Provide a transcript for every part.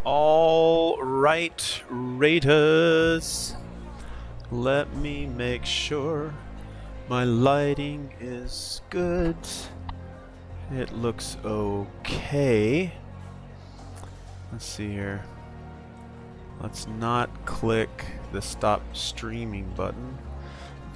All right, Raiders. Let me make sure my lighting is good. It looks okay. Let's see here. Let's not click the stop streaming button.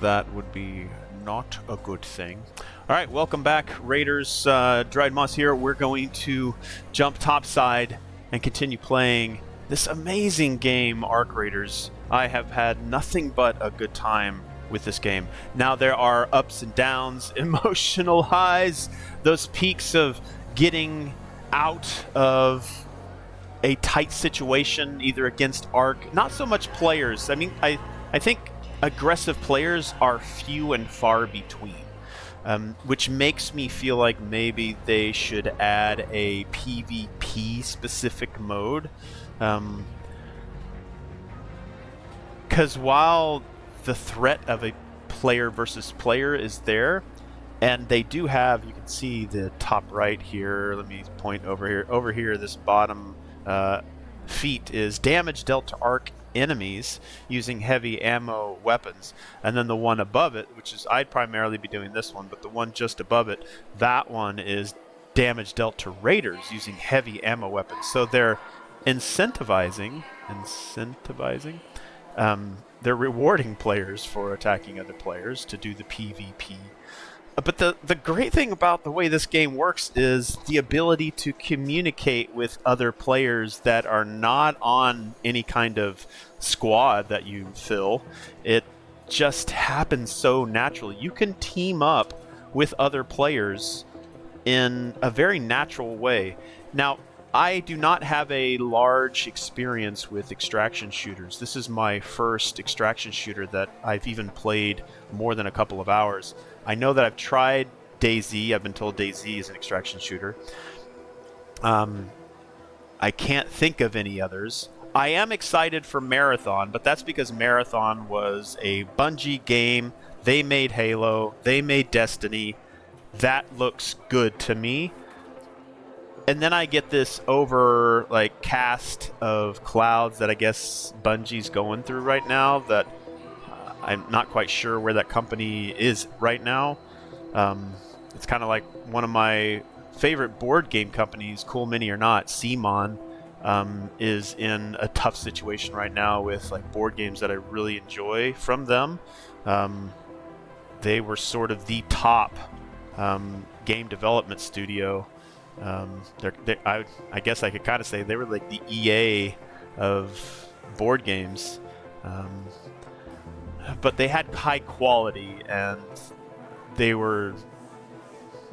That would be not a good thing. All right, welcome back, Raiders. Dried Moss here. We're going to jump topside and continue playing this amazing game, Arc Raiders. I have had nothing but a good time with this game. Now there are ups and downs, emotional highs, those peaks of getting out of a tight situation, either against Arc. Not so much players. I mean, I think aggressive players are few and far between. Which makes me feel like maybe they should add a PvP specific mode. Because while the threat of a player versus player is there, and they do have, you can see the top right here, let me point over here. Over here, this bottom feat is damage dealt to Arc enemies using heavy ammo weapons, and then the one above it, which is, I'd primarily be doing this one, but the one just above it, that one is damage dealt to Raiders using heavy ammo weapons. So they're incentivizing, they're rewarding players for attacking other players to do the PvP. But the great thing about the way this game works is the ability to communicate with other players that are not on any kind of squad that you fill. It just happens so naturally. You can team up with other players in a very natural way. Now, I do not have a large experience with extraction shooters. This is my first extraction shooter that I've even played more than a couple of hours. I know that I've tried DayZ. I've been told DayZ is an extraction shooter. I can't think of any others. I am excited for Marathon, but that's because Marathon was a Bungie game. They made Halo. They made Destiny. That looks good to me. And then I get this cast of clouds that I guess Bungie's going through right now that I'm not quite sure where that company is right now. It's kind of like one of my favorite board game companies, Cool Mini or not, CMON, is in a tough situation right now with like board games that I really enjoy from them. They were sort of the top game development studio. I guess I could kind of say they were like the EA of board games. But they had high quality, and they were,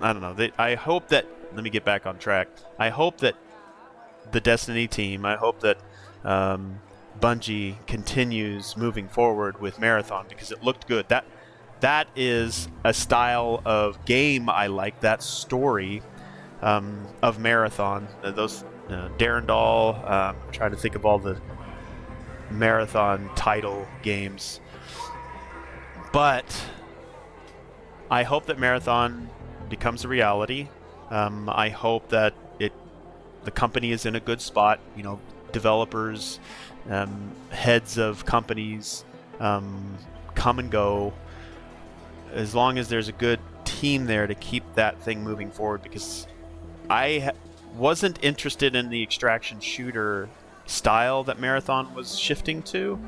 I don't know, I hope that, let me get back on track. I hope that the Destiny team, I hope that Bungie continues moving forward with Marathon, because it looked good. That is a style of game I like, that story of Marathon. Those Darendal, I'm trying to think of all the Marathon title games. But I hope that Marathon becomes a reality. I hope that the company is in a good spot. You know, developers, heads of companies come and go. As long as there's a good team there to keep that thing moving forward, because I wasn't interested in the extraction shooter style that Marathon was shifting to.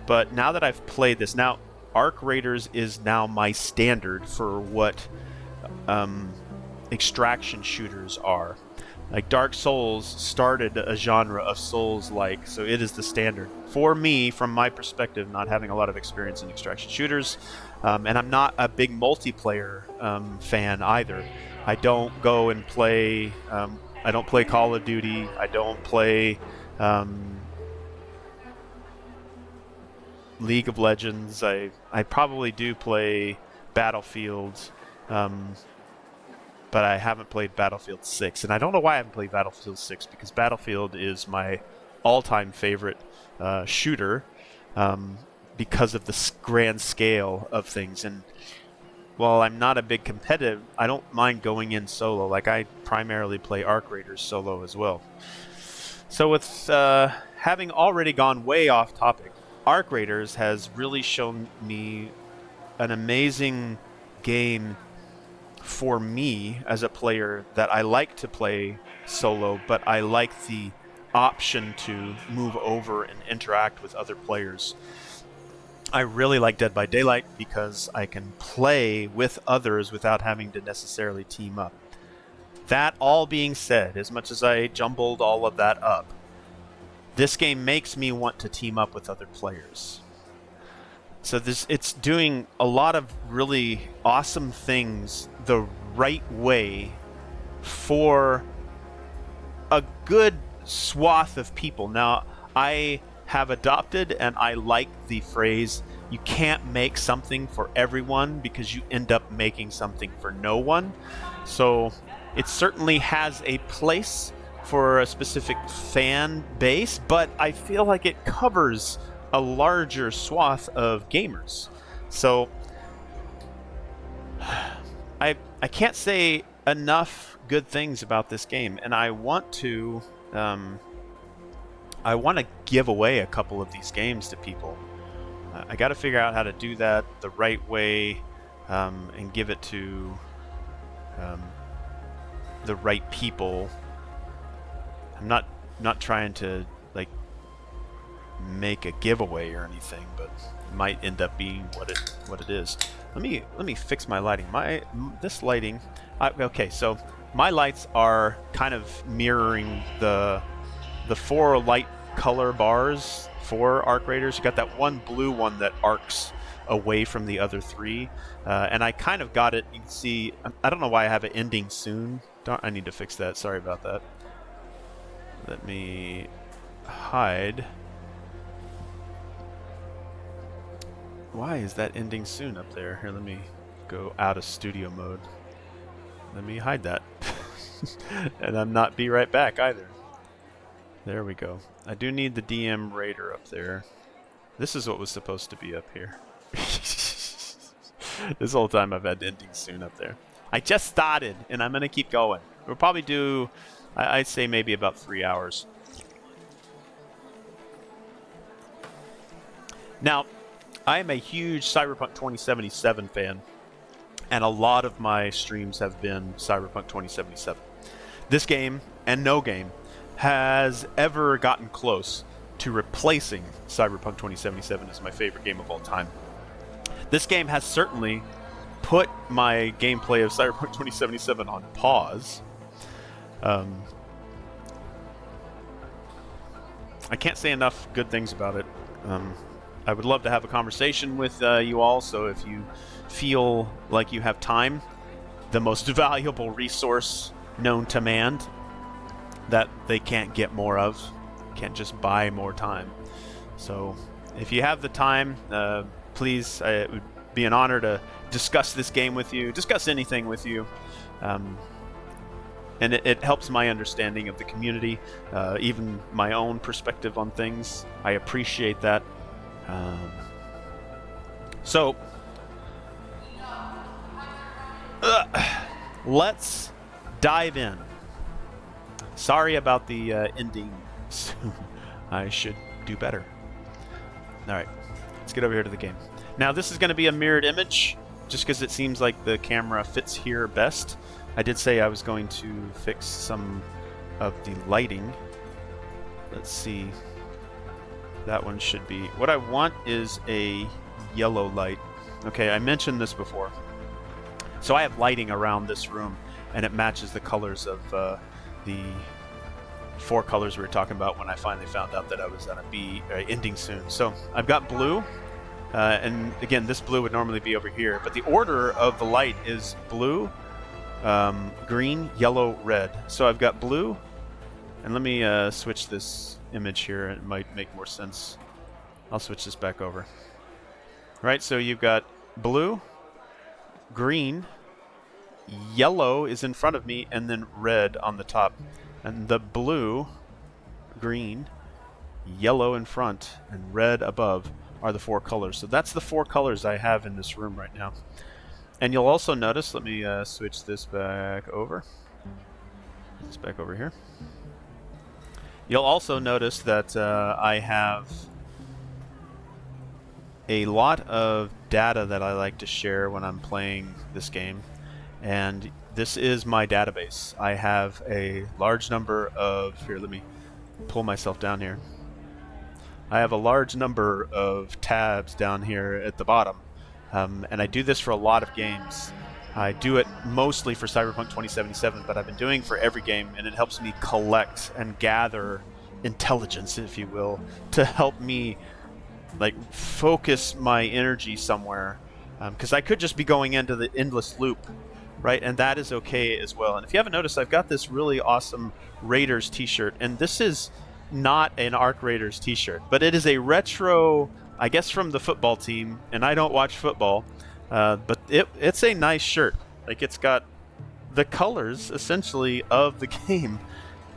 But now that I've played this, now Arc Raiders is now my standard for what extraction shooters are. Like Dark Souls started a genre of Souls-like, so it is the standard. For me, from my perspective, not having a lot of experience in extraction shooters, and I'm not a big multiplayer fan either. I don't go and play, I don't play Call of Duty, I don't play League of Legends. I probably do play Battlefield, but I haven't played Battlefield 6. And I don't know why I haven't played Battlefield 6, because Battlefield is my all-time favorite shooter because of the grand scale of things. And while I'm not a big competitive, I don't mind going in solo. Like, I primarily play Arc Raiders solo as well. So with having already gone way off topic, Arc Raiders has really shown me an amazing game for me as a player that I like to play solo, but I like the option to move over and interact with other players. I really like Dead by Daylight because I can play with others without having to necessarily team up. That all being said, as much as I jumbled all of that up, this game makes me want to team up with other players. So it's doing a lot of really awesome things the right way for a good swath of people. Now, I have adopted and I like the phrase, you can't make something for everyone because you end up making something for no one. So it certainly has a place for a specific fan base, but I feel like it covers a larger swath of gamers. So I can't say enough good things about this game, and I want to give away a couple of these games to people. I got to figure out how to do that the right way, and give it to the right people. I'm not trying to like make a giveaway or anything, but it might end up being what it is. Let me fix my lighting. This lighting. Okay, so my lights are kind of mirroring the 4 light color bars for Arc Raiders. You got that one blue one that arcs away from the other 3, and I kind of got it. You can see. I don't know why I have it ending soon. I need to fix that. Sorry about that. Let me hide. Why is that ending soon up there? Here, let me go out of studio mode. Let me hide that. And I'm not be right back either. There we go. I do need the DM Raider up there. This is what was supposed to be up here. This whole time I've had ending soon up there. I just started, and I'm going to keep going. We'll probably do, I'd say maybe about 3 hours. Now, I am a huge Cyberpunk 2077 fan, and a lot of my streams have been Cyberpunk 2077. This game, and no game, has ever gotten close to replacing Cyberpunk 2077 as my favorite game of all time. This game has certainly put my gameplay of Cyberpunk 2077 on pause. I can't say enough good things about it. I would love to have a conversation with you all, so if you feel like you have time, the most valuable resource known to man that they can't get more of, can't just buy more time. So if you have the time, please, it would be an honor to discuss this game with you, discuss anything with you. And it helps my understanding of the community, even my own perspective on things. I appreciate that. So, let's dive in. Sorry about the ending soon. I should do better. Alright, let's get over here to the game. Now, this is going to be a mirrored image, just because it seems like the camera fits here best. I did say I was going to fix some of the lighting. Let's see. That one should be... What I want is a yellow light. Okay, I mentioned this before. So I have lighting around this room, and it matches the colors of the 4 colors we were talking about when I finally found out that I was going to be ending soon. So I've got blue, and again, this blue would normally be over here, but the order of the light is blue, green, yellow, red. So I've got blue, and let me switch this image here. It might make more sense. I'll switch this back over. Right, so you've got blue, green, yellow is in front of me, and then red on the top. And the blue, green, yellow in front, and red above are the 4 colors. So that's the 4 colors I have in this room right now. And you'll also notice, let me switch this back over. This back over here. You'll also notice that I have a lot of data that I like to share when I'm playing this game, and this is my database. I have a large number of, here, let me pull myself down here. I have a large number of tabs down here at the bottom, and I do this for a lot of games. I do it mostly for Cyberpunk 2077, but I've been doing for every game, and it helps me collect and gather intelligence, if you will, to help me like focus my energy somewhere, because I could just be going into the endless loop, right? And that is okay as well. And if you haven't noticed, I've got this really awesome Raiders t-shirt, and this is not an Arc Raiders t-shirt, but it is a retro, I guess, from the football team, and I don't watch football, but it's a nice shirt. Like, it's got the colors essentially of the game.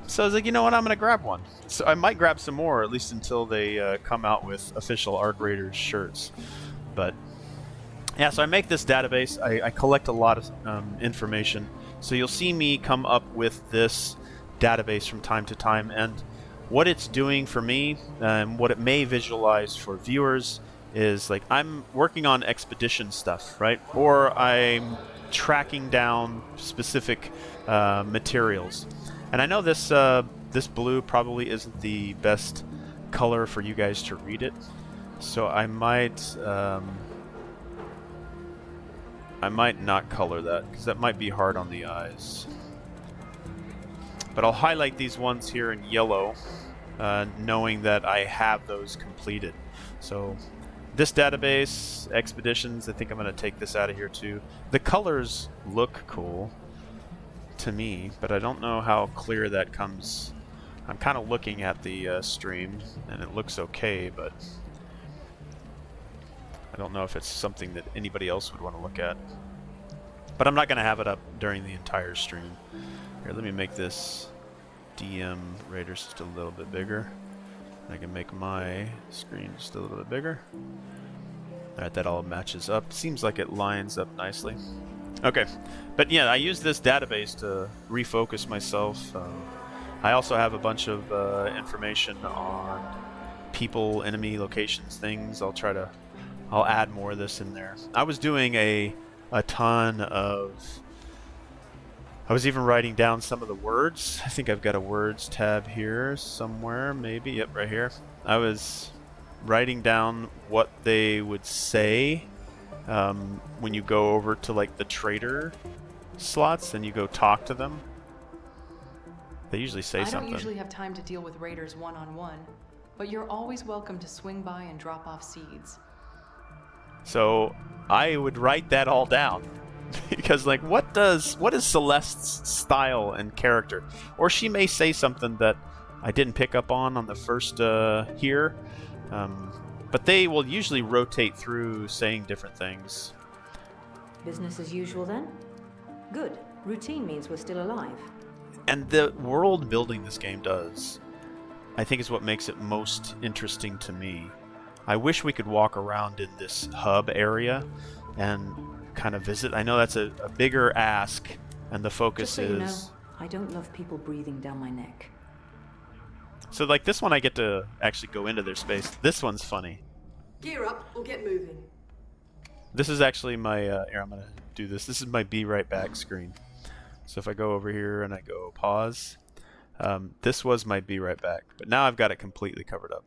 So I was like, you know what, I'm gonna grab one. So I might grab some more, at least until they come out with official Arc Raiders shirts. But yeah, so I make this database. I collect a lot of information. So you'll see me come up with this database from time to time, and what it's doing for me, and what it may visualize for viewers, is like I'm working on expedition stuff, right? Or I'm tracking down specific materials. And I know this this blue probably isn't the best color for you guys to read it, so I might not color that, because that might be hard on the eyes. But I'll highlight these ones here in yellow, knowing that I have those completed. So this database, expeditions, I think I'm going to take this out of here too. The colors look cool to me, but I don't know how clear that comes. I'm kind of looking at the stream, and it looks okay, but I don't know if it's something that anybody else would want to look at. But I'm not going to have it up during the entire stream. Here, let me make this DM Raiders just a little bit bigger. I can make my screen just a little bit bigger. Alright, that all matches up. Seems like it lines up nicely. Okay, but yeah, I use this database to refocus myself. I also have a bunch of information on people, enemy locations, things. I'll add more of this in there. I was doing a ton of, I was even writing down some of the words. I think I've got a words tab here somewhere, maybe. Yep, right here. I was writing down what they would say when you go over to like the trader slots and you go talk to them. They usually say something. I don't usually have time to deal with raiders one-on-one, but you're always welcome to swing by and drop off seeds. So I would write that all down. Because like, what is Celeste's style and character? Or she may say something that I didn't pick up on the first here. But they will usually rotate through saying different things. Business as usual then? Good. Routine means we're still alive. And the world building this game does, I think, is what makes it most interesting to me. I wish we could walk around in this hub area and kind of visit. I know that's a bigger ask, and the focus Just so is... you know, I don't love people breathing down my neck. So like this one I get to actually go into their space. This one's funny. Gear up, we'll get moving. This is actually my, here, I'm going to do this. This is my Be Right Back screen. So if I go over here and I go pause, this was my Be Right Back, but now I've got it completely covered up.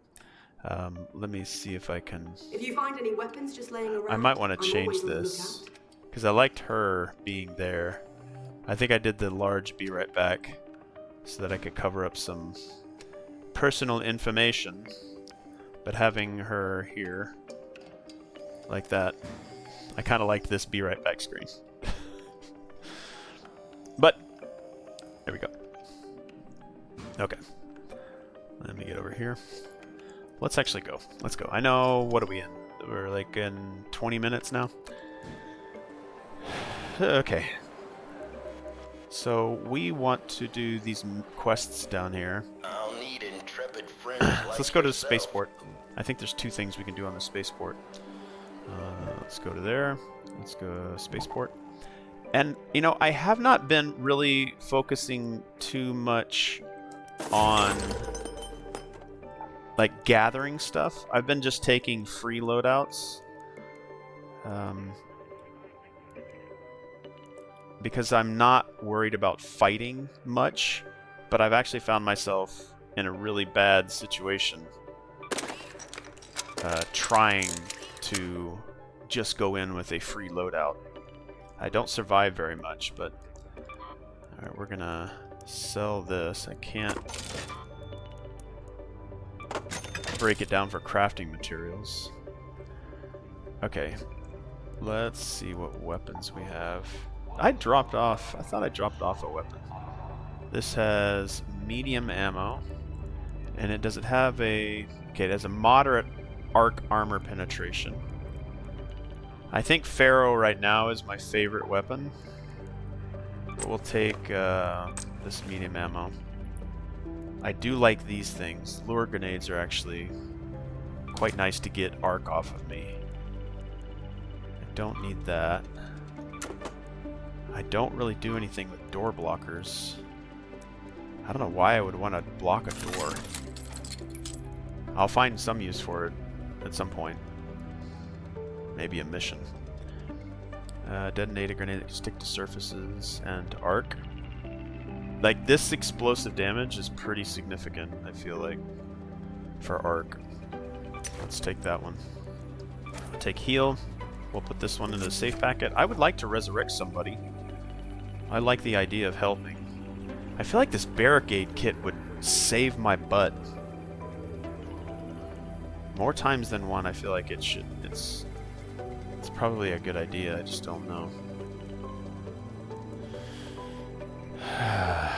Let me see if I can... If you find any weapons just laying around, I might want to I'm change always on the this, lookout. because I liked her being there. I think I did the large Be Right Back so that I could cover up some personal information, but having her here like that, I kind of liked this Be Right Back screen. But there we go. Okay, let me get over here. Let's actually go. Let's go. I know, what are we in? We're like in 20 minutes now. Okay. So we want to do these quests down here. I'll need intrepid friends So let's go to the yourself. spaceport. I think there's two things we can do on the spaceport. Let's go to there. Let's go spaceport. And, you know, I have not been really focusing too much on like gathering stuff. I've been just taking free loadouts. Because I'm not worried about fighting much, but I've actually found myself in a really bad situation trying to just go in with a free loadout. I don't survive very much, but alright, we're gonna sell this. I can't break it down for crafting materials. Okay, let's see what weapons we have. I thought I dropped off a weapon. This has medium ammo, and it have a, okay, it has a moderate arc armor penetration. I think Pharaoh right now is my favorite weapon. But we'll take this medium ammo. I do like these things. Lure grenades are actually quite nice to get arc off of me. I don't need that. I don't really do anything with door blockers. I don't know why I would want to block a door. I'll find some use for it at some point. Maybe a mission. Detonate a grenade that can stick to surfaces and arc. Like, this explosive damage is pretty significant, I feel like, for arc. Let's take that one. I'll take heal. We'll put this one into the safe packet. I would like to resurrect somebody. I like the idea of helping. I feel like this barricade kit would save my butt. More times than one, I feel like it should. It's probably a good idea. I just don't know.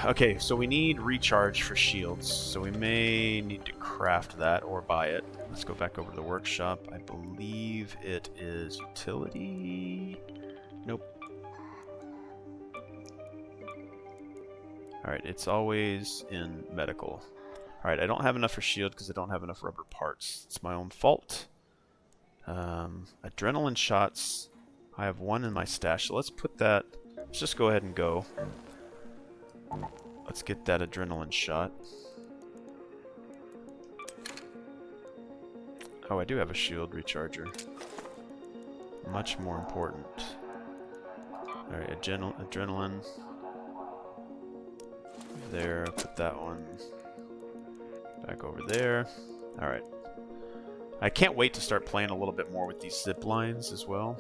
Okay, so we need recharge for shields. So we may need to craft that or buy it. Let's go back over to the workshop. I believe it is utility. Nope. Alright, it's always in medical. Alright, I don't have enough for shield because I don't have enough rubber parts. It's my own fault. Adrenaline shots. I have one in my stash, so let's put that... Let's just go ahead and go. Let's get that adrenaline shot. Oh, I do have a shield recharger. Much more important. Alright, adrenaline. There, put that one back over there. Alright. I can't wait to start playing a little bit more with these zip lines as well.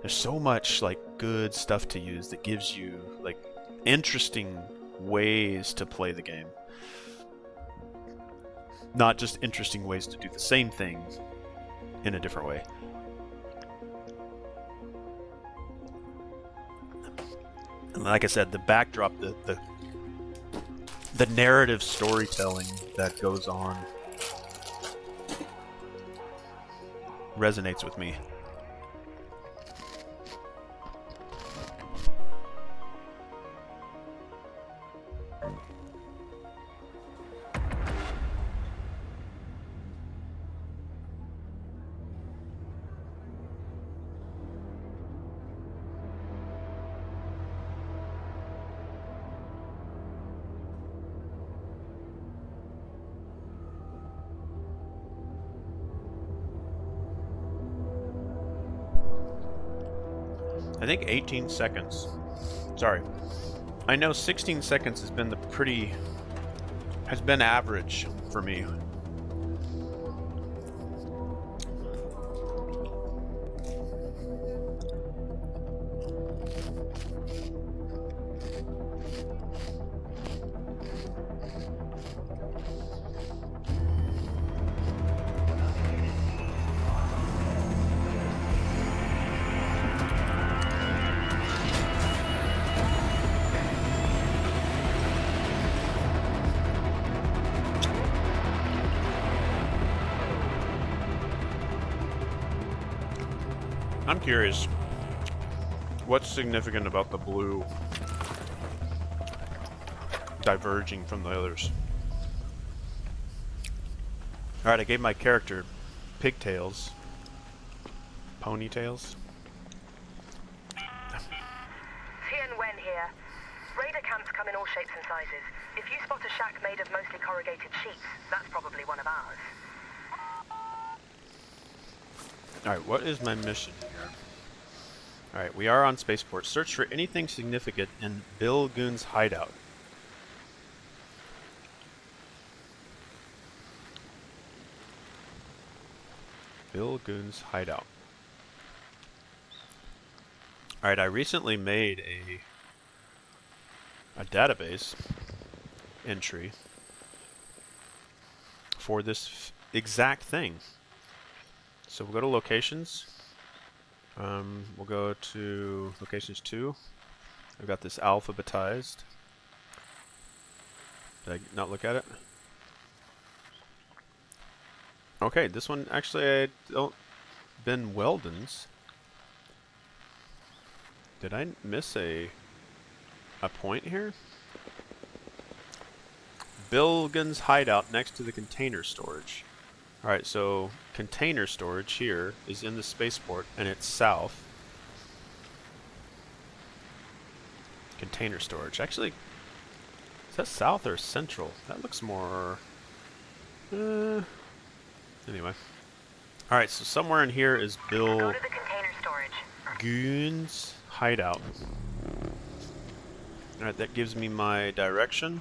There's so much, like, good stuff to use that gives you, like, interesting ways to play the game. Not just interesting ways to do the same thing in a different way. And like I said, the backdrop, the narrative storytelling that goes on resonates with me. I think 18 seconds. Sorry. I know 16 seconds has been average for me. I'm curious, what's significant about the blue diverging from the others? Alright, I gave my character pigtails. Ponytails. Tian Wen here. Raider camps come in all shapes and sizes. If you spot a shack made of mostly corrugated sheets, that's probably one of ours. Alright, what is my mission here? Alright, we are on spaceport. Search for anything significant in Bill Goon's hideout. Bill Goon's hideout. Alright, I recently made a database entry for this exact thing. So we'll go to locations. We'll go to locations 2. I've got this alphabetized. Did I not look at it? Okay, this one actually I don't. Ben Weldon's. Did I miss a point here? Bilgan's hideout next to the container storage. Alright, so container storage here is in the spaceport and it's south. Container storage. Actually, is that south or central? That looks more... anyway. Alright, so somewhere in here is Bill Go to the container storage. Goon's hideout. Alright, that gives me my direction.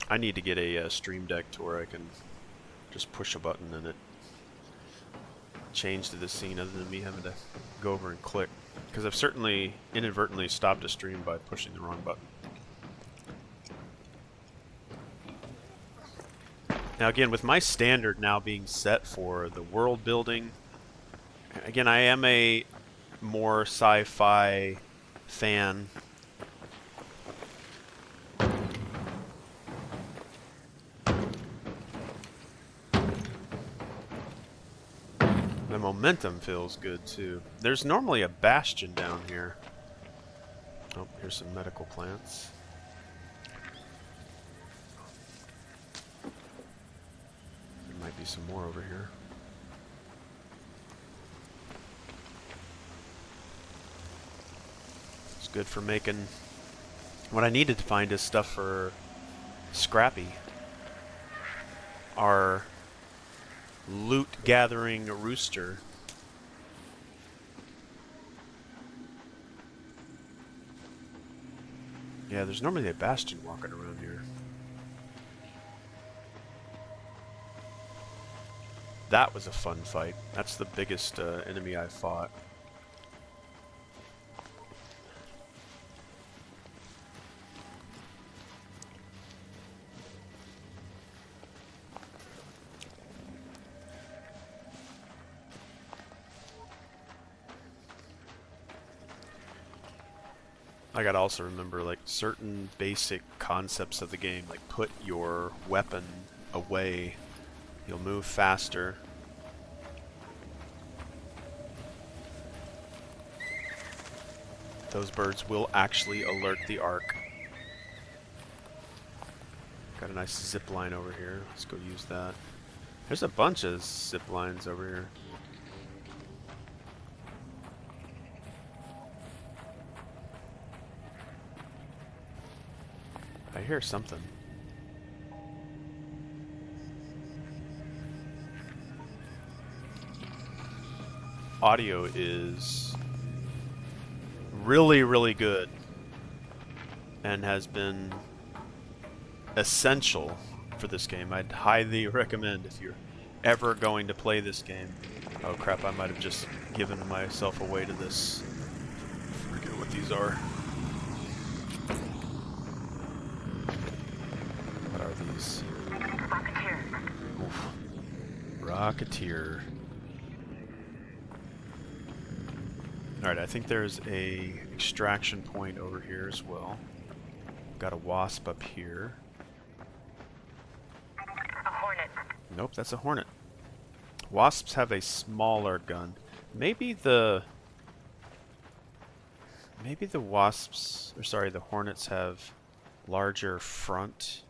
I need to get a stream deck to where I can just push a button and it change to the scene other than me having to go over and click. Because I've certainly inadvertently stopped a stream by pushing the wrong button. Now again, with my standard now being set for the world building, again, I am a more sci-fi fan. The momentum feels good too. There's normally a bastion down here. Oh, here's some medical plants. There might be some more over here. It's good for making... What I needed to find is stuff for Scrappy. Our loot gathering rooster. Yeah, there's normally a bastion walking around here. That was a fun fight. That's the biggest enemy I fought. I gotta also remember like certain basic concepts of the game, like put your weapon away, you'll move faster. Those birds will actually alert the Ark. Got a nice zip line over here. Let's go use that. There's a bunch of zip lines over here. I hear something. Audio is really, really good and has been essential for this game. I'd highly recommend if you're ever going to play this game. Oh crap, I might have just given myself away to this. I forget what these are. What are these? Rocketeer. Oof. Rocketeer. Alright, I think there's a extraction point over here as well. Got a wasp up here. A Hornet. Nope, that's a Hornet. Wasps have a smaller gun. Maybe the wasps, or sorry, the Hornets have larger front.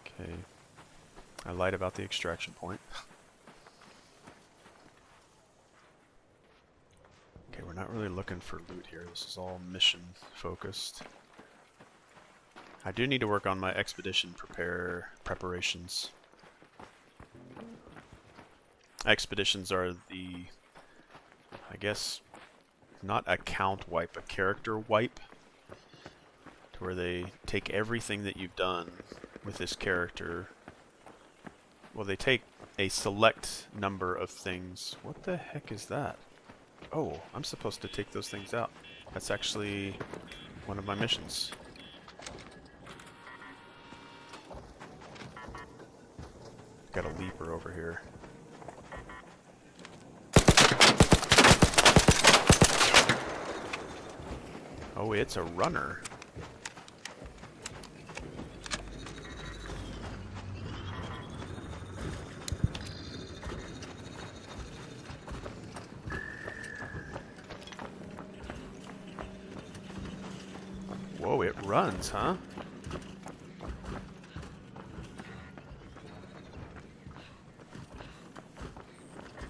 Okay. I lied about the extraction point. we're not really looking for loot here. This is all mission focused. I do need to work on my expedition preparations. Expeditions are the, I guess, not account wipe, a character wipe, to where they take everything that you've done with this character. Well, they take a select number of things. What the heck is that? Oh, I'm supposed to take those things out. That's actually one of my missions. Got a leaper over here. Oh, it's a runner. Whoa, it runs, huh?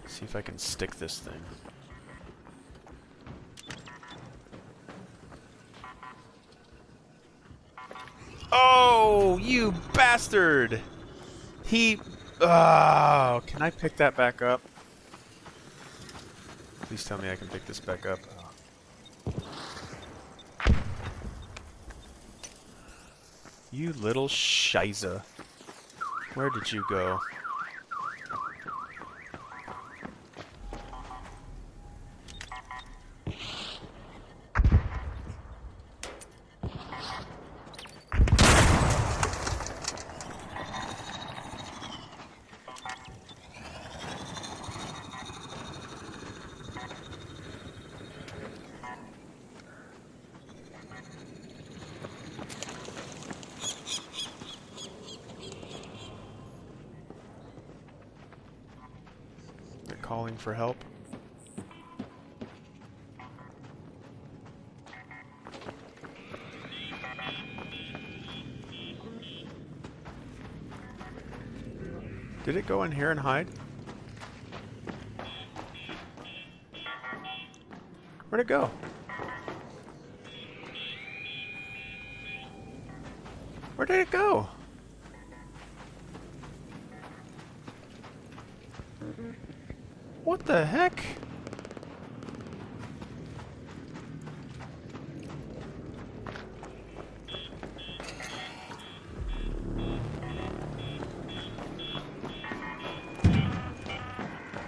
See if I can stick this thing. Oh, you bastard! He... Oh, can I pick that back up? Please tell me I can pick this back up. You little shiza. Where did you go? Calling for help. Did it go in here and hide? Where'd it go? Where did it go? What the heck?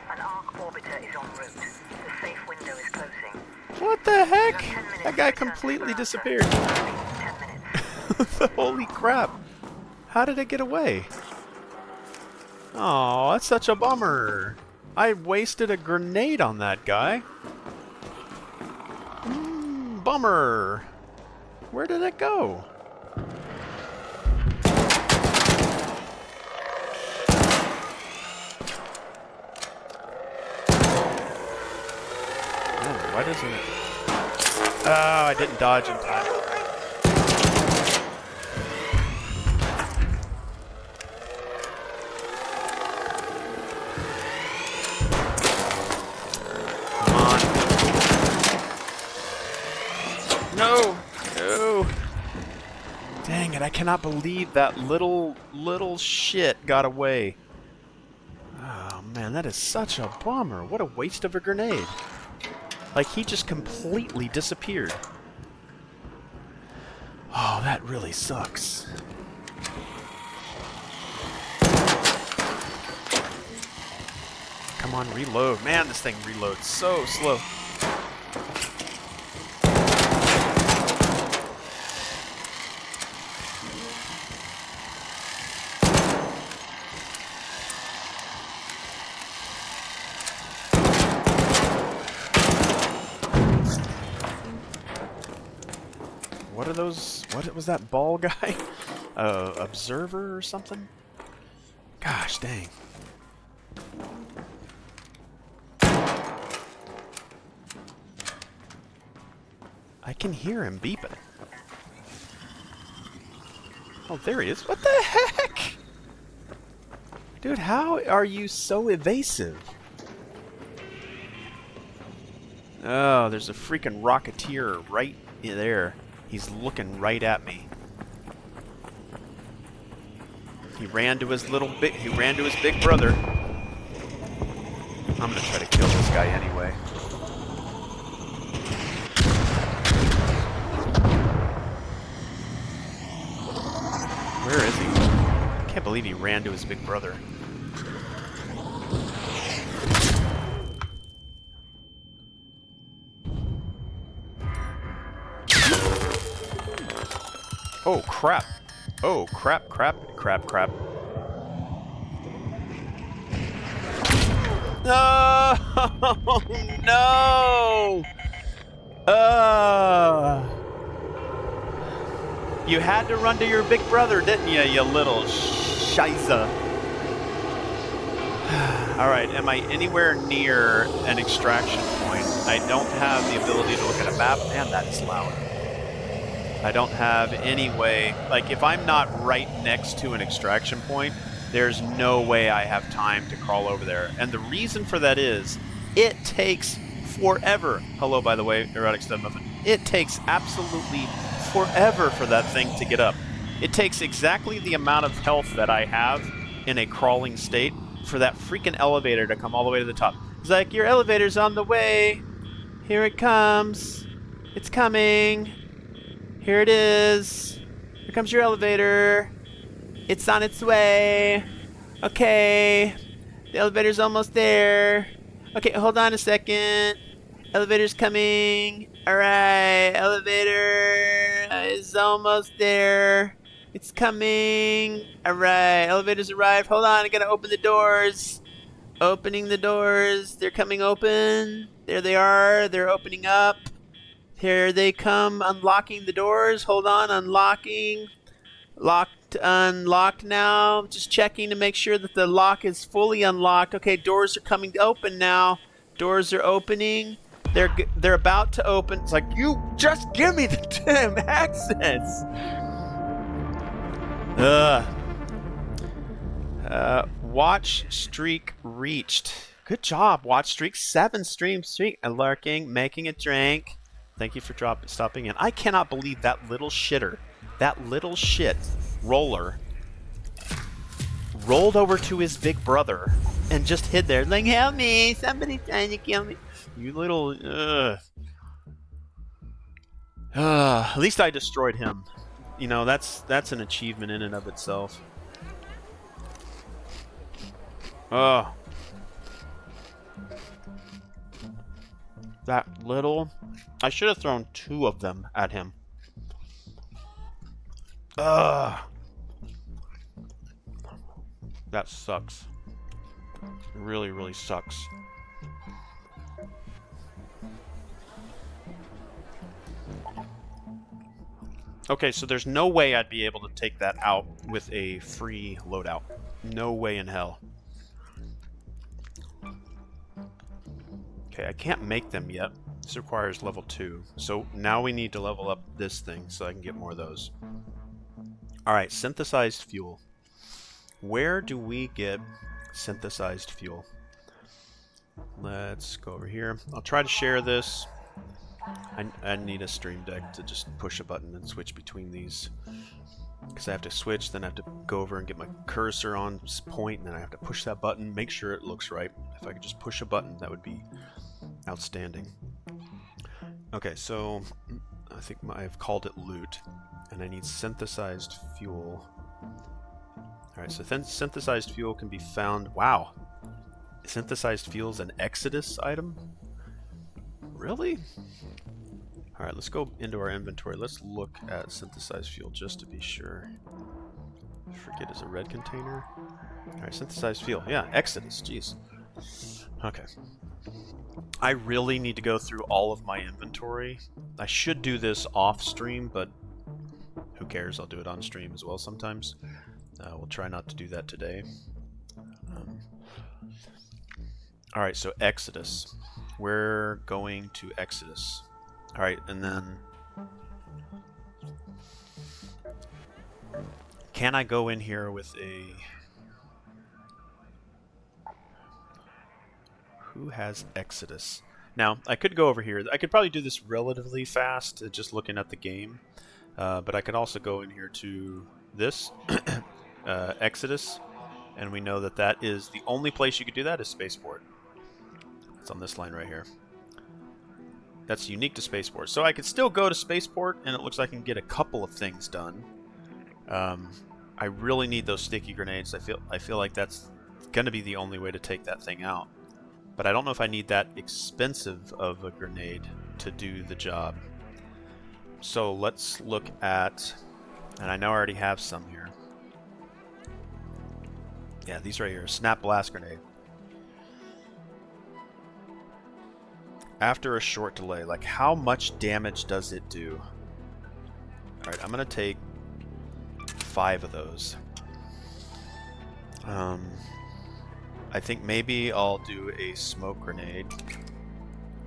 An arc orbiter is en route. The safe window is closing. What the heck? That guy completely disappeared. 10 minutes. Holy crap. How did it get away? Oh, that's such a bummer. I wasted a grenade on that guy. Bummer. Where did it go? Oh, why doesn't it... Oh, I didn't dodge in time. No! No! Dang it, I cannot believe that little shit got away. Oh man, that is such a bummer. What a waste of a grenade. Like, he just completely disappeared. Oh, that really sucks. Come on, reload. Man, this thing reloads so slow. What are those? What was that ball guy? Observer or something? Gosh dang. I can hear him beeping. Oh, there he is. What the heck? Dude, how are you so evasive? Oh, there's a freaking Rocketeer right there. He's looking right at me. He ran to his big brother. I'm gonna try to kill this guy anyway. Where is he? I can't believe he ran to his big brother. Oh crap. Oh crap. No! No! You had to run to your big brother, didn't you, you little shiza? Alright, am I anywhere near an extraction point? I don't have the ability to look at a map. Man, that is loud. I don't have any way. Like, if I'm not right next to an extraction point, there's no way I have time to crawl over there. And the reason for that is, it takes forever. Hello, by the way, Erotic Stud Muffin. It takes absolutely forever for that thing to get up. It takes exactly the amount of health that I have in a crawling state for that freaking elevator to come all the way to the top. It's like, your elevator's on the way. Here it comes. It's coming. Here it is. Here comes your elevator. It's on its way. Okay. The elevator's almost there. Okay, hold on a second. Elevator's coming. Alright, elevator is almost there. It's coming. Alright, elevator's arrived. Hold on, I gotta open the doors. Opening the doors. They're coming open. There they are. They're opening up. Here they come, unlocking the doors. Hold on, unlocking. Unlocked now. Just checking to make sure that the lock is fully unlocked. Okay, doors are coming open now. Doors are opening. They're about to open. It's like, you just give me the damn access. Watch streak reached. Good job, watch streak. 7 stream streak. And lurking, making a drink. Thank you for stopping in. I cannot believe that little shitter, that little shit roller rolled over to his big brother and just hid there like, help me, somebody's trying to kill me. You little, at least I destroyed him. You know, that's an achievement in and of itself. Oh. That little... I should have thrown 2 of them at him. Ugh. That sucks. It really, really sucks. Okay, so there's no way I'd be able to take that out with a free loadout. No way in hell. Okay, I can't make them yet. This requires level 2. So now we need to level up this thing so I can get more of those. Alright, synthesized fuel. Where do we get synthesized fuel? Let's go over here. I'll try to share this. I need a stream deck to just push a button and switch between these. Because I have to switch, then I have to go over and get my cursor on point, and then I have to push that button, make sure it looks right. If I could just push a button, that would be outstanding. Okay, so I think I've called it loot, and I need synthesized fuel. Alright, so synthesized fuel can be found... Wow! Synthesized fuel is an Exodus item? Really? Alright, let's go into our inventory. Let's look at synthesized fuel just to be sure. Forget it's a red container. Alright, synthesized fuel. Yeah, Exodus. Jeez. Okay. I really need to go through all of my inventory. I should do this off stream, but who cares? I'll do it on stream as well sometimes. We'll try not to do that today. Alright, so Exodus. We're going to Exodus. Alright, and then... Can I go in here with a... Who has Exodus? Now, I could go over here. I could probably do this relatively fast, just looking at the game. But I could also go in here to this, Exodus, and we know that that is the only place you could do that is Spaceport. It's on this line right here. That's unique to Spaceport. So I could still go to Spaceport, and it looks like I can get a couple of things done. I really need those sticky grenades. I feel like that's going to be the only way to take that thing out. But I don't know if I need that expensive of a grenade to do the job. So let's look at, and I know I already have some here. Yeah, these right here. Snap blast grenade. After a short delay, like how much damage does it do? Alright, I'm going to take 5 of those. I think maybe I'll do a smoke grenade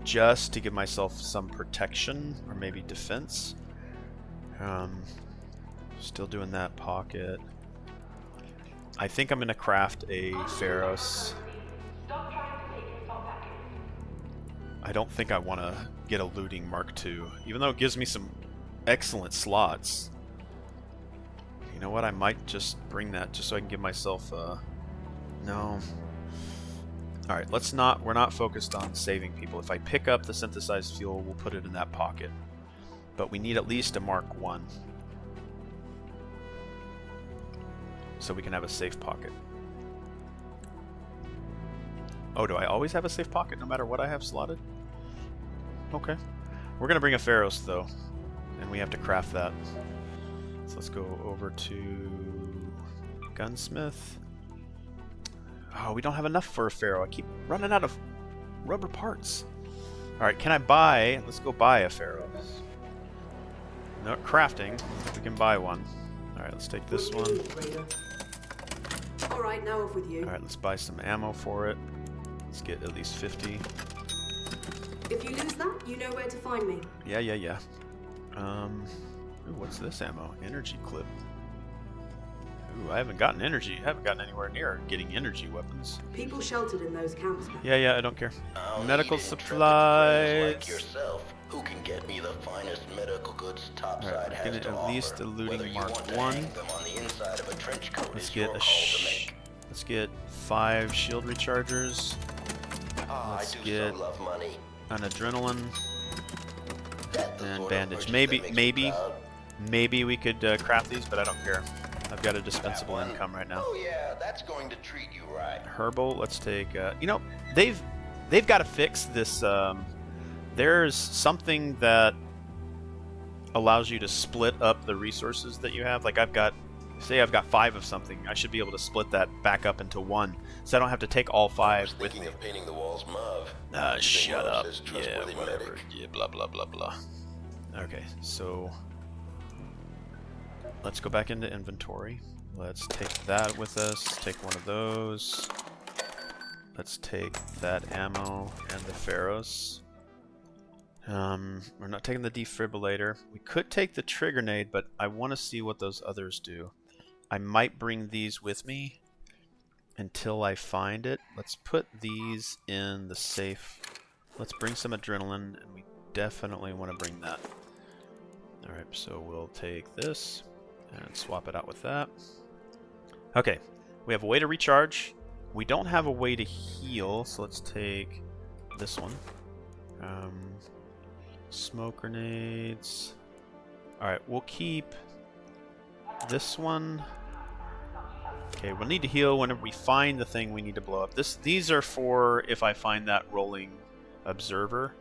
just to give myself some protection or maybe defense. Still doing that pocket. I think I'm going to craft a Pharos. I don't think I want to get a looting Mark II, even though it gives me some excellent slots. You know what? I might just bring that just so I can give myself no. Alright, let's not, we're not focused on saving people. If I pick up the synthesized fuel, we'll put it in that pocket. But we need at least a Mark I. So we can have a safe pocket. Oh, do I always have a safe pocket no matter what I have slotted? Okay. We're going to bring a Pharos, though. And we have to craft that. So let's go over to Gunsmith. Oh, we don't have enough for a Pharaoh. I keep running out of rubber parts. Alright, can I buy... Let's go buy a Pharaoh. No, crafting. We can buy one. Alright, let's take this one. Alright, now off with you. Alright, let's buy some ammo for it. Let's get at least 50. If you lose that, you know where to find me. Yeah. Ooh, what's this ammo? Energy clip. Ooh, I haven't gotten energy. I haven't gotten anywhere near getting energy weapons. People sheltered in those camps. Yeah, I don't care. I'll Medical need intrepid supplies. friends like yourself, who can get me the finest medical goods Topside Alright, has getting to at offer. least a looting Whether you Mark want to I. hang them on the inside of a trench coat Let's is get your a call to make. let's get 5 shield rechargers. Ah, Let's I do get so love money. an adrenaline That's the and sort of bandage. purchase Maybe that makes me proud. maybe we could craft these, but I don't care. I've got a dispensable That one? income right now. Oh yeah, that's going to treat you right. Herbal. Let's take. You know, they've got to fix this. There's something that allows you to split up the resources that you have. Like say I've got 5 of something, I should be able to split that back up into 1, so I don't have to take all 5 with me. Thinking of painting the walls mauve. Shut up. Says Yeah, trustworthy whatever. medic. Yeah, blah blah blah blah. Okay, so let's go back into inventory. Let's take that with us. Take one of those. Let's take that ammo and the Pharos. We're not taking the defibrillator. We could take the trigger nade, but I want to see what those others do. I might bring these with me until I find it. Let's put these in the safe. Let's bring some adrenaline, and we definitely want to bring that. Alright, so we'll take this and swap it out with that. Okay, we have a way to recharge. We don't have a way to heal, so let's take this one. Smoke grenades. Alright, we'll keep this one. Okay, we'll need to heal whenever we find the thing we need to blow up. These are for if I find that rolling observer.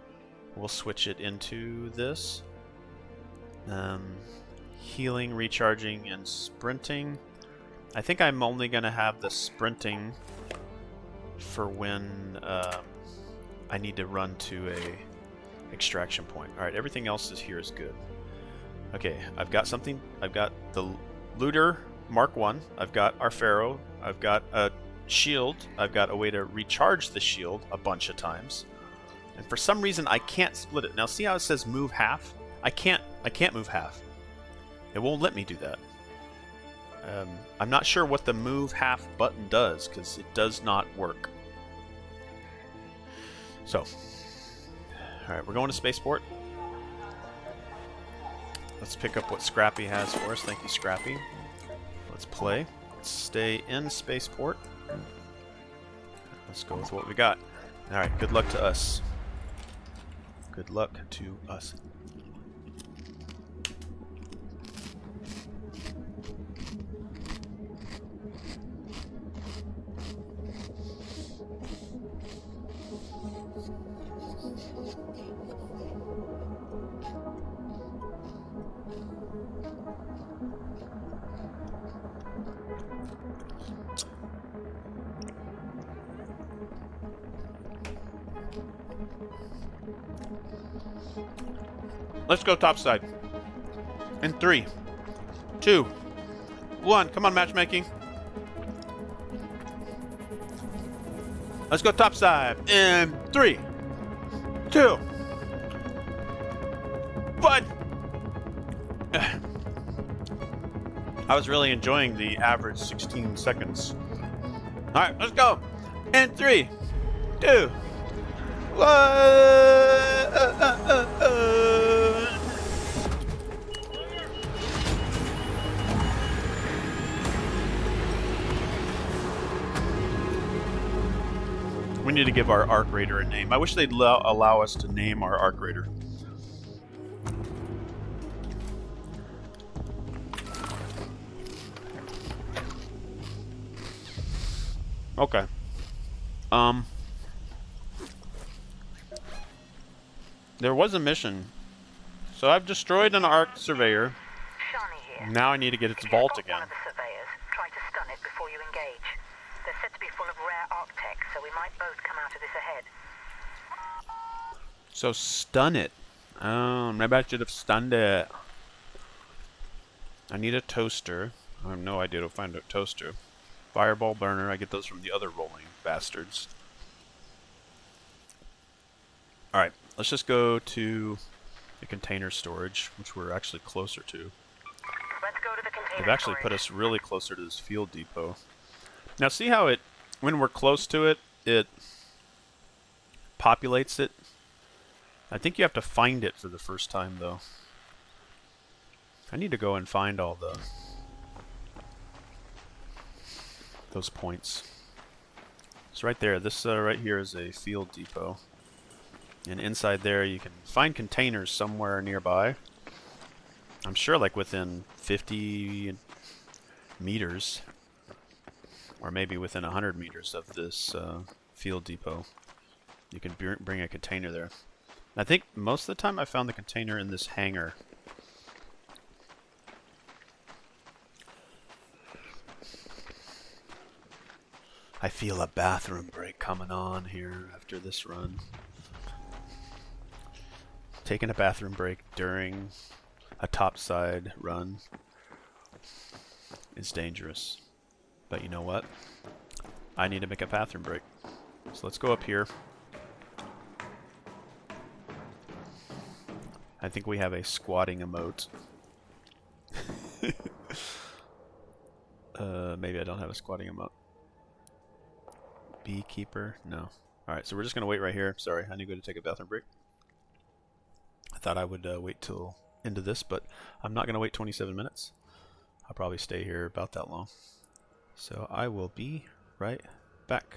We'll switch it into this. Healing, recharging, and sprinting. I think I'm only going to have the sprinting for when I need to run to a extraction point. Alright, everything else here is good. Okay, I've got something. I've got the looter Mark 1. I've got our Pharaoh. I've got a shield. I've got a way to recharge the shield a bunch of times. And for some reason I can't split it. Now see how it says move half? I can't move half. It won't let me do that. I'm not sure what the move half button does, because it does not work. So Alright, we're going to Spaceport. Let's pick up what Scrappy has for us. Thank you, Scrappy. Let's play. Let's stay in Spaceport. Let's go with what we got. Alright, good luck to us. Good luck to us. Let's go topside. In 3, 2, 1. Come on, matchmaking. Let's go topside. In 3, 2, 1. I was really enjoying the average 16 seconds. All right, let's go. In 3, 2, 1. We need to give our Arc Raider a name. I wish they'd allow us to name our Arc Raider. Okay. There was a mission. So I've destroyed an Arc Surveyor. Shani here. Now I need to get its If you vault spot again. one of the surveyors, try to stun it before you engage. They're said to be full of rare Arc tech, so we might both come out of this ahead. So stun it. Oh, maybe I should have stunned it. I need a toaster. I have no idea to find a toaster. Fireball burner. I get those from the other rolling bastards. Alright, let's just go to the container storage, which we're actually closer to. Let's go to the container They've actually put us really closer to this field depot. Now see how it, when we're close to it, it populates it? I think you have to find it for the first time, though. I need to go and find all those points. It's right there. This right here is a field depot. And inside there you can find containers somewhere nearby. I'm sure like within 50 meters. Or maybe within 100 meters of this field depot. You can bring a container there. I think most of the time I found the container in this hangar. I feel a bathroom break coming on here after this run. Taking a bathroom break during a topside run is dangerous. But you know what? I need to make a bathroom break. So let's go up here. I think we have a squatting emote. Maybe I don't have a squatting emote. Beekeeper? No. Alright, so we're just going to wait right here. Sorry, I need to go to take a bathroom break. I thought I would wait till into this, but I'm not going to wait 27 minutes. I'll probably stay here about that long. So I will be right back.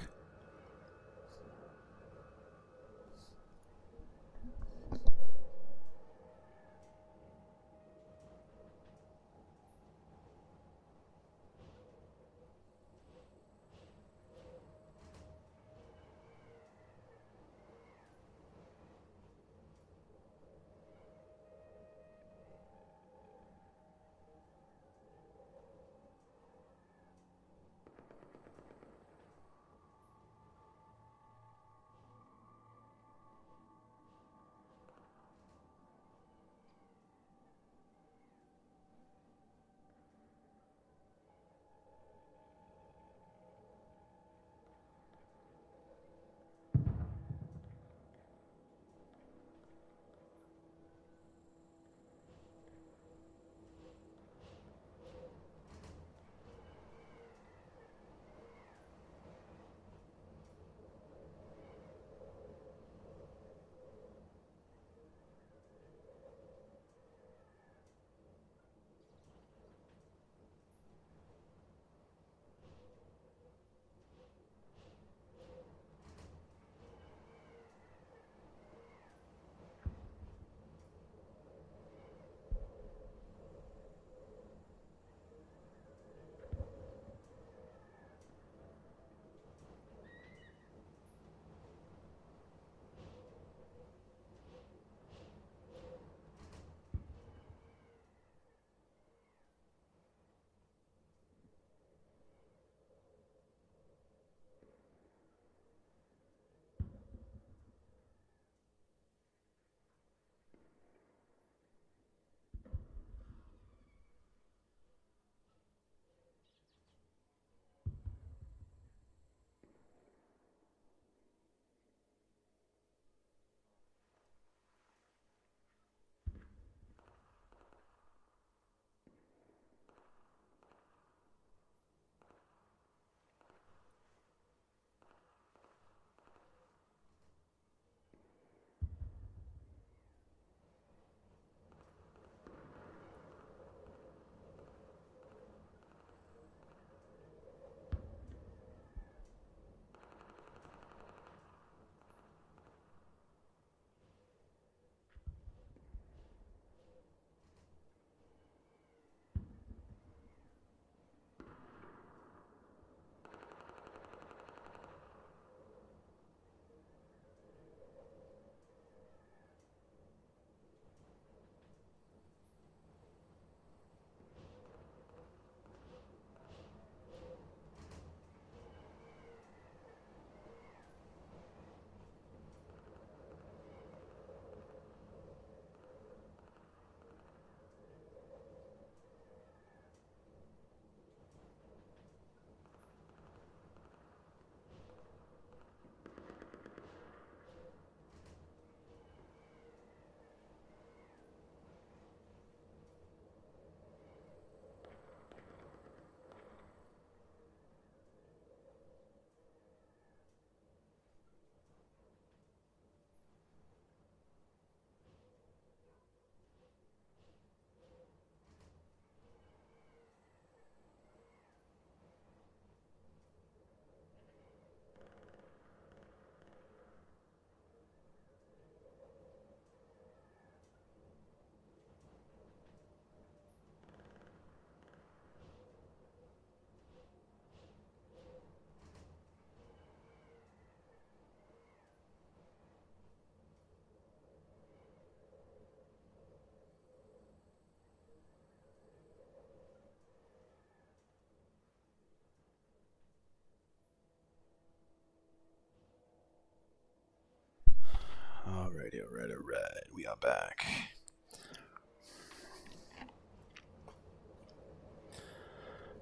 Alright. We are back.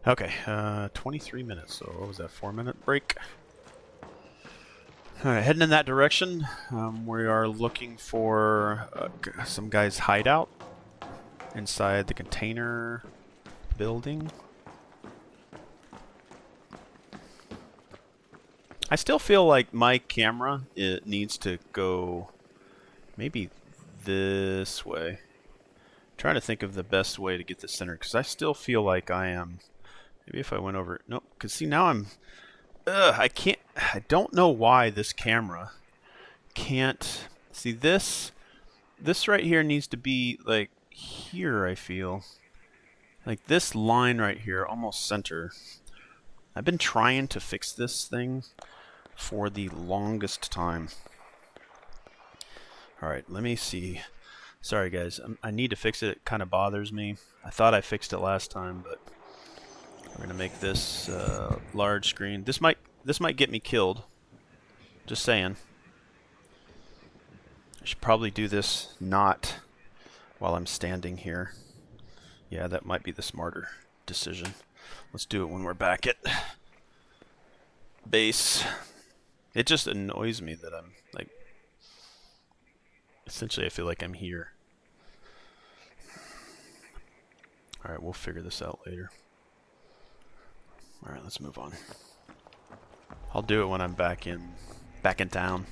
Okay, 23 minutes, so what was that, 4-minute break? Alright, heading in that direction. We are looking for some guy's hideout inside the container building. I still feel like my camera, it needs to go maybe this way. I'm trying to think of the best way to get the center, because I still feel like I am. Maybe if I went over, nope. Because see, now I'm. I can't. I don't know why this camera can't see this. This right here needs to be like here. I feel like this line right here, almost center. I've been trying to fix this thing for the longest time. All right, let me see. Sorry guys, I need to fix it. It kind of bothers me. I thought I fixed it last time, but we're gonna make this large screen. This might get me killed. Just saying. I should probably do this not while I'm standing here. Yeah, that might be the smarter decision. Let's do it when we're back at base. It just annoys me that I'm like, essentially I feel like I'm here. Alright, we'll figure this out later. Alright, let's move on. I'll do it when I'm back in town.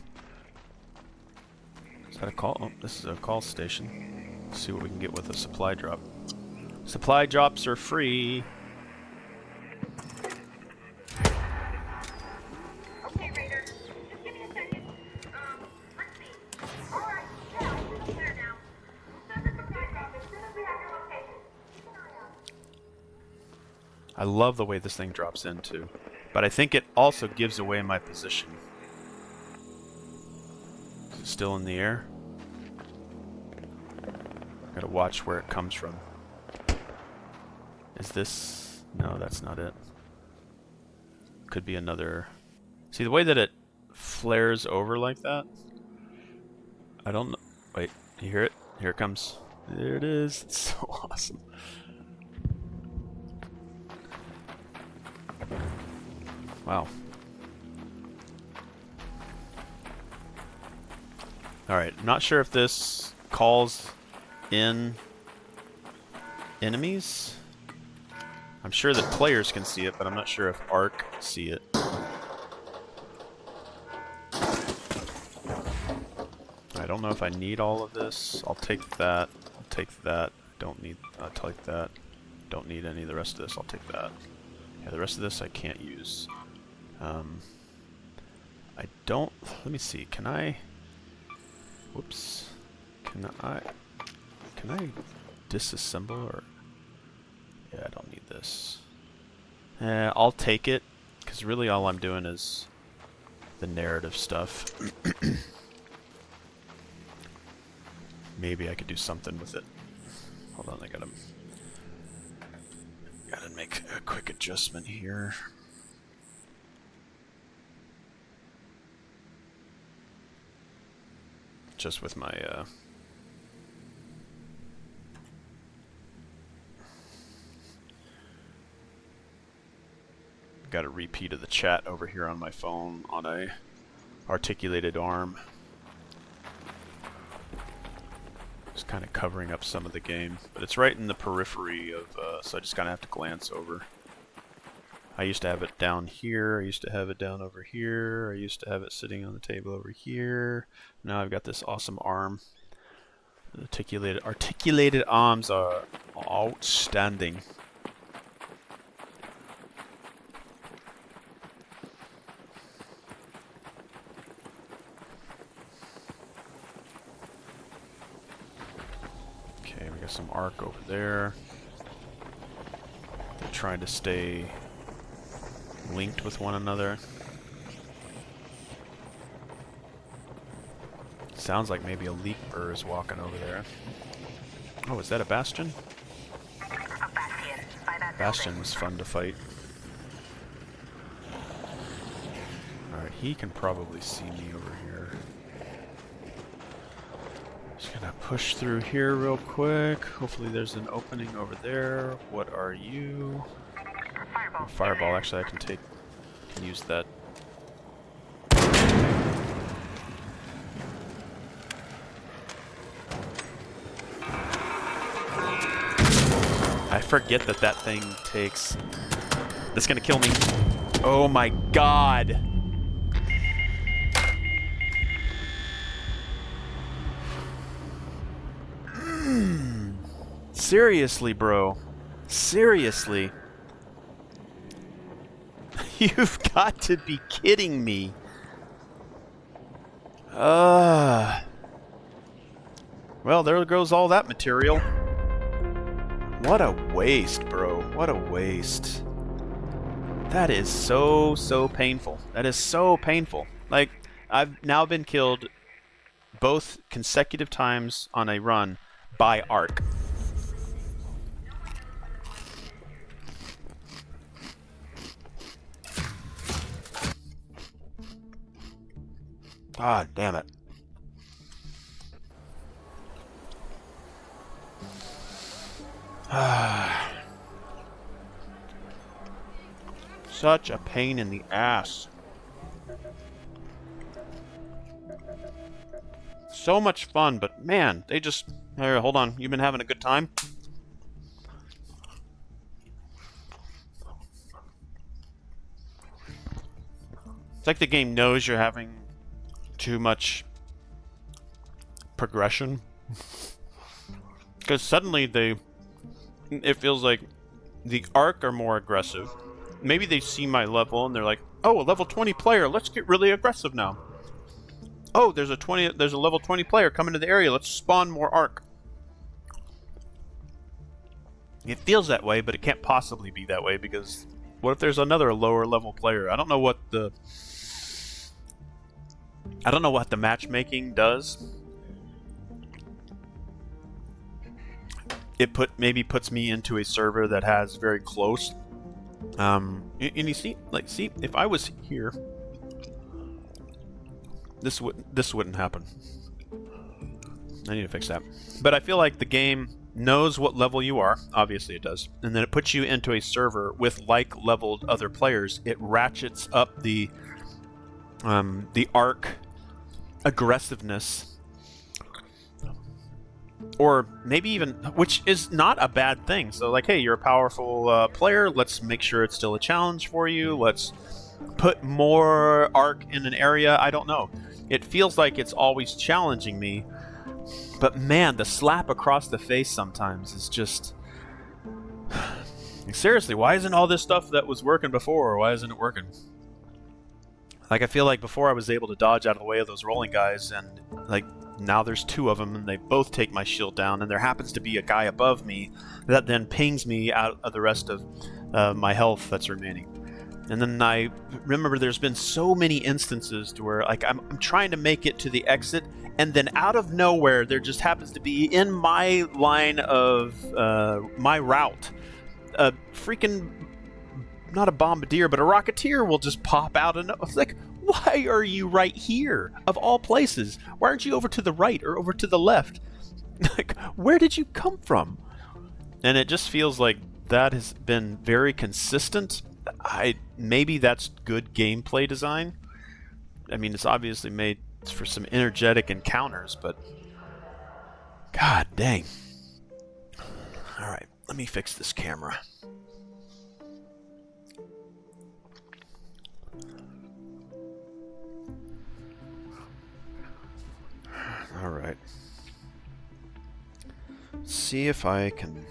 Is that a call? Oh, this is a call station. Let's see what we can get with a supply drop. Supply drops are free. Okay, Raider. Just give me a second. Let's see. All right, yeah, it's clear now. Send the supply drop as soon as we have your location. Keep an eye out. I love the way this thing drops in too, but I think it also gives away my position. Is it still in the air? Gotta watch where it comes from. Is this... No, that's not it. Could be another... See, the way that it flares over like that? I don't know. Wait, you hear it? Here it comes. There it is. It's so awesome. Wow. Alright, not sure if this calls in enemies. I'm sure that players can see it, but I'm not sure if Ark see it. I don't know if I need all of this. I'll take that. I'll take that. Don't need... I'll take that. Don't need any of the rest of this. I'll take that. Yeah, the rest of this I can't use. I don't... Let me see. Can I... Whoops. Can I disassemble or... Yeah, I don't need this. I'll take it, because really all I'm doing is the narrative stuff. Maybe I could do something with it. Hold on, I gotta make a quick adjustment here. Just with my got a repeat of the chat over here on my phone on a articulated arm. Just kind of covering up some of the game, but it's right in the periphery of, so I just kind of have to glance over. I used to have it down here, I used to have it down over here, I used to have it sitting on the table over here. Now I've got this awesome arm. Articulated arms are outstanding. Okay, we got some arc over there. They're trying to stay linked with one another. Sounds like maybe a leaper is walking over there. Oh, is that a Bastion? A Bastion. By that Bastion building. was fun to fight. Alright, he can probably see me over here. Just gonna push through here real quick. Hopefully there's an opening over there. What are you? Oh, fireball. Actually, I can use that. I forget that that thing takes... That's gonna kill me. Oh my god! Seriously, bro. Seriously. You've got to be kidding me. Well, there goes all that material. What a waste, bro. What a waste. That is so painful. That is so painful. Like, I've now been killed both consecutive times on a run by arc. God damn it. Such a pain in the ass. So much fun, but man, they just... Here, hold on. You've been having a good time? It's like the game knows you're having too much progression. Because suddenly it feels like the Arc are more aggressive. Maybe they see my level and they're like, oh, a level 20 player, let's get really aggressive now. Oh, there's a level 20 player coming to the area, let's spawn more Arc. It feels that way, but it can't possibly be that way because what if there's another lower level player? I don't know what the matchmaking does. It maybe puts me into a server that has very close. And you see, if I was here, this wouldn't happen. I need to fix that. But I feel like the game knows what level you are. Obviously, it does, and then it puts you into a server with like-leveled other players. It ratchets up the arc aggressiveness. Or maybe even, which is not a bad thing. So like, hey, you're a powerful player. Let's make sure it's still a challenge for you. Let's put more arc in an area. I don't know. It feels like it's always challenging me. But man, the slap across the face sometimes is just... Seriously, why isn't all this stuff that was working before, why isn't it working? Like, I feel like before I was able to dodge out of the way of those rolling guys, and like... Now there's two of them, and they both take my shield down, and there happens to be a guy above me that then pings me out of the rest of my health that's remaining. And then I remember there's been so many instances to where like I'm trying to make it to the exit, and then out of nowhere there just happens to be in my line of my route a freaking, not a bombardier, but a rocketeer will just pop out, and it's like, why are you right here? Of all places, why aren't you over to the right or over to the left? Like, where did you come from? And it just feels like that has been very consistent. Maybe that's good gameplay design. I mean, it's obviously made for some energetic encounters, but god dang. Alright, let me fix this camera. Alright. See if I can,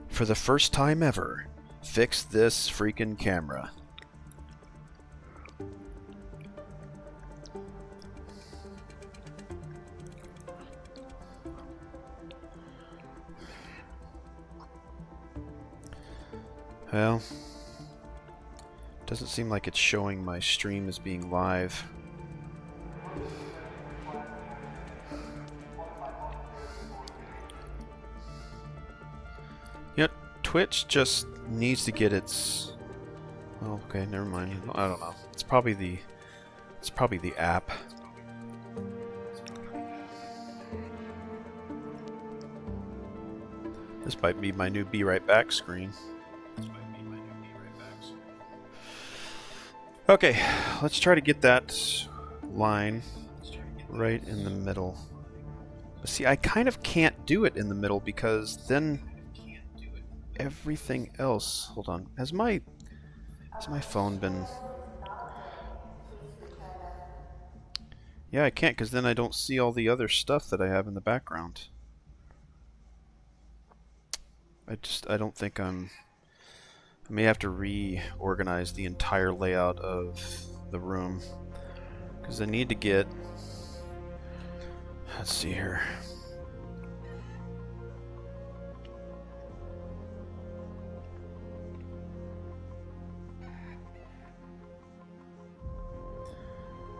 for the first time ever, fix this freaking camera. Well, doesn't seem like it's showing my stream as being live. Yep, Twitch just needs to get its... Oh, okay, never mind. I don't know. It's probably the app. This might be my new Be Right Back screen. Okay, let's try to get that line right in the middle. But see, I kind of can't do it in the middle because then everything else... Hold on. Has my phone been... Yeah, I can't because then I don't see all the other stuff that I have in the background. I don't think I may have to reorganize the entire layout of the room because I need to get... Let's see here.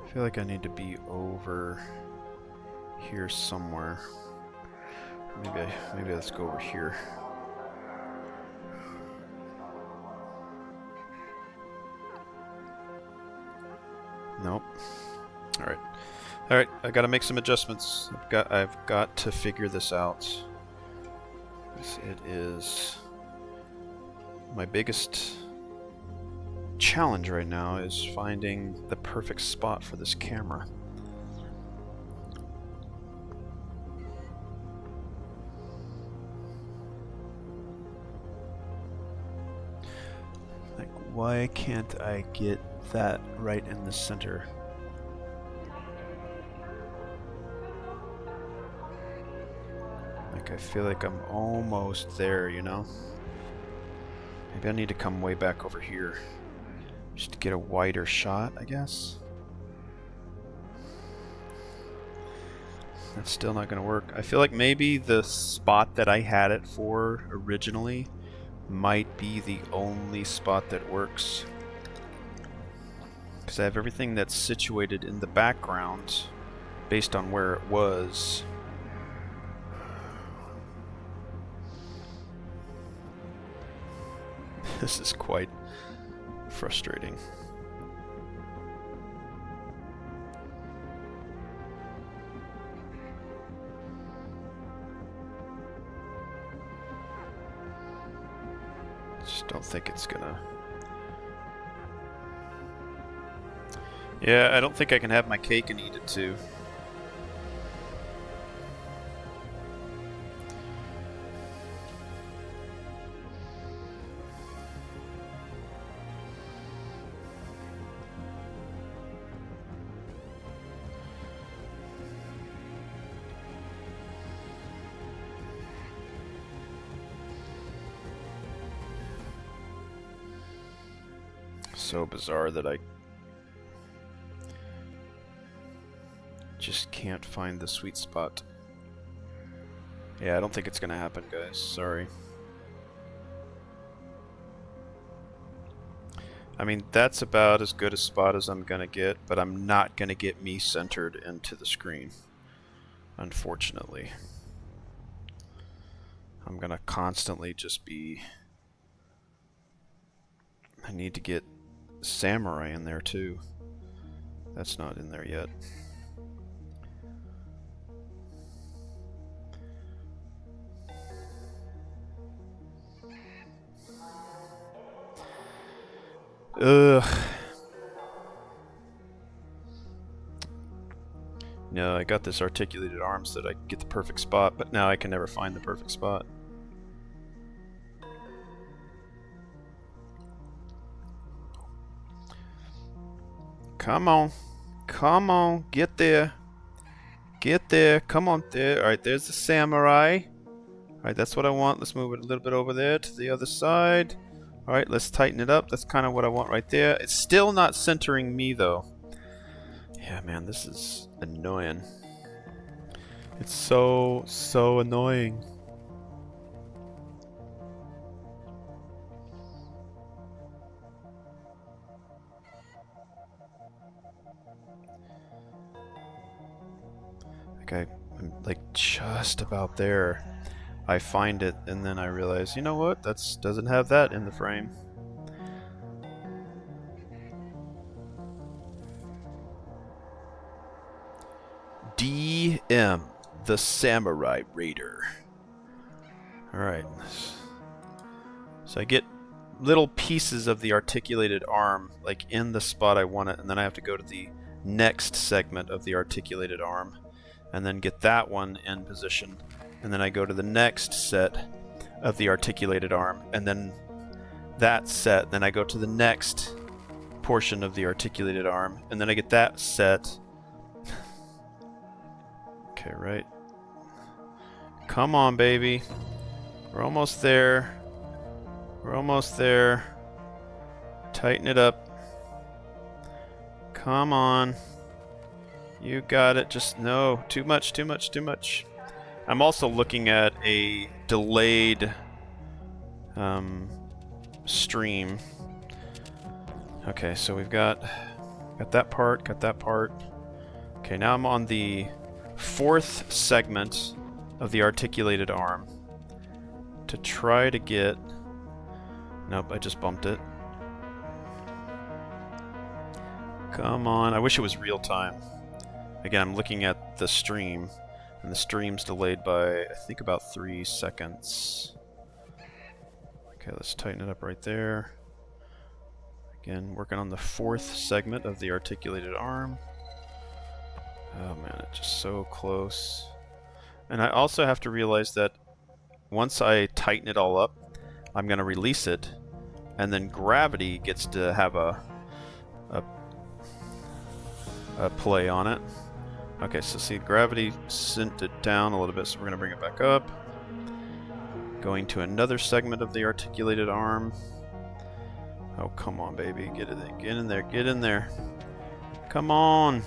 I feel like I need to be over here somewhere. Maybe let's go over here. Nope. All right. I got to make some adjustments. I've got to figure this out. It is my biggest challenge right now is finding the perfect spot for this camera. Like, why can't I get that right in the center? Like, I feel like I'm almost there, you know? Maybe I need to come way back over here. Just to get a wider shot, I guess. That's still not going to work. I feel like maybe the spot that I had it for originally might be the only spot that works. Because I have everything that's situated in the background based on where it was. This is quite frustrating. Just don't think it's gonna... Yeah, I don't think I can have my cake and eat it too. So bizarre that I just can't find the sweet spot. Yeah, I don't think it's gonna happen, guys. Sorry. I mean, that's about as good a spot as I'm gonna get, but I'm not gonna get me centered into the screen, unfortunately. I'm gonna constantly just be... I need to get Samurai in there too. That's not in there yet. Ugh. No, I got this articulated arm so that I get the perfect spot, but now I can never find the perfect spot. Come on. Come on. Get there. Get there. Come on there. Alright, there's the samurai. Alright, that's what I want. Let's move it a little bit over there to the other side. Alright, let's tighten it up. That's kind of what I want right there. It's still not centering me, though. Yeah, man, this is annoying. It's so annoying. Okay, I'm like just about there. I find it and then I realize, you know what? That doesn't have that in the frame. DM, the Samurai Raider. Alright. So I get little pieces of the articulated arm, like in the spot I want it, and then I have to go to the next segment of the articulated arm, and then get that one in position. And then I go to the next set of the articulated arm, and then that set, then I go to the next portion of the articulated arm, and then I get that set. Okay, right. Come on, baby. We're almost there. We're almost there. Tighten it up. Come on. You got it. Just no. Too much, too much, too much. I'm also looking at a delayed stream. Okay, so we've got that part, got that part. Okay, now I'm on the 4th segment of the articulated arm to try to get... Nope, I just bumped it. Come on, I wish it was real time. Again, I'm looking at the stream, and the stream's delayed by, I think, about 3 seconds. Okay, let's tighten it up right there. Again, working on the 4th segment of the articulated arm. Oh man, it's just so close. And I also have to realize that once I tighten it all up, I'm going to release it, and then gravity gets to have a play on it. Okay, so see, gravity sent it down a little bit, so we're going to bring it back up. Going to another segment of the articulated arm. Oh, come on, baby. Get in there, get in there, get in there. Come on.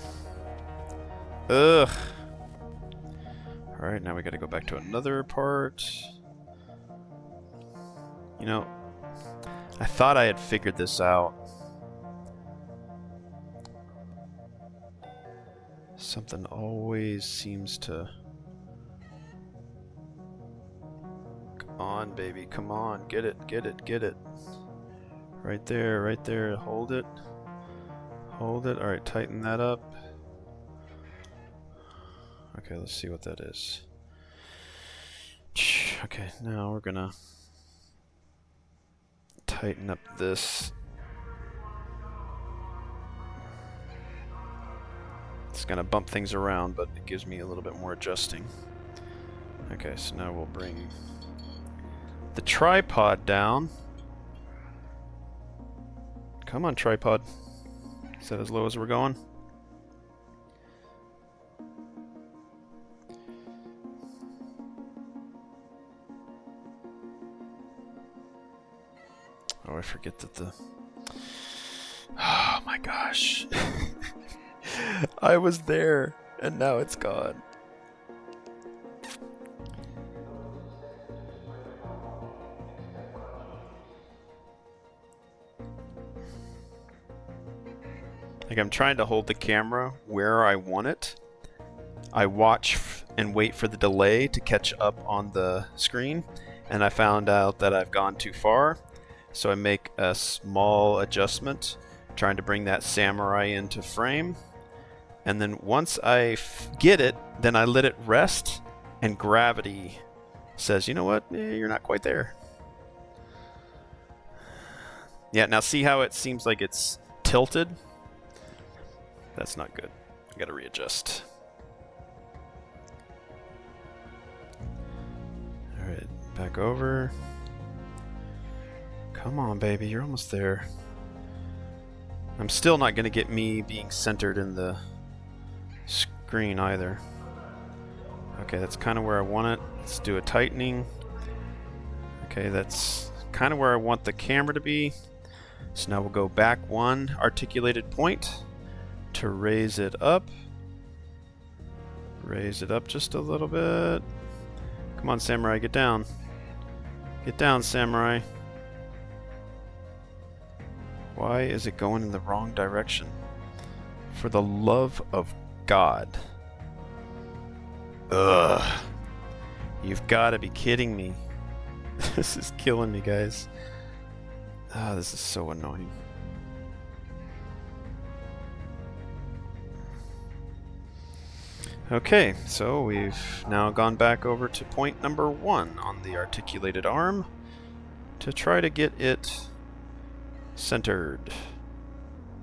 Ugh. Alright, now we gotta go back to another part. You know, I thought I had figured this out. Something always seems to... Come on, baby, come on. Get it, get it, get it. Right there, right there. Hold it. Hold it. Alright, tighten that up. Okay, let's see what that is. Okay, now we're gonna tighten up this. It's gonna bump things around, but it gives me a little bit more adjusting. Okay, so now we'll bring the tripod down. Come on, tripod. Is that as low as we're going? Oh, I forget that the... Oh my gosh. I was there, and now it's gone. Like, I'm trying to hold the camera where I want it. I watch and wait for the delay to catch up on the screen, and I found out that I've gone too far. So I make a small adjustment, trying to bring that samurai into frame. And then once I get it, then I let it rest, and gravity says, you know what, you're not quite there. Yeah, now see how it seems like it's tilted? That's not good. I gotta readjust. Alright, back over. Come on, baby, you're almost there. I'm still not gonna get me being centered in the screen either. Okay, that's kind of where I want it. Let's do a tightening. Okay, that's kind of where I want the camera to be. So now we'll go back one articulated point to raise it up. Raise it up just a little bit. Come on, samurai, get down. Get down, samurai. Why is it going in the wrong direction? For the love of God. Ugh. You've got to be kidding me. This is killing me, guys. Ah, this is so annoying. Okay, so we've now gone back over to point number 1 on the articulated arm to try to get it centered.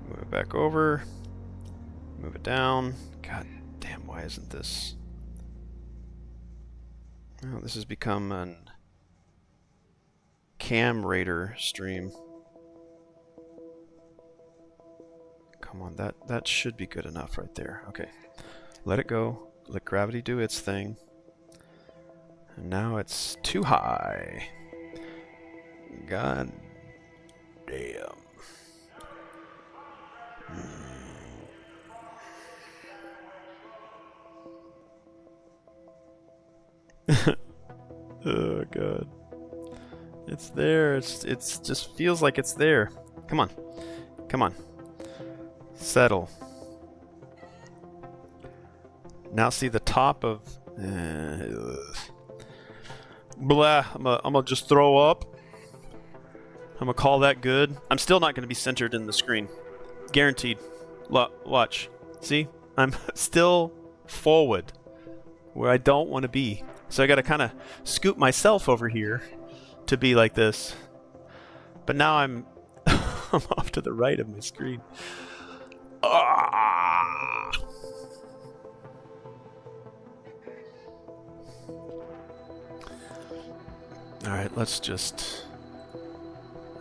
Move it back over. Move it down. God damn, why isn't this? Oh, this has become an Cam Raider stream. Come on, that should be good enough right there. Okay. Let it go. Let gravity do its thing. And now it's too high. God damn. Oh god. It's there. It's just feels like it's there. Come on. Come on. Settle. Now see the top of... blah. I'm gonna just throw up. I'm gonna call that good. I'm still not gonna be centered in the screen. Guaranteed. Watch. See? I'm still forward where I don't want to be. So I gotta kind of scoop myself over here to be like this. But now I'm I'm off to the right of my screen. Ah! Alright, let's just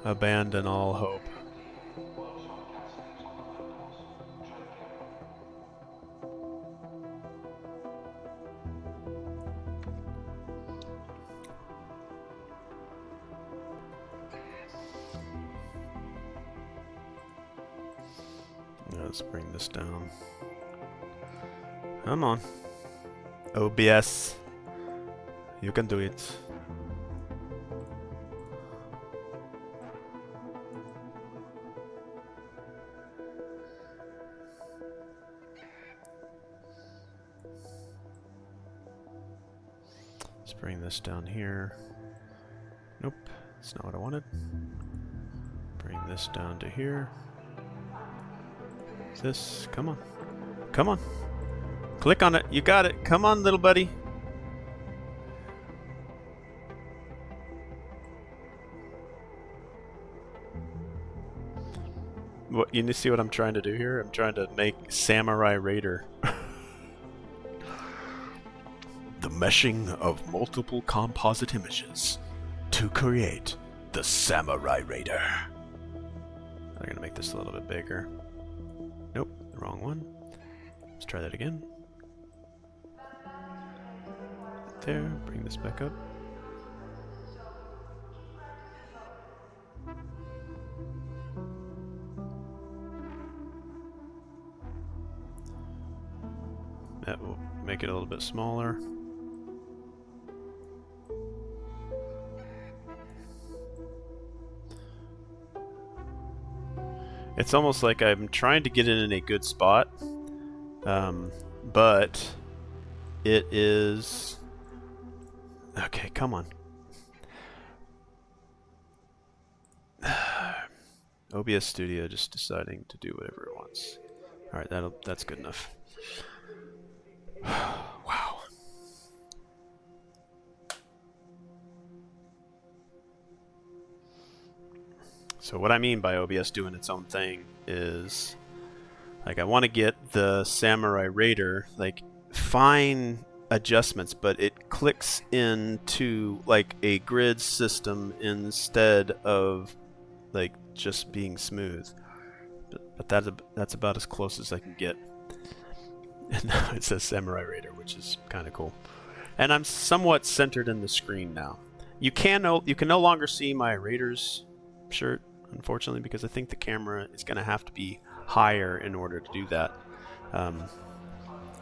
abandon all hope. Let's bring this down. Come on. OBS. You can do it. Let's bring this down here. Nope, that's not what I wanted. Bring this down to here. This, come on. Come on. Click on it. You got it. Come on, little buddy. What, you see what I'm trying to do here? I'm trying to make Samurai Raider. The meshing of multiple composite images to create the Samurai Raider. I'm gonna make this a little bit bigger. Nope, the wrong one. Let's try that again. There, bring this back up. That will make it a little bit smaller. It's almost like I'm trying to get it in a good spot, but it is... Okay, come on. OBS Studio just deciding to do whatever it wants. Alright, that's good enough. Wow. So what I mean by OBS doing its own thing is, like, I want to get the Samurai Raider, like, fine adjustments, but it clicks into, like, a grid system instead of, like, just being smooth. But that's about as close as I can get. And now it says Samurai Raider, which is kind of cool. And I'm somewhat centered in the screen now. You can no longer see my Raiders shirt, unfortunately, because I think the camera is going to have to be higher in order to do that.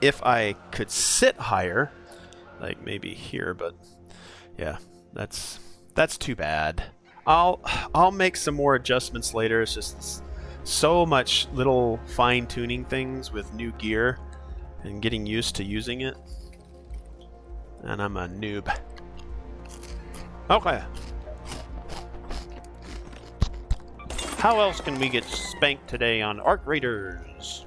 If I could sit higher, like maybe here, but yeah, that's too bad. I'll make some more adjustments later. It's just so much little fine-tuning things with new gear and getting used to using it. And I'm a noob. Okay. How else can we get spanked today on Arc Raiders?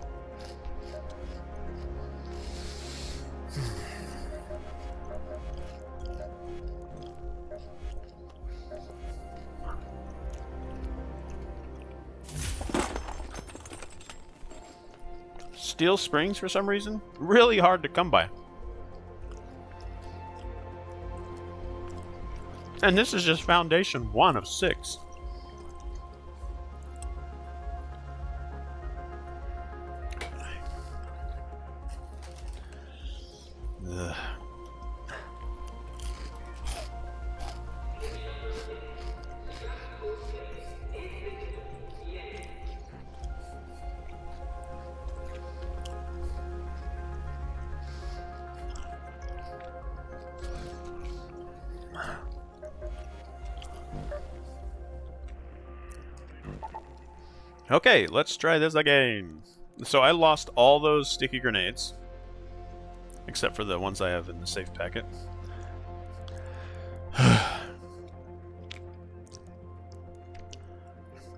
Steel springs, for some reason, really hard to come by. And this is just foundation 1 of 6. Ugh. Okay, let's try this again. So I lost all those sticky grenades, except for the ones I have in the safe packet.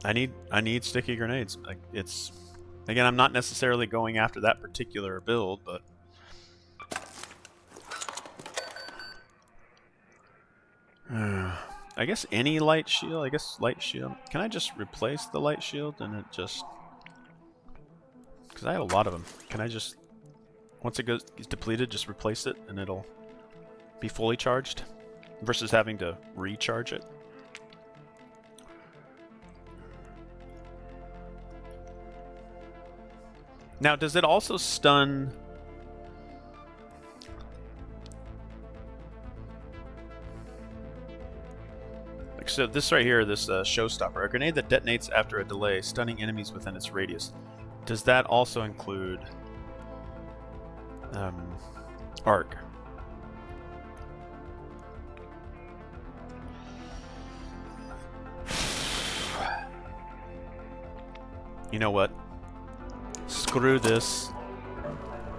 I need sticky grenades. Like, it's, again, I'm not necessarily going after that particular build, but I guess any light shield. I guess light shield. Can I just replace the light shield and it just, because I have a lot of them. Can I just, once it gets depleted, just replace it and it'll be fully charged versus having to recharge it? Now, does it also stun? Like, so this right here, this showstopper, a grenade that detonates after a delay, stunning enemies within its radius. Does that also include arc? You know what? Screw this.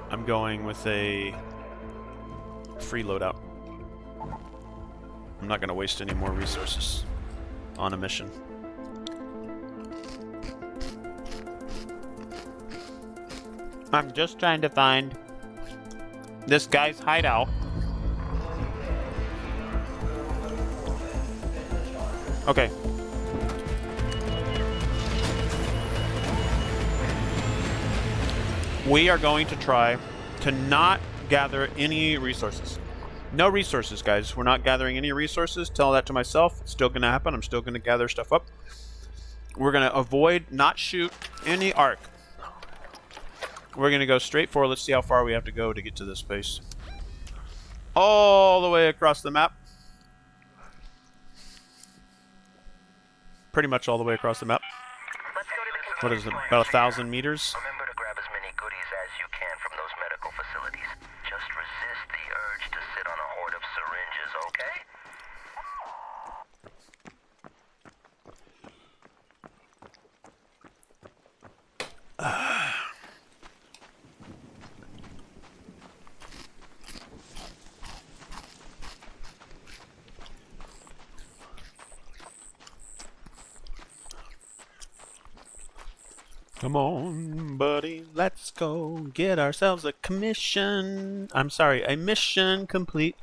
I'm going with a free loadout. I'm not going to waste any more resources on a mission. I'm just trying to find this guy's hideout. Okay. We are going to try to not gather any resources. No resources, guys. We're not gathering any resources. Tell that to myself. It's still going to happen. I'm still going to gather stuff up. We're going to avoid, not shoot any arc. We're going to go straight forward. Let's see how far we have to go to get to this base. All the way across the map. Pretty much all the way across the map. What is it? About 1,000 meters? Remember to grab as many goodies as you can from those medical facilities. Just resist the urge to sit on a horde of syringes, okay? Come on, buddy, let's go get ourselves a commission. I'm sorry, a mission complete.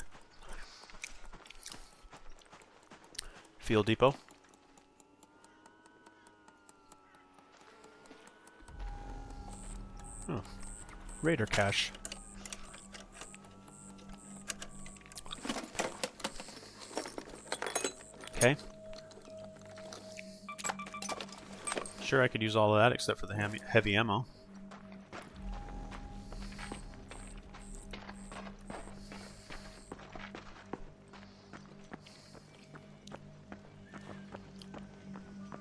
Field depot. Oh, raider cache. Okay. Sure, I could use all of that except for the heavy ammo.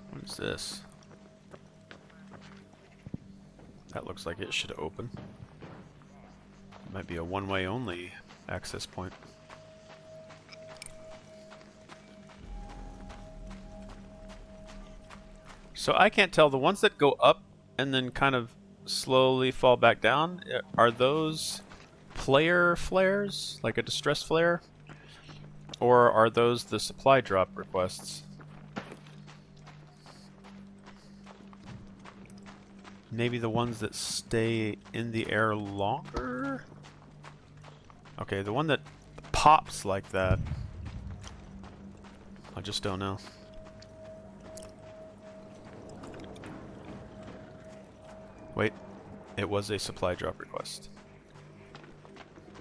What is this? That looks like it should open. It might be a one-way only access point. So I can't tell, the ones that go up and then kind of slowly fall back down, are those player flares, like a distress flare? Or are those the supply drop requests? Maybe the ones that stay in the air longer? Okay, the one that pops like that, I just don't know. Wait. It was a supply drop request.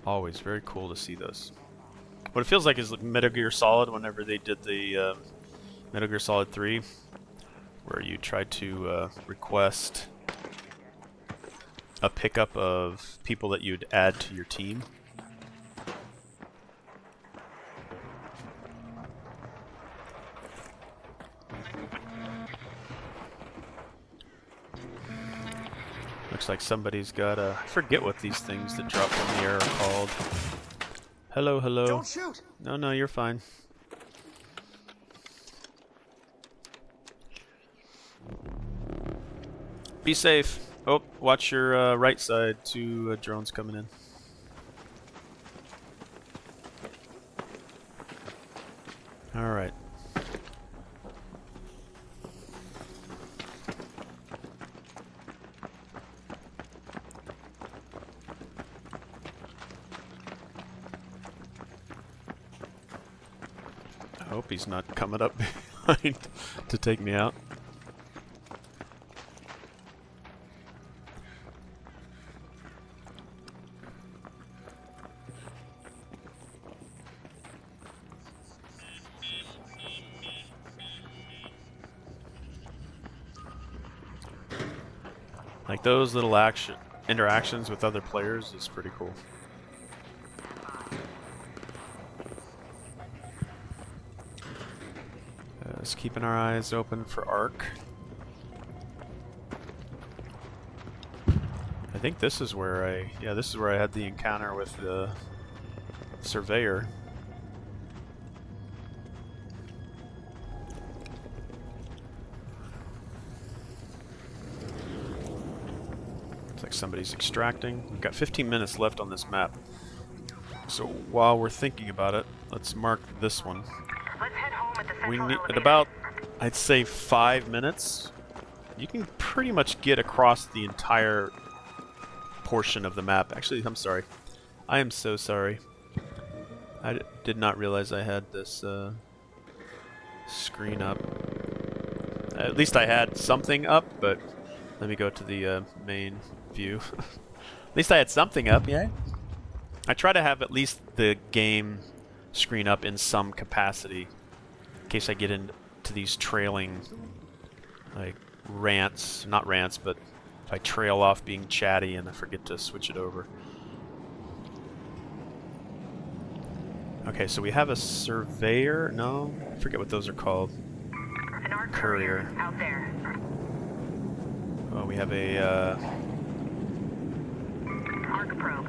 Always very cool to see those. What it feels like is like Metal Gear Solid whenever they did the Metal Gear Solid 3, where you tried to request a pickup of people that you'd add to your team. Looks like somebody's got a... I forget what these things that drop from the air are called. Hello, hello. Don't shoot! No, no, you're fine. Be safe. Oh, watch your right side. Two drones coming in. All right. I hope he's not coming up behind to take me out. Like those little interactions with other players is pretty cool. Just keeping our eyes open for Ark. I think this is where I had the encounter with the surveyor. Looks like somebody's extracting. We've got 15 minutes left on this map. So while we're thinking about it, let's mark this one. Let's head home at the We central need elevator. at about, I'd say, 5 minutes. You can pretty much get across the entire portion of the map. Actually, I'm sorry. I am so sorry. I did not realize I had this screen up. At least I had something up, but let me go to the main view. At least I had something up, yeah? I try to have at least the game screen up in some capacity in case I get into these trailing like rants, not rants, but if I trail off being chatty and I forget to switch it over. Okay, so we have a surveyor. No, I forget what those are called. An ARC Courier. out there. Oh, we have a ARC probe.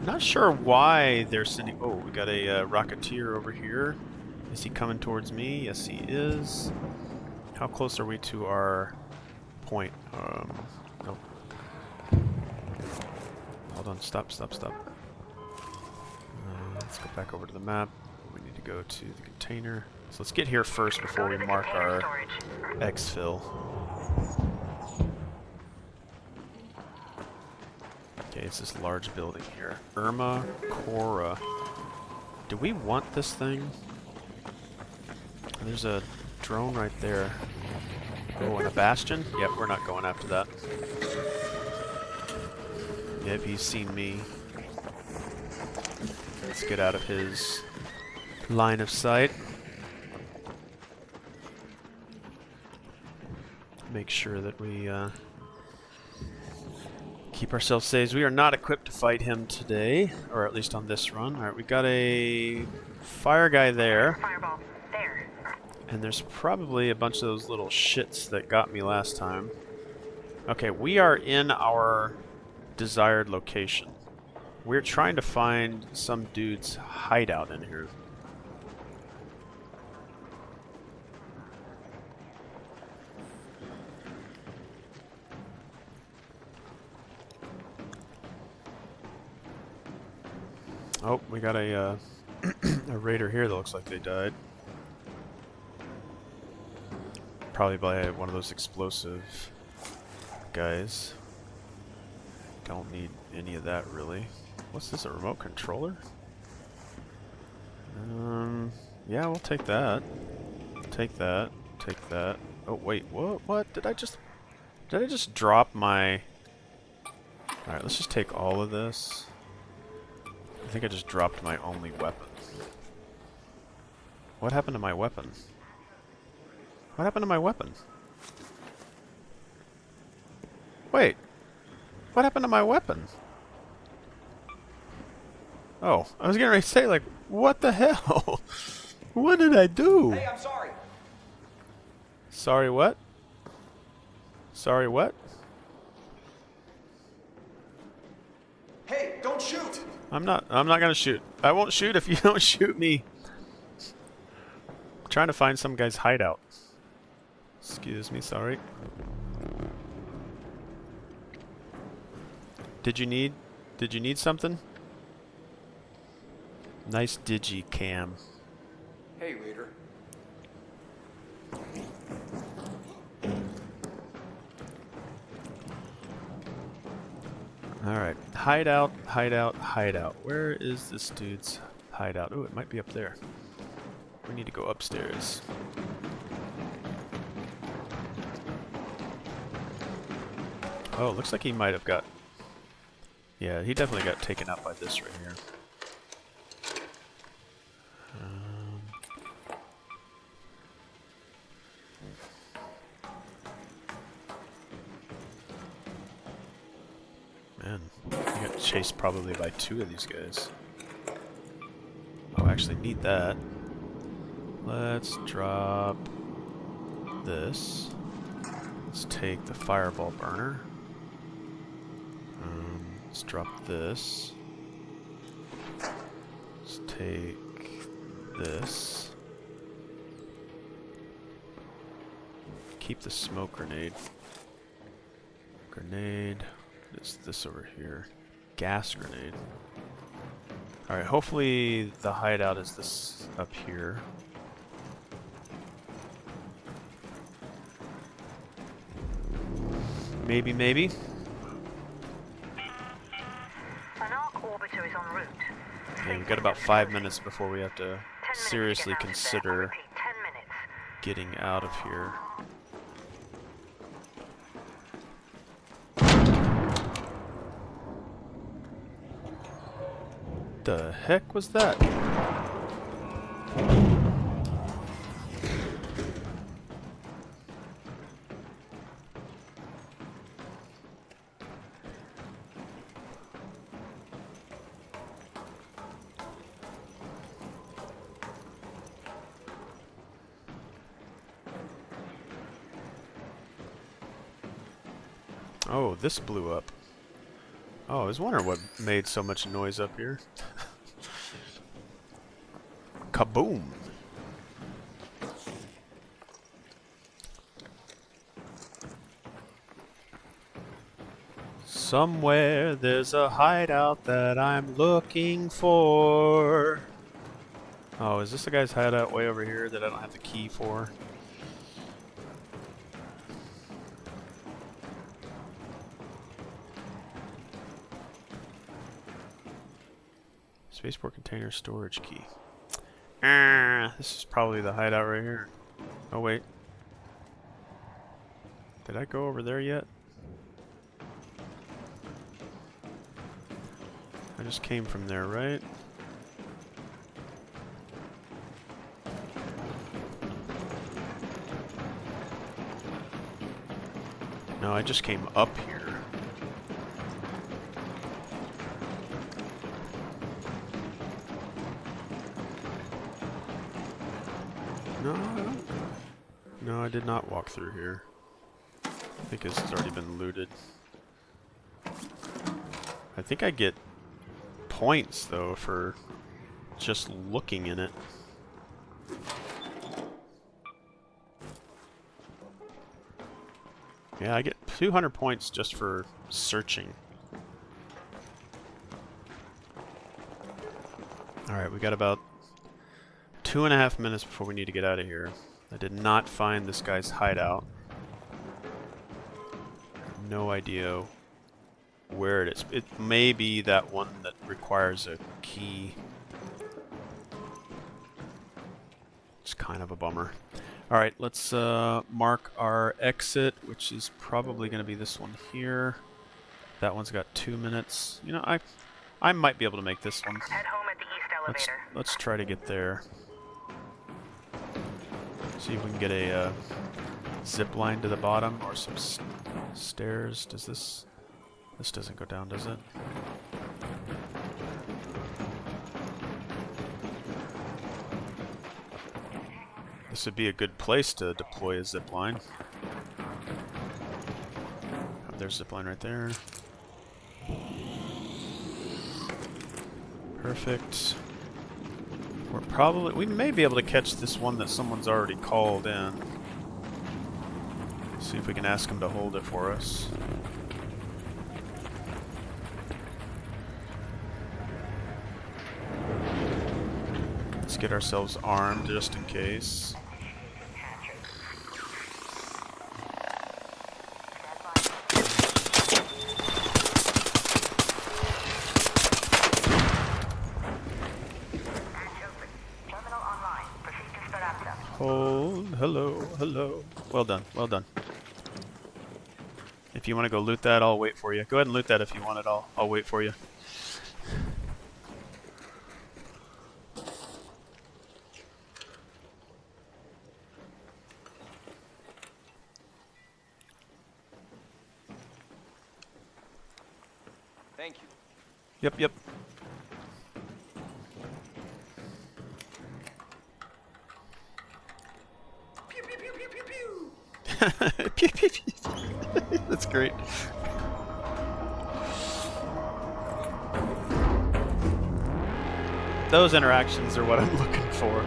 not sure why they're sending... Oh, we got a Rocketeer over here. Is he coming towards me? Yes, he is. How close are we to our point? Nope. Hold on, stop. Let's go back over to the map. We need to go to the container. So let's get here first before we mark our exfil. Okay, it's this large building here. Irma Cora. Do we want this thing? There's a drone right there. Oh, and a bastion? Yep, we're not going after that. Yep, he's seen me. Let's get out of his line of sight. Make sure that we keep ourselves safe. We are not equipped to fight him today, or at least on this run. Alright, we got a fire guy there. Fireball. There. And there's probably a bunch of those little shits that got me last time. Okay, we are in our desired location. We're trying to find some dude's hideout in here. Oh, we got a a raider here that looks like they died. Probably by one of those explosive guys. Don't need any of that really. What's this, a remote controller? Yeah, we'll take that. Take that. Take that. Oh wait, what? Did I just drop my Alright, let's just take all of this. I think I just dropped my only weapon. What happened to my weapon? What happened to my weapon? Wait. What happened to my weapon? Oh, I was getting ready to say, like, what the hell? What did I do? Hey, I'm sorry. Sorry what? Sorry what? Hey, don't shoot. I'm not gonna shoot. I won't shoot if you don't shoot me. I'm trying to find some guy's hideout. Excuse me, sorry. Did you need something? Nice digi-cam. Hey, Raider. Alright. Hideout, hideout, hideout. Where is this dude's hideout? Oh, it might be up there. We need to go upstairs. Oh, looks like he might have got... Yeah, he definitely got taken out by this right here. Man, I got chased probably by 2 of these guys. Oh, I actually need that. Let's drop this. Let's take the fireball burner. Let's drop this. Let's take this. Keep the smoke grenade. Grenade. It's this over here. Gas grenade. Alright, hopefully the hideout is this up here. Maybe, maybe. An arc orbiter is en route. Okay, we've got about 5 minutes before we have to seriously consider 10 minutes. getting out of here. The heck was that? Oh, this blew up. Oh, I was wondering what made so much noise up here. Kaboom! Somewhere there's a hideout that I'm looking for. Oh, is this the guy's hideout way over here that I don't have the key for? Spaceport container storage key. This is probably the hideout right here. Oh wait. Did I go over there yet? I just came from there, right? No, I just came up here. No, I did not walk through here. I think this has already been looted. I think I get points, though, for just looking in it. Yeah, I get 200 points just for searching. Alright, we got about 2.5 minutes before we need to get out of here. I did not find this guy's hideout. No idea where it is. It may be that one that requires a key. It's kind of a bummer. Alright, let's mark our exit, which is probably going to be this one here. That one's got 2 minutes. You know, I might be able to make this one. Head home at the east elevator. Let's try to get there. See if we can get a zip line to the bottom or some stairs. Does this doesn't go down, does it? This would be a good place to deploy a zip line. Oh, there's a zip line right there. Perfect. We may be able to catch this one that someone's already called in. See if we can ask him to hold it for us. Let's get ourselves armed just in case. Hold. Hello. Hello. Well done. Well done. If you want to go loot that, I'll wait for you. Go ahead and loot that if you want it. I'll wait for you. Thank you. Yep, yep. Pew pew pew pew pew pew. Pew, pew, pew. That's great. Those interactions are what I'm looking for.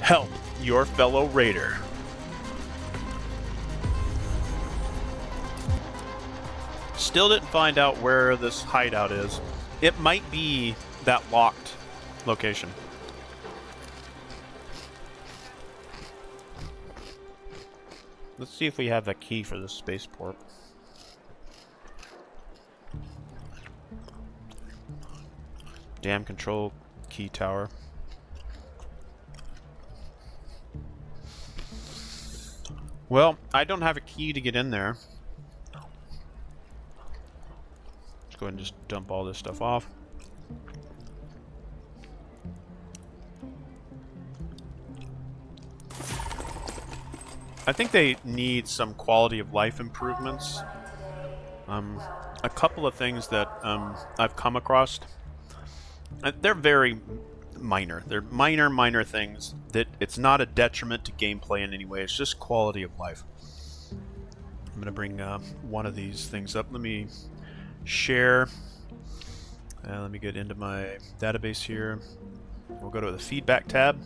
Help your fellow raider. Still didn't find out where this hideout is. It might be that locked location. Let's see if we have a key for the spaceport. Dam control key tower. Well, I don't have a key to get in there. Let's go ahead and just dump all this stuff off. I think they need some quality of life improvements. A couple of things that I've come across. They're very minor. They're minor things that it's not a detriment to gameplay in any way. It's just quality of life. I'm going to bring one of these things up. Let me share. Let me get into my database here. We'll go to the feedback tab.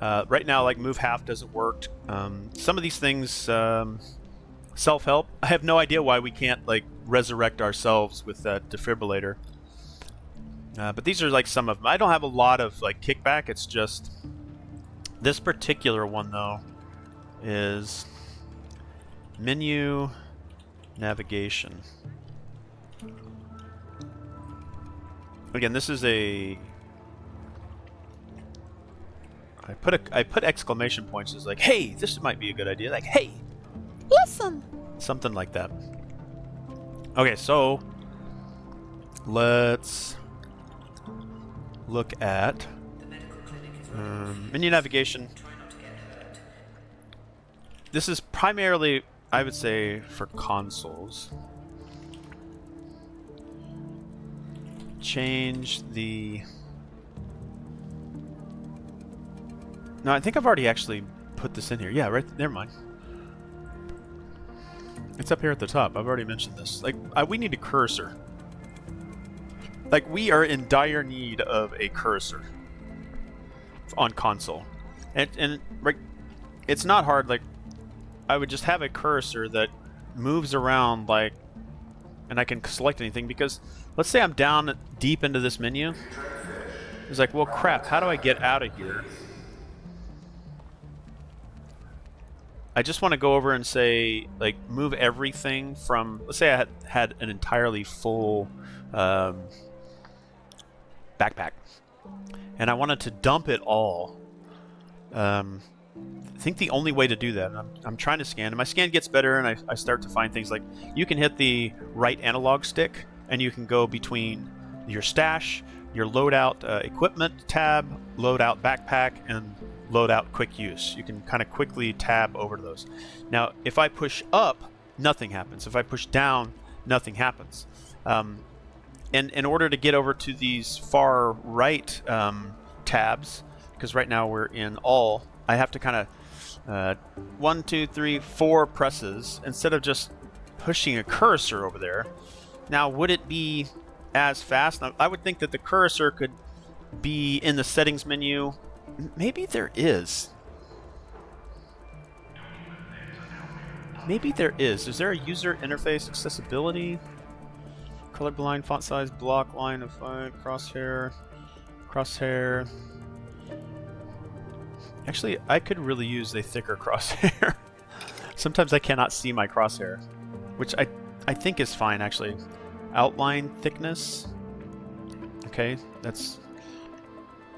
Right now, like move half doesn't work. Some of these things, self-help. I have no idea why we can't like resurrect ourselves with that defibrillator. But these are like some of them. I don't have a lot of like kickback. It's just this particular one though is menu navigation. Again, this is a I put exclamation points as like, hey, this might be a good idea. Like, hey, listen, something like that. Okay, so let's look at menu navigation. This is primarily, I would say, for consoles. Change the... No, I think I've already actually put this in here. Yeah, right. Never mind. It's up here at the top. I've already mentioned this. Like, we need a cursor. Like, we are in dire need of a cursor on console. And right, it's not hard. Like, I would just have a cursor that moves around, like, and I can select anything. Because let's say I'm down deep into this menu. It's like, well, crap, how do I get out of here? I just want to go over and say, like, move everything from, let's say I had an entirely full backpack, and I wanted to dump it all. I think the only way to do that, I'm trying to scan, and my scan gets better, and I start to find things like you can hit the right analog stick, and you can go between your stash, your loadout equipment tab, loadout backpack, and loadout quick use. You can kind of quickly tab over to those. Now, if I push up, nothing happens. If I push down, nothing happens. And in order to get over to these far right tabs, because right now we're in all, I have to kind of 1, 2, 3, 4 presses instead of just pushing a cursor over there. Now, would it be as fast? Now, I would think that the cursor could be in the settings menu. Maybe there is. Maybe there is. Is there a user interface accessibility? Colorblind, font size, block, line of sight, crosshair. Actually, I could really use a thicker crosshair. Sometimes I cannot see my crosshair, which I think is fine, actually. Outline thickness. Okay, that's...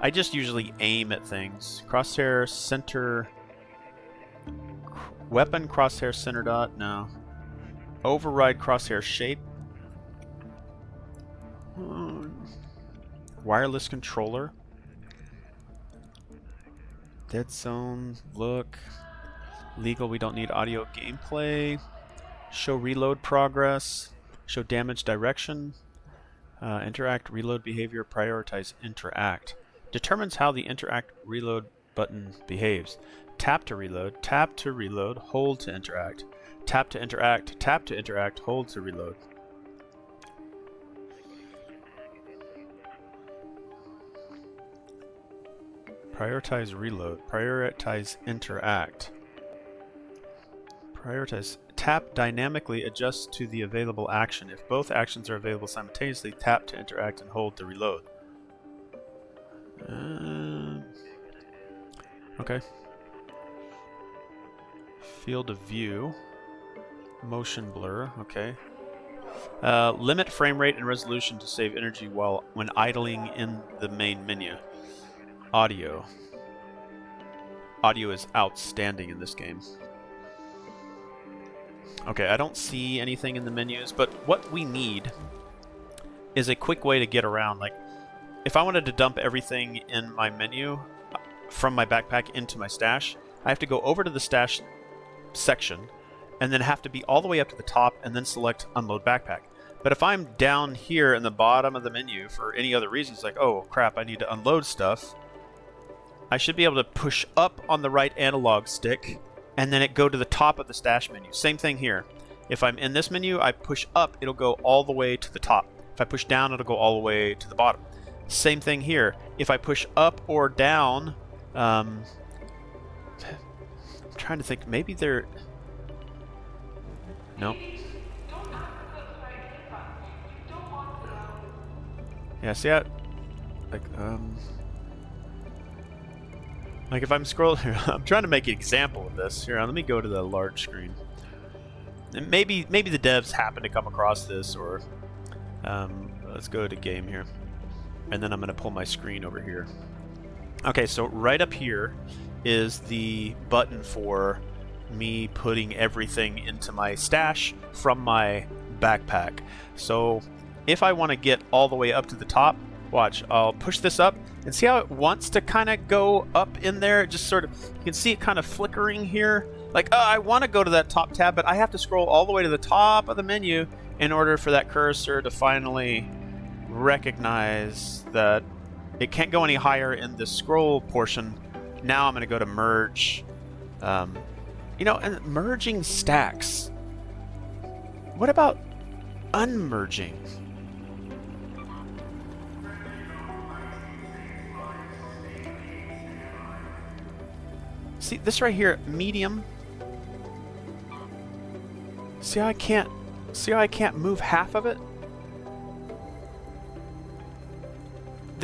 I just usually aim at things. Crosshair center... Weapon crosshair center dot? No. Override crosshair shape. Wireless controller. Dead zone. Look. Legal, we don't need audio gameplay. Show reload progress. Show damage direction. Interact reload behavior. Prioritize interact. Determines how the interact reload button behaves. Tap to reload, hold to interact. Tap to interact, hold to reload. Prioritize reload, prioritize interact. Prioritize. Tap dynamically adjusts to the available action. If both actions are available simultaneously, tap to interact and hold to reload. Okay. Field of view. Motion blur. Okay. Limit frame rate and resolution to save energy when idling in the main menu. Audio. Audio is outstanding in this game. Okay, I don't see anything in the menus, but what we need is a quick way to get around. Like, if I wanted to dump everything in my menu from my backpack into my stash, I have to go over to the stash section and then have to be all the way up to the top and then select unload backpack. But if I'm down here in the bottom of the menu for any other reasons, like, oh crap, I need to unload stuff, I should be able to push up on the right analog stick and then it go to the top of the stash menu. Same thing here. If I'm in this menu, I push up, it'll go all the way to the top. If I push down, it'll go all the way to the bottom. Same thing here. If I push up or down, I'm trying to think, maybe there... Nope. Yeah, see that? Like if I'm scrolling here, I'm trying to make an example of this. Here, let me go to the large screen. And maybe the devs happen to come across this, or let's go to game here. And then I'm going to pull my screen over here. Okay, so right up here is the button for me putting everything into my stash from my backpack. So if I want to get all the way up to the top, watch, I'll push this up and see how it wants to kind of go up in there. It just sort of, you can see it kind of flickering here. Like, oh, I want to go to that top tab, but I have to scroll all the way to the top of the menu in order for that cursor to finally recognize that it can't go any higher in the scroll portion. Now I'm going to go to merge. You know, and merging stacks. What about unmerging? See this right here, medium. See how I can't move half of it?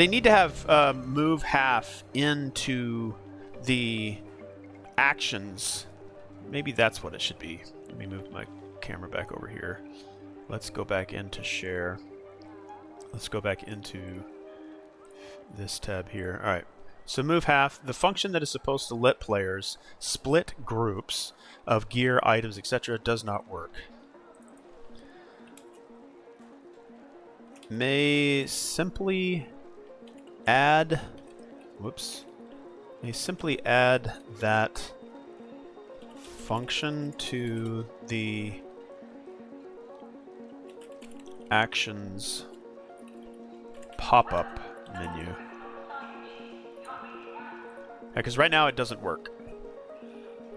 they need to have move half into the actions. Maybe that's what it should be. Let me move my camera back over here. Let's go back into share. Let's go back into this tab here. All right. So move half, the function that is supposed to let players split groups of gear, items, etc. does not work. May simply add, may simply add that function to the actions pop-up menu. Because right now it doesn't work.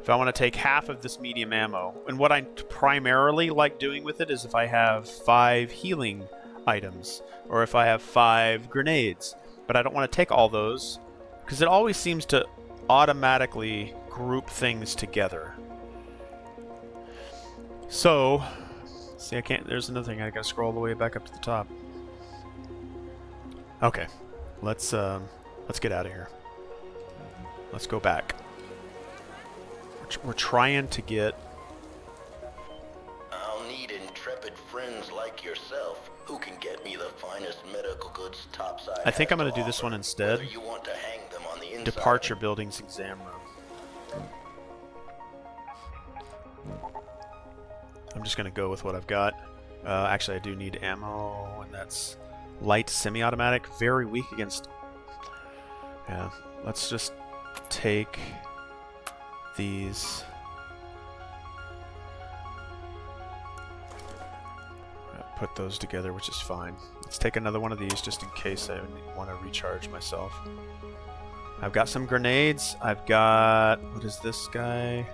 If I want to take half of this medium ammo, and what I primarily like doing with it is if I have 5 healing items, or if I have 5 grenades, but I don't want to take all those, because it always seems to automatically group things together. So, see, I can't, there's another thing, I gotta scroll all the way back up to the top. Okay, let's get out of here. Let's go back. We're trying to get... I'll need intrepid friends like yourself who can get me the finest medical goods Topside. I think I'm going to do this one instead. You want to hang them on the inside. Departure buildings exam room. I'm just going to go with what I've got. Actually, I do need ammo, and that's light semi-automatic. Very weak against... Yeah, let's just take these. Put those together, which is fine. Let's take another one of these just in case I want to recharge myself. I've got some grenades. I've got... What is this guy?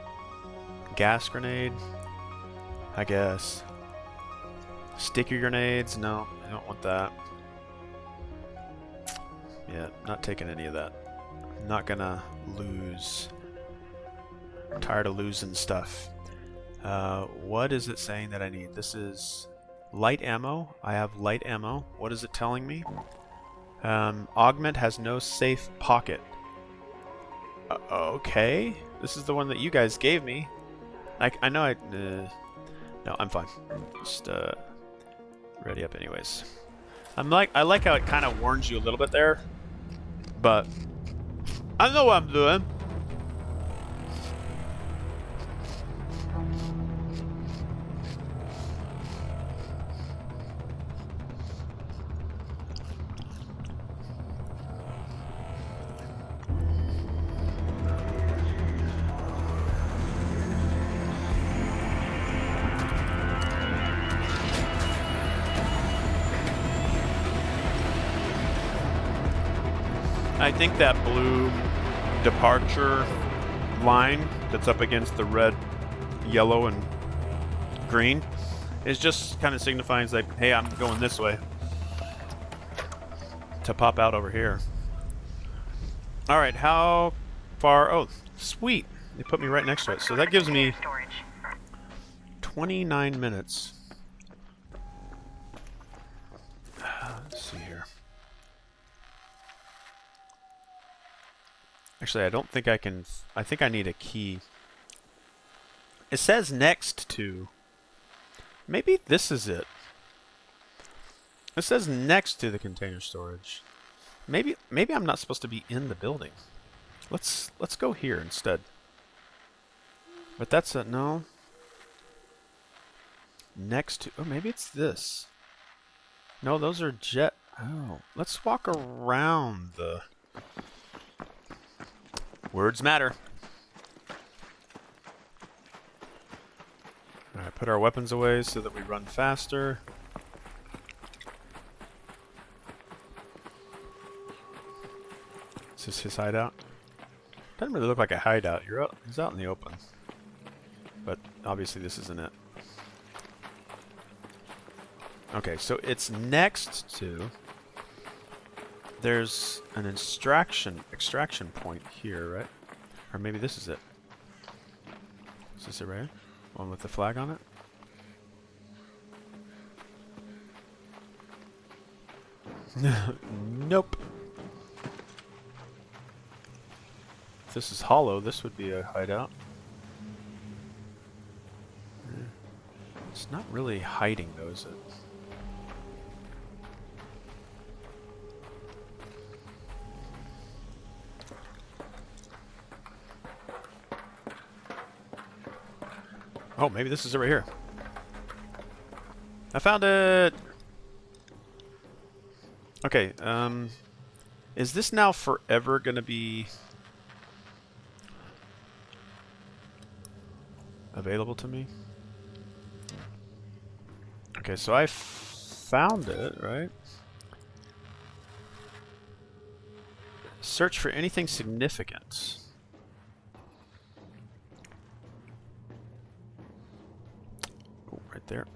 Gas grenade? I guess. Sticky grenades? No, I don't want that. Yeah, not taking any of that. I'm not gonna lose. I'm tired of losing stuff. What is it saying that I need? This is light ammo. I have light ammo. What is it telling me? Augment has no safe pocket. Okay. This is the one that you guys gave me. I know I... no, I'm fine. Just ready up anyways. I like how it kind of warns you a little bit there. But I know what I'm doing. I think that blue departure line that's up against the red, yellow, and green is just kind of signifying like, hey, I'm going this way to pop out over here. All right, how far? Oh, sweet. They put me right next to it. So that gives me 29 minutes. Let's see here. Actually, I don't think I can... I think I need a key. It says next to. Maybe this is it. It says next to the container storage. Maybe I'm not supposed to be in the building. Let's go here instead. But that's a... No. Next to... Oh, maybe it's this. No, those are jet... Oh. Let's walk around the... Words matter. Alright, put our weapons away so that we run faster. Is this his hideout? Doesn't really look like a hideout. He's out in the open. But obviously this isn't it. Okay, so it's next to... There's an extraction point here, right? Or maybe this is it. Is this it right here? One with the flag on it? Nope. If this is hollow, this would be a hideout. It's not really hiding though, is it? Oh, maybe this is it right here. I found it! Okay, is this now forever gonna be available to me? Okay, so I found it, right? Search for anything significant. Oh, right there.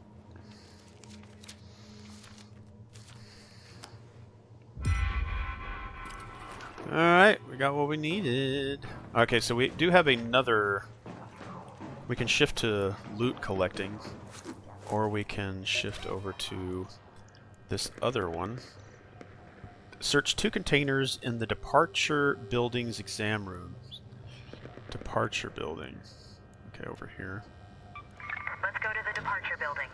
Alright, we got what we needed. Okay, so we do have another... We can shift to loot collecting, or we can shift over to this other one. Search 2 containers in the departure building's exam rooms. Departure building. Okay, over here. Let's go to the departure building.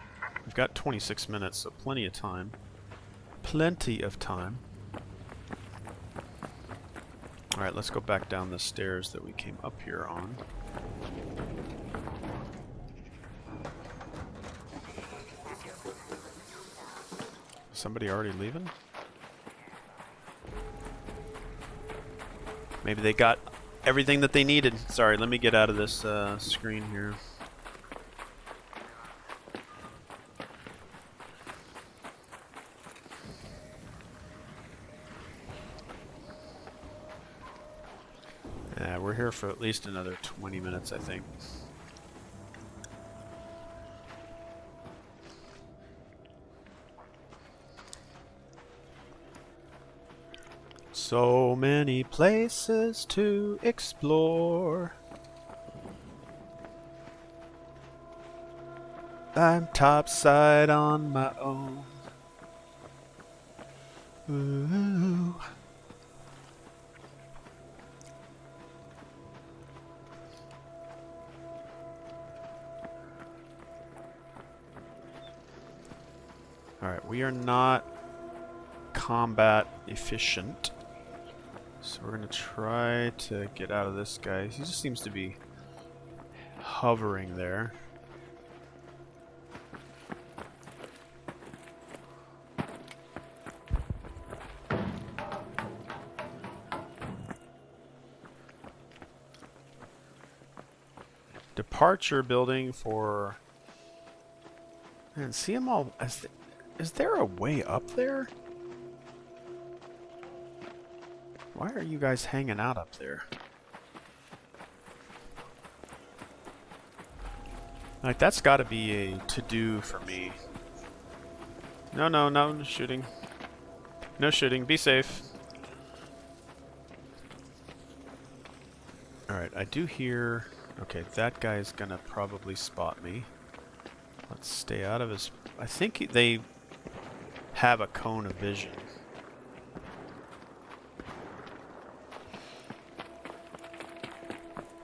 We've got 26 minutes, so plenty of time. Plenty of time. Alright, let's go back down the stairs that we came up here on. Somebody already leaving? Maybe they got everything that they needed. Sorry, let me get out of this screen here. Yeah, we're here for at least another 20 minutes, I think. So many places to explore. I'm topside on my own. Ooh. Alright, we are not combat efficient. So we're going to try to get out of this guy. He just seems to be hovering there. Departure building for... Man, see them all... Is there a way up there? Why are you guys hanging out up there? Like, that's gotta be a to-do for me. No, no, no shooting. No shooting. Be safe. Alright, I do hear... Okay, that guy's gonna probably spot me. Let's stay out of his... I think they have a cone of vision.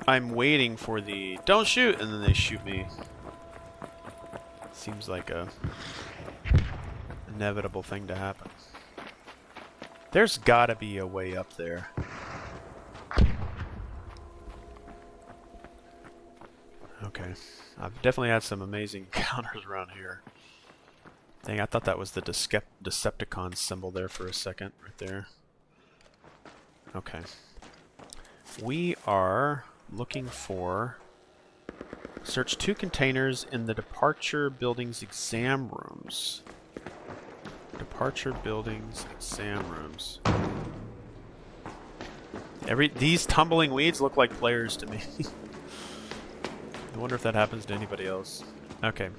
I'm waiting for the don't shoot, and then they shoot me. Seems like a inevitable thing to happen. There's gotta be a way up there. Okay. I've definitely had some amazing encounters around here. Dang, I thought that was the Decepticon symbol there for a second, right there. Okay. We are looking for... Search 2 containers in the departure building's exam rooms. Departure building's exam rooms. These tumbling weeds look like players to me. I wonder if that happens to anybody else. Okay,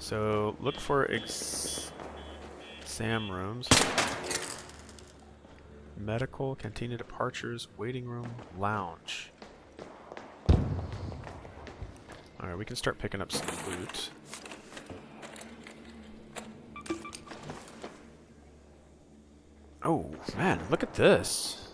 so look for exam rooms. Medical, cantina departures, waiting room, lounge. Alright, we can start picking up some loot. Oh, man, look at this.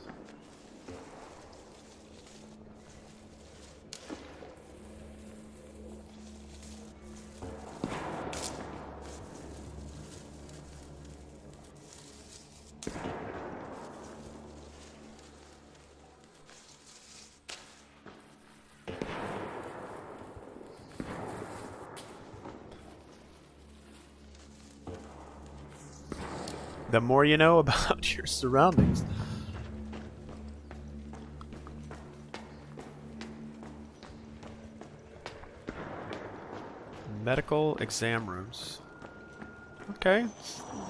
The more you know about your surroundings. Medical exam rooms. Okay.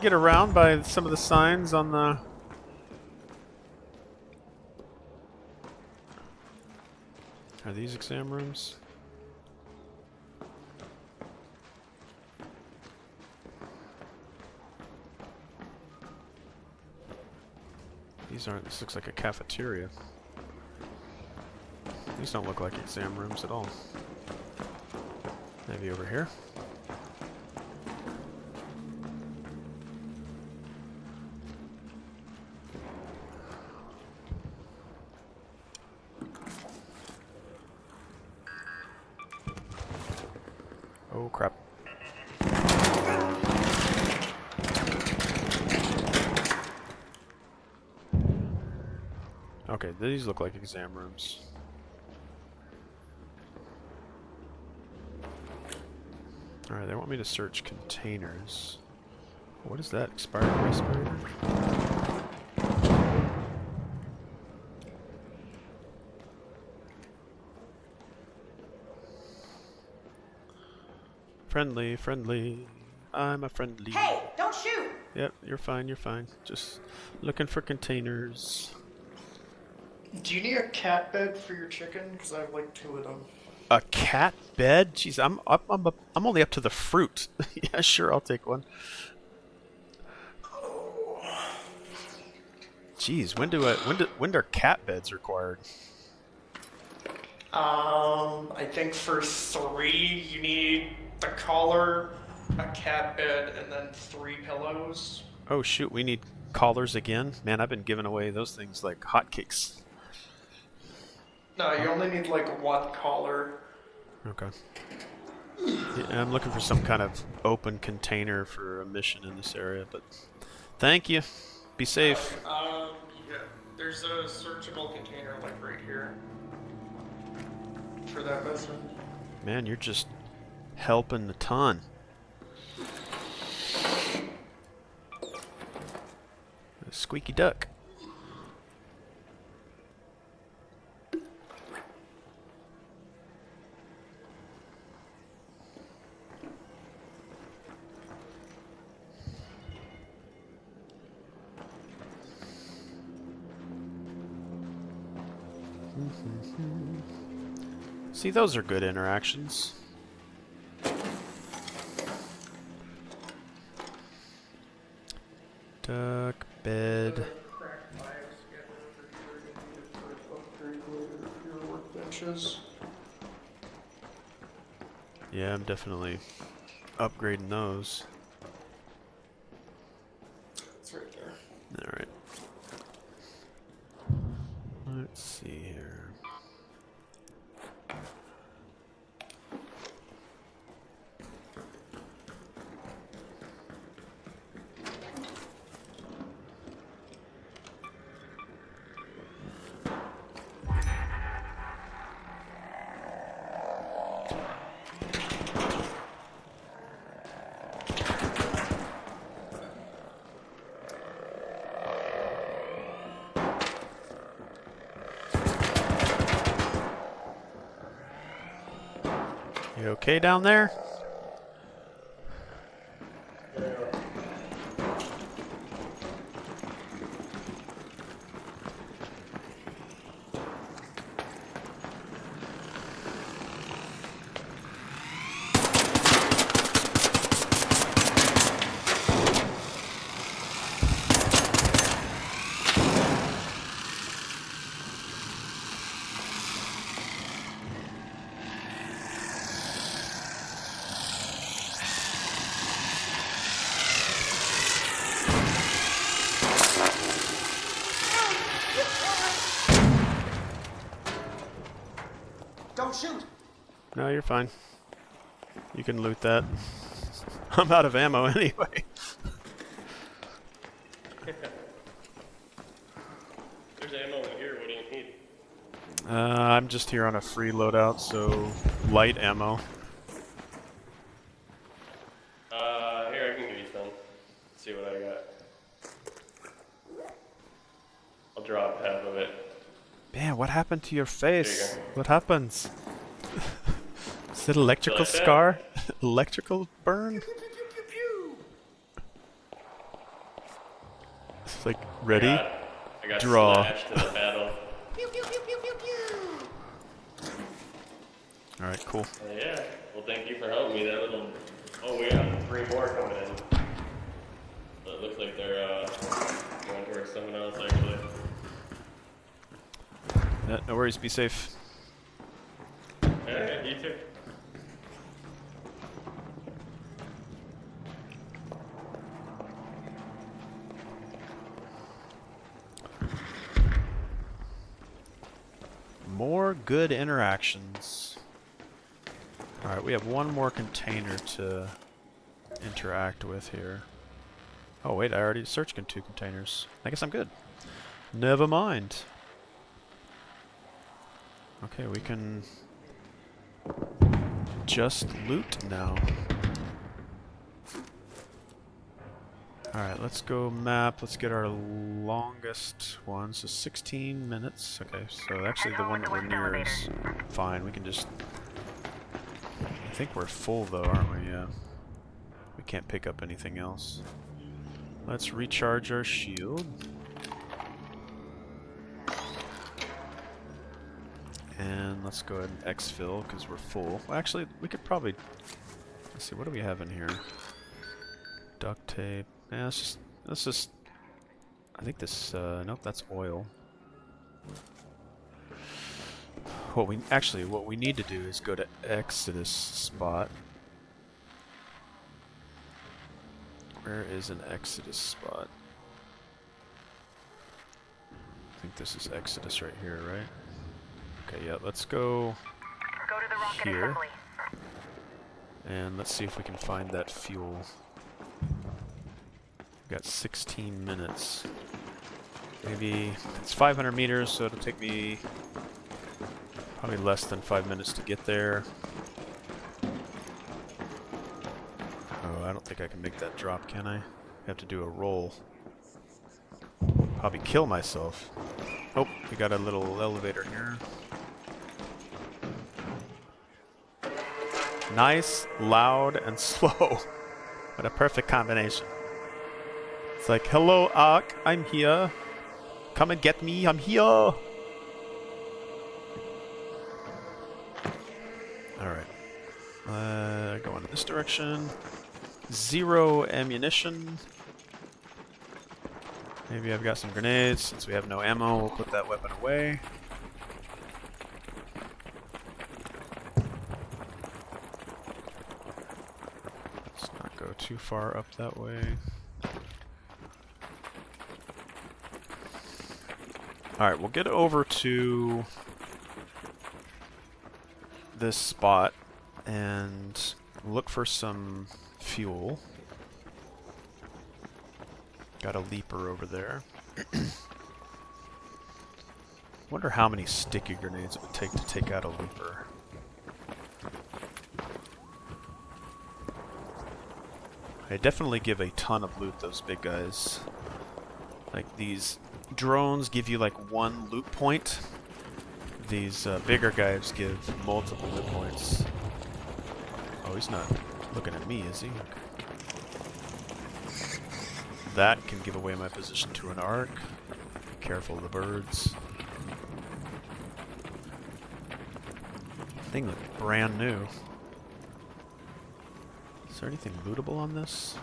Get around by some of the signs on the... Are these exam rooms? These aren't... This looks like a cafeteria. These don't look like exam rooms at all. Maybe over here? Oh crap. Okay, these look like exam rooms. Alright, they want me to search containers. What is that? Expired respirator? Friendly, friendly. I'm a friendly. Hey, don't shoot! Yep, you're fine, you're fine. Just looking for containers. Do you need a cat bed for your chicken? Because I have like 2 of them. A cat bed? Jeez, I'm only up to the fruit. Yeah, sure, I'll take one. Jeez, when are cat beds required? I think for 3 you need the collar, a cat bed, and then 3 pillows. Oh shoot, we need collars again? Man, I've been giving away those things like hotcakes. No, you only need like 1 collar. Okay. Yeah, I'm looking for some kind of open container for a mission in this area, but thank you. Be safe. Yeah, there's a searchable container like right here for that mission. Man, you're just helping a ton. A squeaky duck. See, those are good interactions. Duck, bed. Yeah, I'm definitely upgrading those. It's right there. Alright. Let's see here. You okay down there? you're fine. You can loot that. I'm out of ammo anyway. There's ammo in here. What do you need? I'm just here on a free loadout, so light ammo. Here, I can give you some. Let's see what I got. I'll drop half of it. Man, what happened to your face? There you What happens? Is it electrical like that? scar? Electrical burn? It's like, ready? I got Draw. slashed to the battle. Alright, cool. Yeah. Well, thank you for helping me. That little. Oh, we got 3 more coming in. But it looks like they're going towards someone else actually. No worries, be safe. Alright, you too. More good interactions. Alright, we have one more container to interact with here. Oh wait, I already searched 2 containers. I guess I'm good. Never mind. Okay, we can just loot now. Alright, let's go map. Let's get our longest one. So 16 minutes. Okay, so actually the one that we're near is fine. We can just... I think we're full though, aren't we? Yeah. We can't pick up anything else. Let's recharge our shield. And let's go ahead and exfil because we're full. Well, actually, we could probably... Let's see, what do we have in here? Duct tape. Yeah, let's just... I think this... nope, that's oil. What we need to do is go to Exodus spot. Where is an Exodus spot? I think this is Exodus right here, right? Okay, yeah, let's go Go to the rocket here. assembly. And let's see if we can find that fuel. We've got 16 minutes. Maybe it's 500 meters, so it'll take me probably less than 5 minutes to get there. Oh, I don't think I can make that drop, can I? I have to do a roll. Probably kill myself. Oh, we got a little elevator here. Nice, loud, and slow. What a perfect combination. It's like, hello, Ark, I'm here. Come and get me, I'm here. Alright. Going in this direction. 0 ammunition. Maybe I've got some grenades. Since we have no ammo, we'll put that weapon away. Let's not go too far up that way. Alright, we'll get over to this spot and look for some fuel. Got a leaper over there. Wonder how many sticky grenades it would take to take out a leaper. I definitely give a ton of loot, those big guys. Like, these drones give you like 1 loot point. These bigger guys give multiple loot points. Oh, he's not looking at me, is he? Okay. That can give away my position to an arc. Be careful of the birds. Thing looks brand new. Is there anything lootable on this?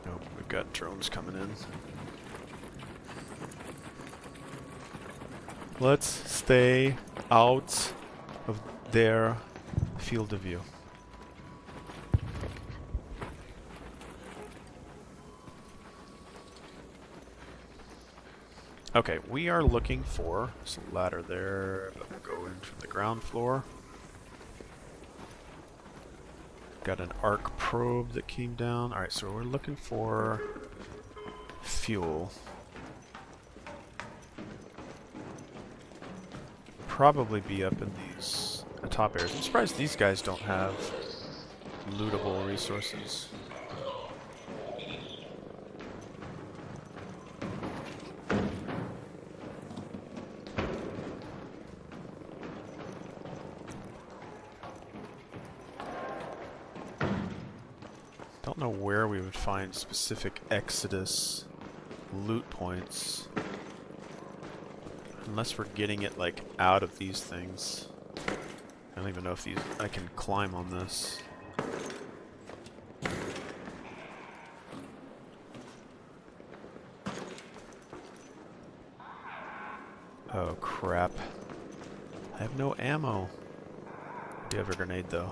Nope, we've got drones coming in. Let's stay out of their field of view. Okay, we are looking for there's a ladder there, but we'll go in from the ground floor. Got an arc probe that came down. Alright, so we're looking for fuel. Probably be up in these top areas. I'm surprised these guys don't have lootable resources. Don't know where we would find specific Exodus loot points. Unless we're getting it, like, out of these things. I don't even know if I can climb on this. Oh, crap. I have no ammo. I do have a grenade, though.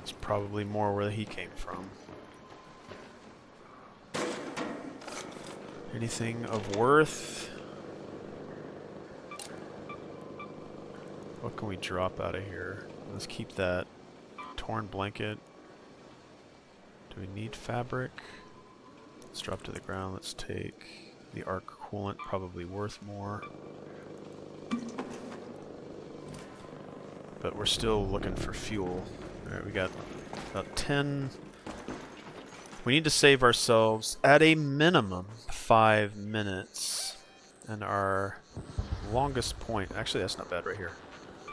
It's probably more where he came from. Anything of worth? What can we drop out of here? Let's keep that torn blanket. Do we need fabric? Let's drop to the ground. Let's take the arc coolant, probably worth more. But we're still looking for fuel. Alright, we got about 10. We need to save ourselves at a minimum 5 minutes. And our longest point, actually that's not bad right here.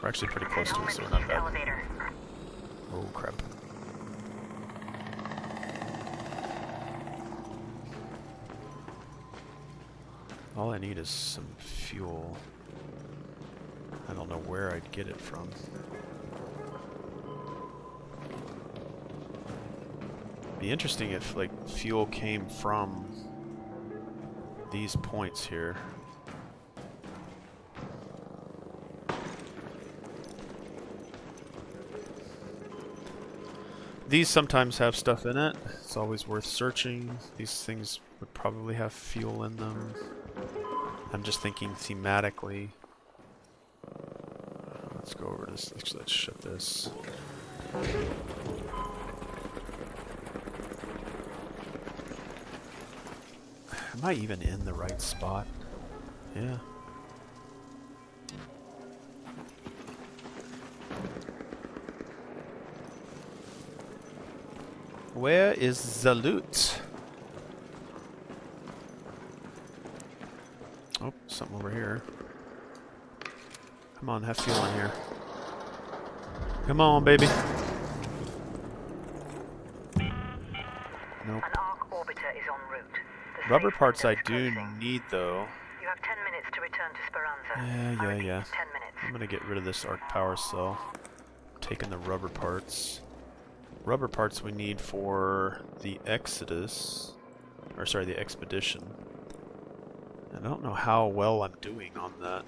We're actually pretty close to it, so we're not bad. Oh crap. All I need is some fuel. I don't know where I'd get it from. Be interesting if, like, fuel came from these points here. These sometimes have stuff in it. It's always worth searching. These things would probably have fuel in them. I'm just thinking thematically. Let's go over this. Actually, let's shut this. Am I even in the right spot? Yeah. Where is the loot? Oh, something over here. Come on, have fuel in here. Come on, baby. Nope. An arc orbiter is en route. The Rubber safe parts I window is do closing. need, though. You have 10 minutes to return to Speranza. I repeat, 10 minutes. I'm gonna get rid of this arc power cell. Taking the rubber parts. Rubber parts we need for the Exodus. Or sorry, the Expedition. I don't know how well I'm doing on that.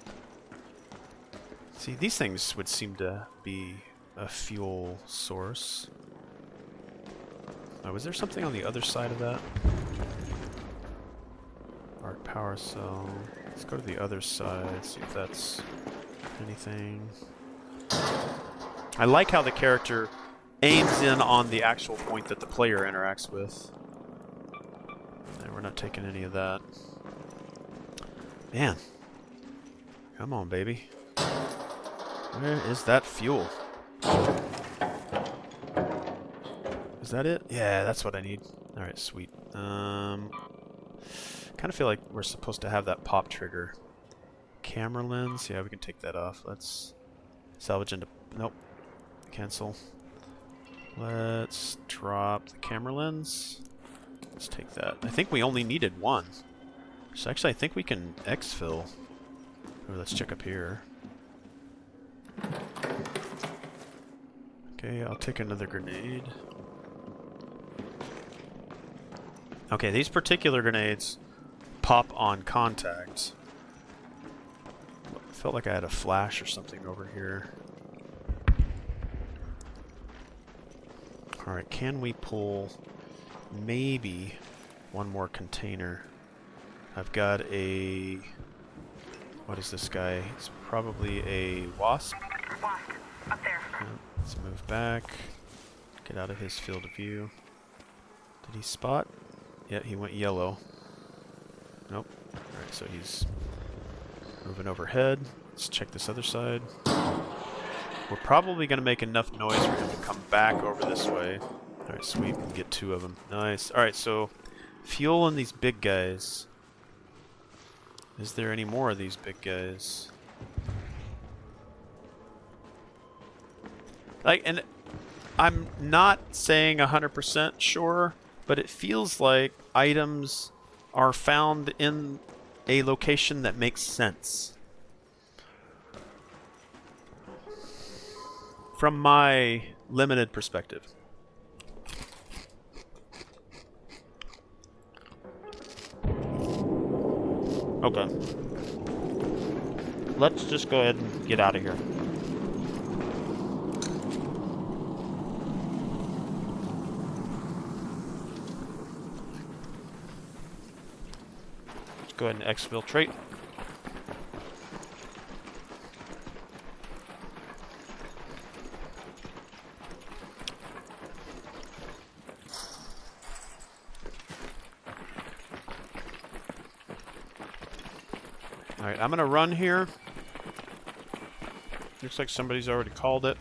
See, these things would seem to be a fuel source. Oh, was there something on the other side of that? Arc power cell. Let's go to the other side, see if that's anything. I like how the character aims in on the actual point that the player interacts with. And we're not taking any of that. Man. Come on, baby. Where is that fuel? Is that it? Yeah, that's what I need. Alright, sweet. Kind of feel like we're supposed to have that pop trigger. Camera lens? Yeah, we can take that off. Let's salvage into... Nope. Cancel. Let's drop the camera lens. Let's take that. I think we only needed one. So actually, I think we can exfil. Oh, let's check up here. Okay, I'll take another grenade. Okay, these particular grenades pop on contact. Felt like I had a flash or something over here. Alright, can we pull maybe one more container? I've got a... What is this guy? It's probably a wasp. Wasp, up there. Let's move back. Get out of his field of view. Did he spot? Yeah, he went yellow. Nope. Alright, so he's moving overhead. Let's check this other side. We're probably going to make enough noise for him to come back over this way. Alright, sweet. We can get 2 of them. Nice. Alright, so fuel on these big guys. Is there any more of these big guys? Like, and I'm not saying 100% sure, but it feels like items are found in a location that makes sense. From my limited perspective. Okay. Let's just go ahead and get out of here. Let's go ahead and exfiltrate. Alright, I'm gonna run here. Looks like somebody's already called it.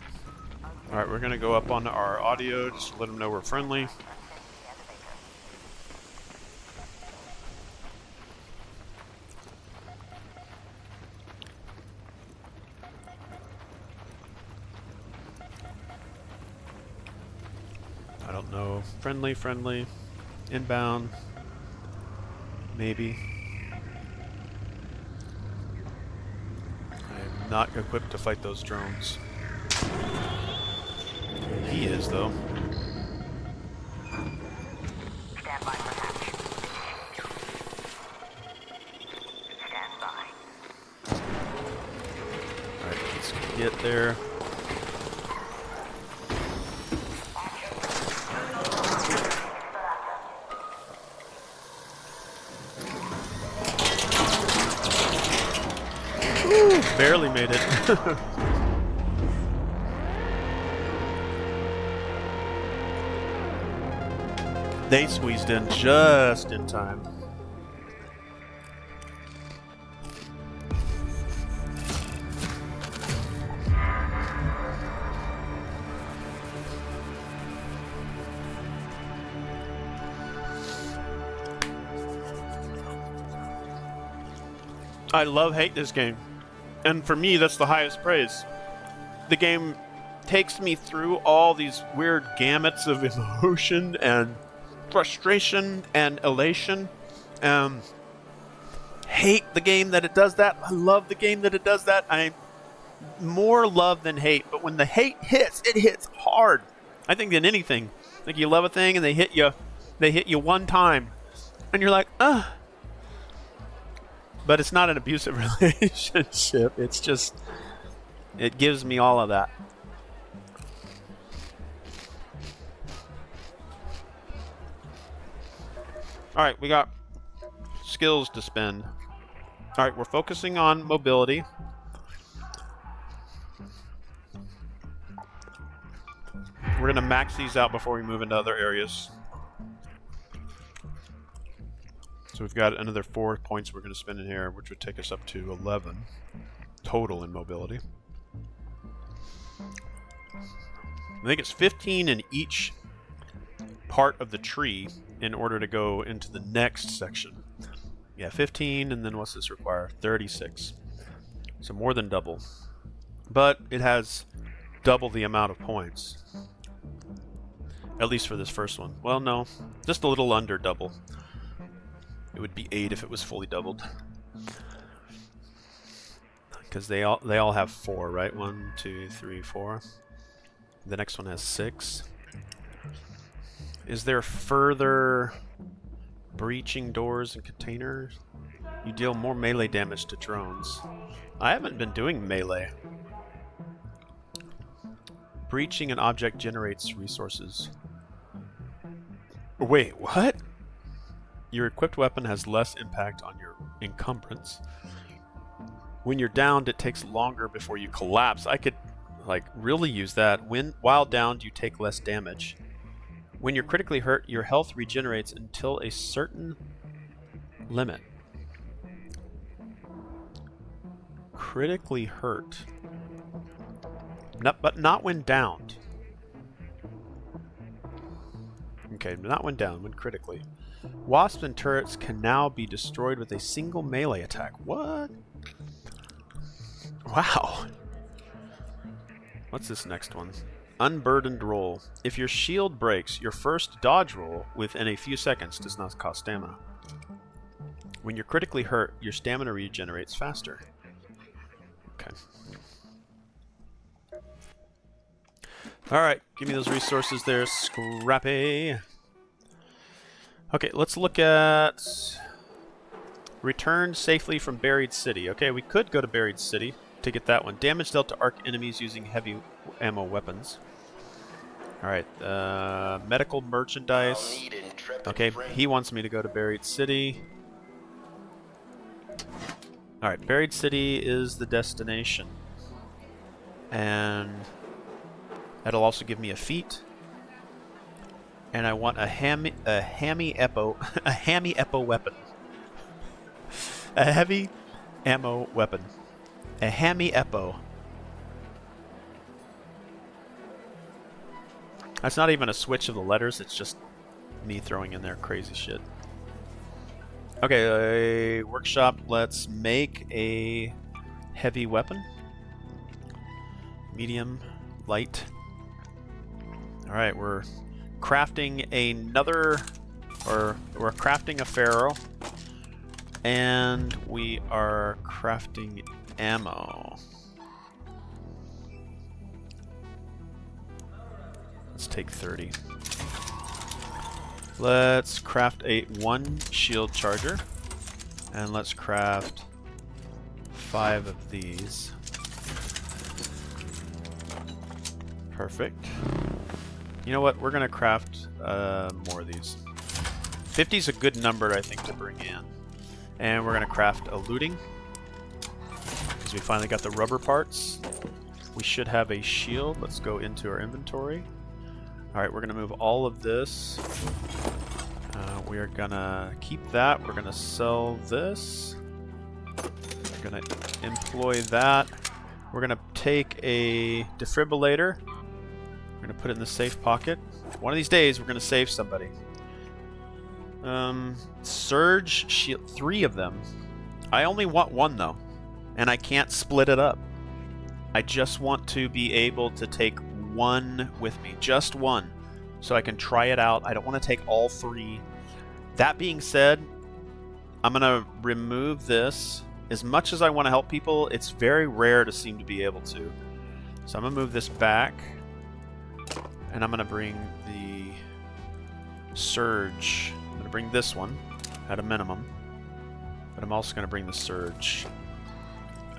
Alright, we're gonna go up on our audio just to let them know we're friendly. I don't know. Friendly. Inbound. Maybe. Not equipped to fight those drones. He is, though. Stand by for hatch. Stand by. Alright, let's get there. Woo, barely made it. They squeezed in just in time. I hate this game. And for me, that's the highest praise. The game takes me through all these weird gamuts of emotion and frustration and elation. Hate the game that it does that. I love the game that it does that. I more love than hate. But when the hate hits, it hits hard. I think than anything. Like you love a thing and they hit you one time. And you're like, ugh. But it's not an abusive relationship. It's just, it gives me all of that. Alright, we got skills to spend. Alright, we're focusing on mobility. We're going to max these out before we move into other areas. So we've got another 4 points we're going to spend in here, which would take us up to 11 total in mobility. I think it's 15 in each part of the tree in order to go into the next section. Yeah, 15, and then what's this require? 36. So more than double. But it has double the amount of points. At least for this first one. Well, no. Just a little under double. It would be 8 if it was fully doubled. Because they all have 4, right? 1, 2, 3, 4. The next one has 6. Is there further breaching doors and containers? You deal more melee damage to drones. I haven't been doing melee. Breaching an object generates resources. Wait, what? Your equipped weapon has less impact on your encumbrance. When you're downed, it takes longer before you collapse. I could, like, really use that. While downed, you take less damage. When you're critically hurt, your health regenerates until a certain limit. Critically hurt. But not when downed. Okay, not when down, when critically. Wasps and turrets can now be destroyed with a single melee attack. What? Wow. What's this next one? Unburdened roll. If your shield breaks, your first dodge roll within a few seconds does not cost stamina. When you're critically hurt, your stamina regenerates faster. Okay. Alright, give me those resources there, Scrappy. Okay, let's look at... Return safely from Buried City. Okay, we could go to Buried City to get that one. Damage dealt to arc enemies using heavy ammo weapons. Alright, medical merchandise. Okay, he wants me to go to Buried City. Alright, Buried City is the destination. And that'll also give me a feat. And I want a hammy epo a hammy epo weapon. A heavy ammo weapon. A hammy epo. That's not even a switch of the letters, it's just me throwing in there crazy shit. Okay, workshop, let's make a heavy weapon. Medium, light. Alright, we're crafting another, or we're crafting a Pharaoh. And we are crafting ammo. Let's take 30. Let's craft one shield charger. And let's craft 5 of these. Perfect. You know what? We're going to craft more of these. 50 is a good number, I think, to bring in. And we're going to craft a looting. Because we finally got the rubber parts. We should have a shield. Let's go into our inventory. Alright, we're going to move all of this. We are going to keep that. We're going to sell this. We're going to employ that. We're going to take a defibrillator. We're going to put it in the safe pocket. One of these days, we're going to save somebody. Surge shield, 3 of them. I only want 1 though, and I can't split it up. I just want to be able to take 1 with me, just 1, so I can try it out. I don't want to take all 3. That being said, I'm gonna remove this. As much as I want to help people, it's very rare to seem to be able to. So I'm gonna move this back, and I'm gonna bring the surge. I'm going to bring this one at a minimum, but I'm also going to bring the surge.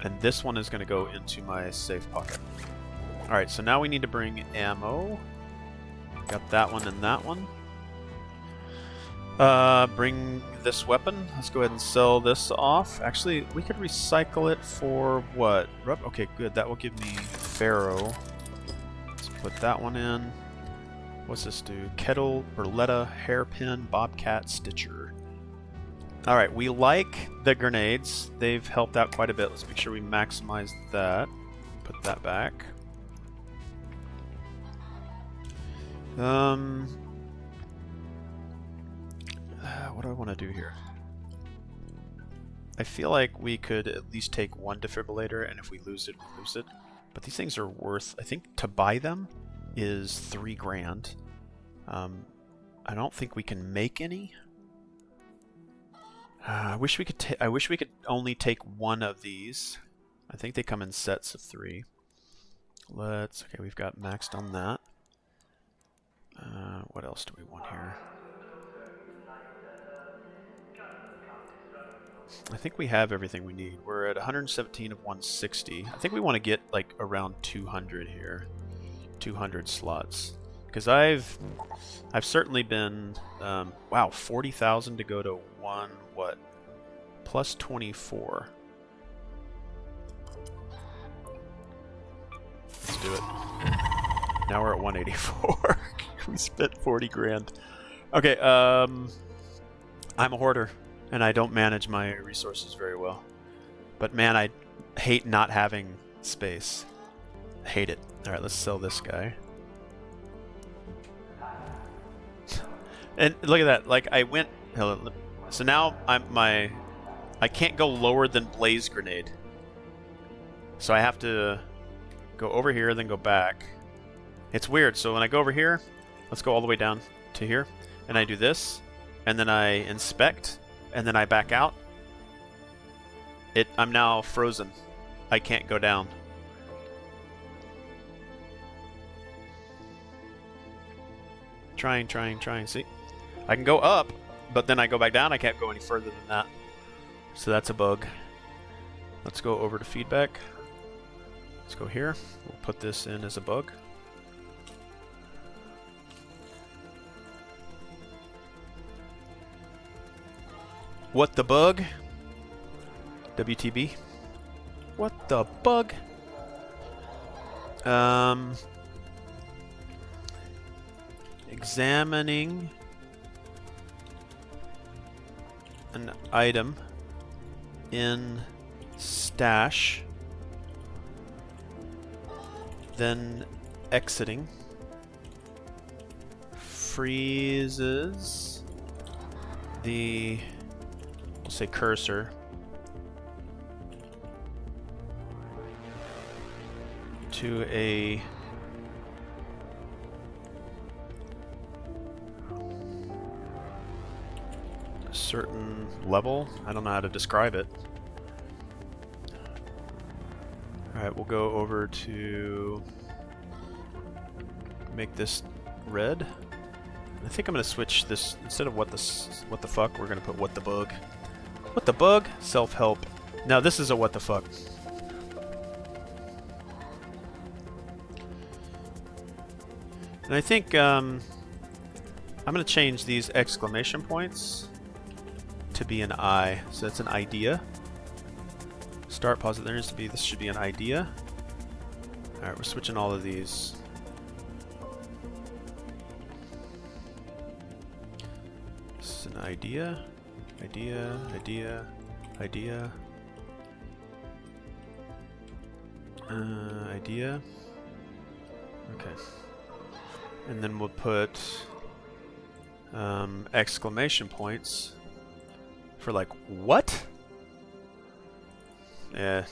And this one is going to go into my safe pocket. Alright, so now we need to bring ammo. Got that one and that one. Bring this weapon. Let's go ahead and sell this off. Actually, we could recycle it for what? Okay, good. That will give me Pharaoh. Let's put that one in. What's this do? Kettle, Berletta, Hairpin, Bobcat, Stitcher. Alright, we like the grenades. They've helped out quite a bit. Let's make sure we maximize that. Put that back. What do I want to do here? I feel like we could at least take 1 defibrillator, and if we lose it, we lose it. But these things are worth, I think, to buy them is 3 grand. I don't think we can make any. I wish we could only take 1 of these. I think they come in sets of 3. Okay, we've got maxed on that. What else do we want here? I think we have everything we need. We're at 117 of 160. I think we want to get like around 200 here. 200 slots. because I've certainly been wow, 40,000 to go to one what plus 24. Let's do it. Now we're at 184. We spent 40 grand. Okay, I'm a hoarder, and I don't manage my resources very well. But man, I hate not having space. I hate it. All right, let's sell this guy. And look at that. Like I went. So now I can't go lower than blaze grenade. So I have to go over here, then go back. It's weird. So when I go over here, let's go all the way down to here, and I do this, and then I inspect, and then I back out. I'm now frozen. I can't go down. Trying. See? I can go up, but then I go back down. I can't go any further than that. So that's a bug. Let's go over to feedback. Let's go here. We'll put this in as a bug. What the bug? WTB. What the bug? Examining an item in stash, then exiting, freezes the, we'll say cursor, to a certain level. I don't know how to describe it. Alright, we'll go over to make this red. I think I'm going to switch this, instead of what the fuck, we're going to put what the bug. What the bug? Self-help. Now this is a what the fuck. And I think I'm going to change these exclamation points to be an I. So that's an idea. Start, pause it. There needs to be, this should be an idea. Alright, we're switching all of these. This is an idea. Idea. Idea. Okay. And then we'll put exclamation points for like, what? Yeah.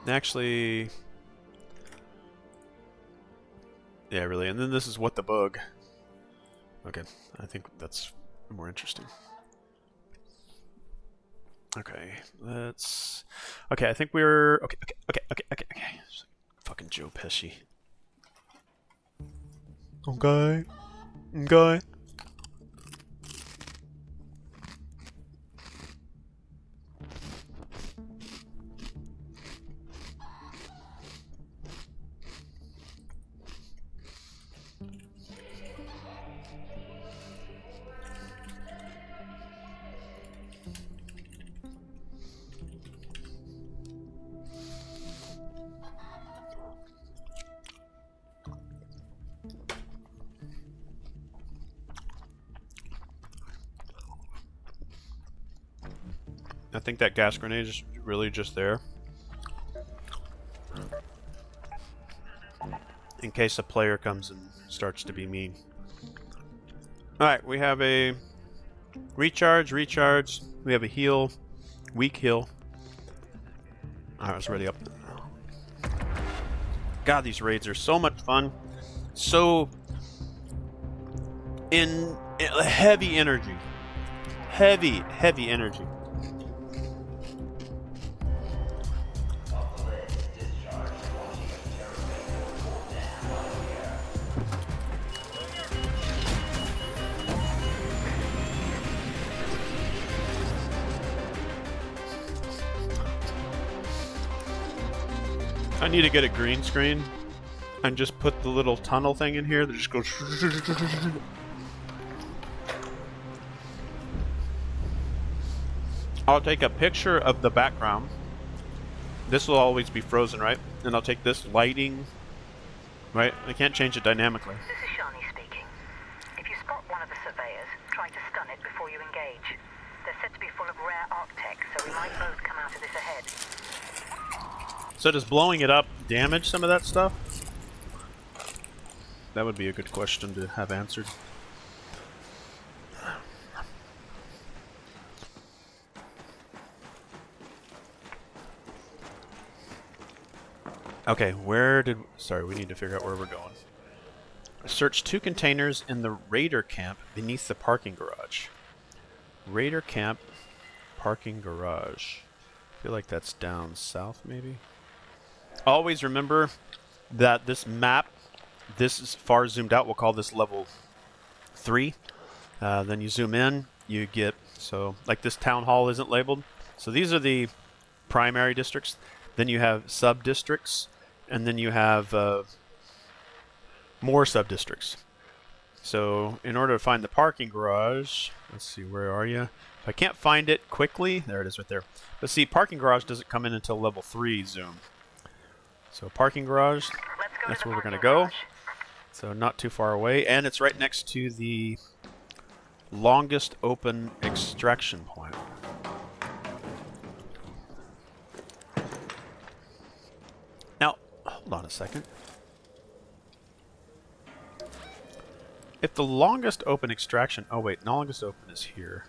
Actually, yeah, really. And then this is what the bug. Okay, I think that's more interesting. Okay, let's. Okay, I think we're. Okay. Fucking Joe Pesci. Okay. I think that gas grenade is really just there in case a player comes and starts to be mean. Alright, we have a recharge. We have a heal, weak heal. Alright, let's ready up. God, these raids are so much fun. So in heavy energy. Heavy energy. I need to get a green screen and just put the little tunnel thing in here that just goes. I'll take a picture of the background. This will always be frozen, right? And I'll take this lighting, right? I can't change it dynamically. This is Shani speaking. If you spot one of the surveyors, try to stun it before you engage. They're said to be full of rare Arctech, so we might both come out of this ahead. So does blowing it up damage some of that stuff? That would be a good question to have answered. Okay, sorry, we need to figure out where we're going. Search 2 containers in the Raider camp beneath the parking garage. Raider camp, parking garage. I feel like that's down south, maybe? Always remember that this map, this is far zoomed out, we'll call this level 3. Then you zoom in, you get, so like this town hall isn't labeled. So these are the primary districts. Then you have sub-districts, and then you have more sub-districts. So in order to find the parking garage, let's see, where are you? If I can't find it quickly, there it is right there. But see, parking garage doesn't come in until level 3 zoom. So parking garage, that's where we're going to go. So not too far away, and it's right next to the longest open extraction point. Now, hold on a second. If the longest open extraction... Oh wait, the longest open is here.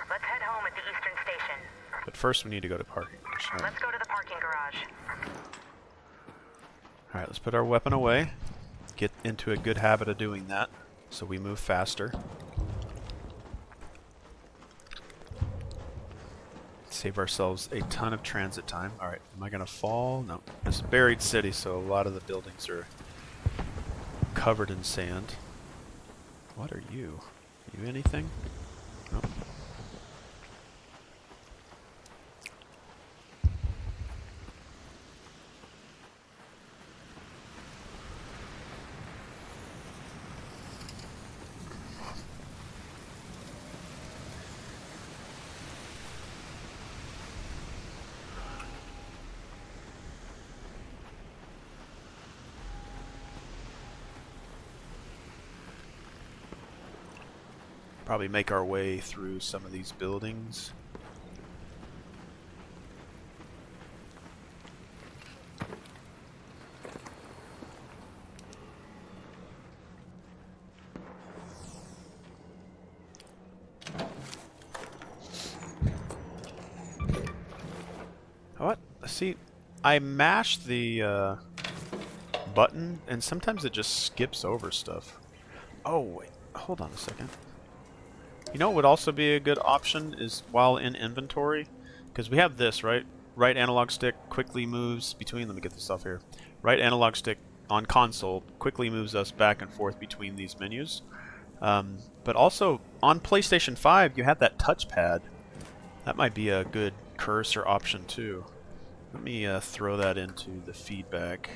Let's head home at the eastern station. But first we need to go to parking garage. Right. Let's go to the parking garage. Alright, let's put our weapon away. Get into a good habit of doing that, so we move faster. Save ourselves a ton of transit time. Alright, am I going to fall? No. It's a buried city, so a lot of the buildings are covered in sand. What are you? Are you anything? No. Probably make our way through some of these buildings. What? See, I mash the button and sometimes it just skips over stuff. Oh wait, hold on a second. You know what would also be a good option is while in inventory, because we have this, right? Right analog stick quickly moves between, let me get this off here. Right analog stick on console quickly moves us back and forth between these menus. But also on PlayStation 5 you have that touchpad. That might be a good cursor option too. Let me throw that into the feedback.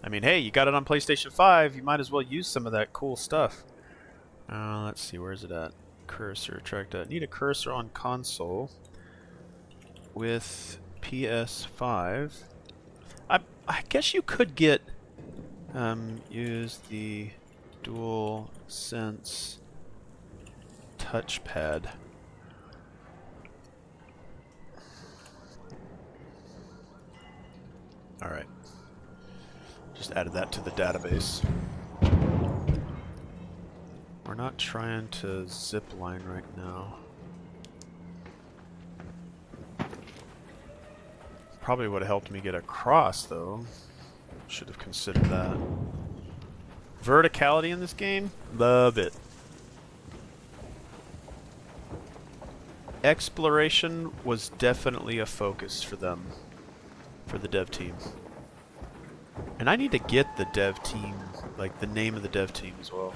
I mean, hey, you got it on PlayStation 5, you might as well use some of that cool stuff. Let's see, where's it at? Cursor, track that. Need a cursor on console with PS5. I guess you could get use the Dual Sense touchpad. All right, just added that to the database. We're not trying to zip line right now. Probably would have helped me get across, though. Should have considered that. Verticality in this game? Love it. Exploration was definitely a focus for them, for the dev team. And I need to get the dev team, like the name of the dev team as well.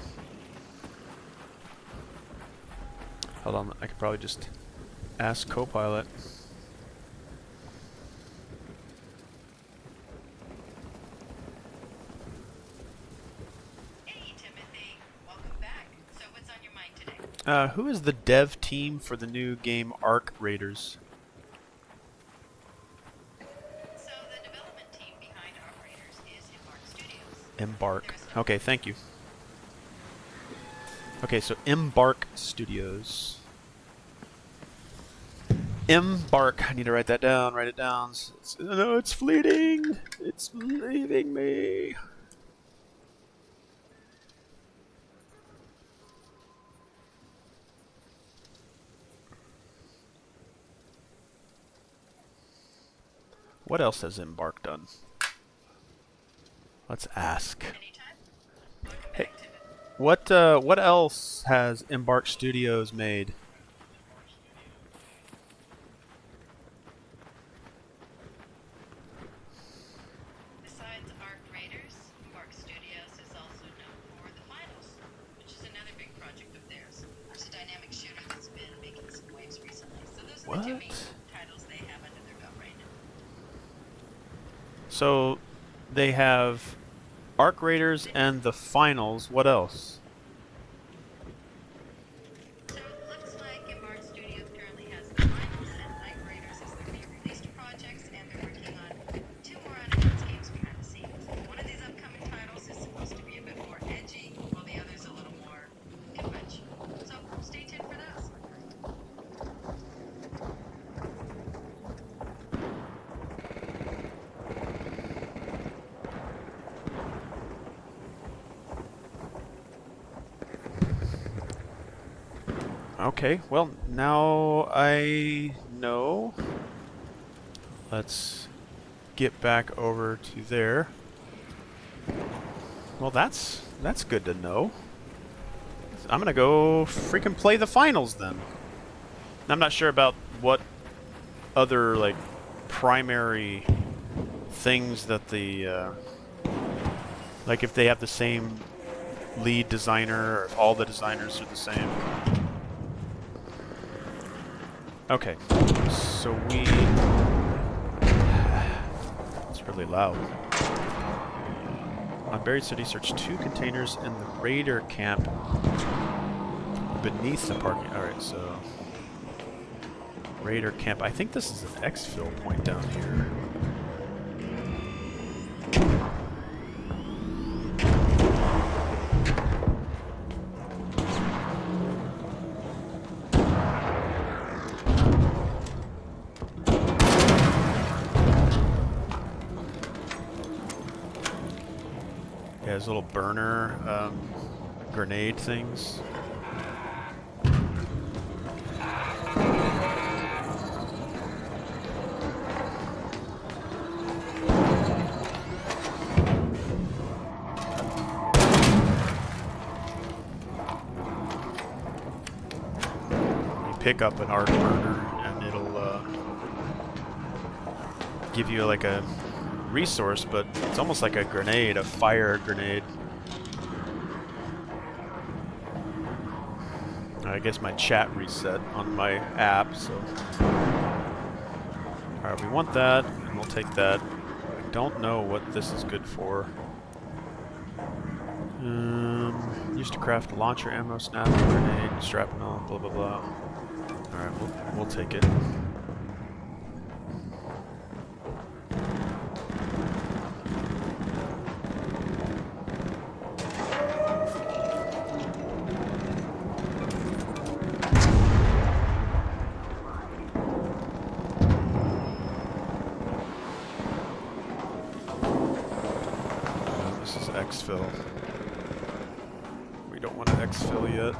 Hold on, I could probably just ask Copilot. Who is the dev team for the new game Arc Raiders? So the development team behind Operators is Embark Studios. Embark. Okay, thank you. Okay, so Embark Studios. Embark. I need to write that down. Write it down. No, it's fleeting. It's leaving me. What else has Embark done? Let's ask. Hey, what else has Embark Studios made? Besides Arc Raiders, Embark Studios is also known for The Finals, which is another big project of theirs. It's a dynamic shooter that's been making some waves recently. So those are the two main titles they have under their belt right now. So they have Arc Raiders and The Finals. What else? So it looks like Embark Studios currently has The Finals and Arc Raiders as their main released projects, and they're working on 2 more unannounced games behind the scenes. One of these upcoming titles is supposed to be a bit more edgy, while the other's a little more conventional. So stay tuned for those. Okay, well, now I know. Let's get back over to there. Well, that's good to know. I'm gonna go freaking play The Finals then. I'm not sure about what other like primary things that the like if they have the same lead designer or if all the designers are the same. Okay, so it's really loud. On Buried City, search 2 containers in the Raider camp beneath the parking. Alright, so Raider camp. I think this is an exfil point down here. Yeah, those little burner grenade things. You pick up an arc burner and it'll give you like a resource, but it's almost like a grenade, a fire grenade. I guess my chat reset on my app, so. Alright, we want that, and we'll take that. I don't know what this is good for. Used to craft launcher ammo, snap, grenade, shrapnel, blah blah blah. Alright, we'll take it. Exfil. We don't want to exfil yet.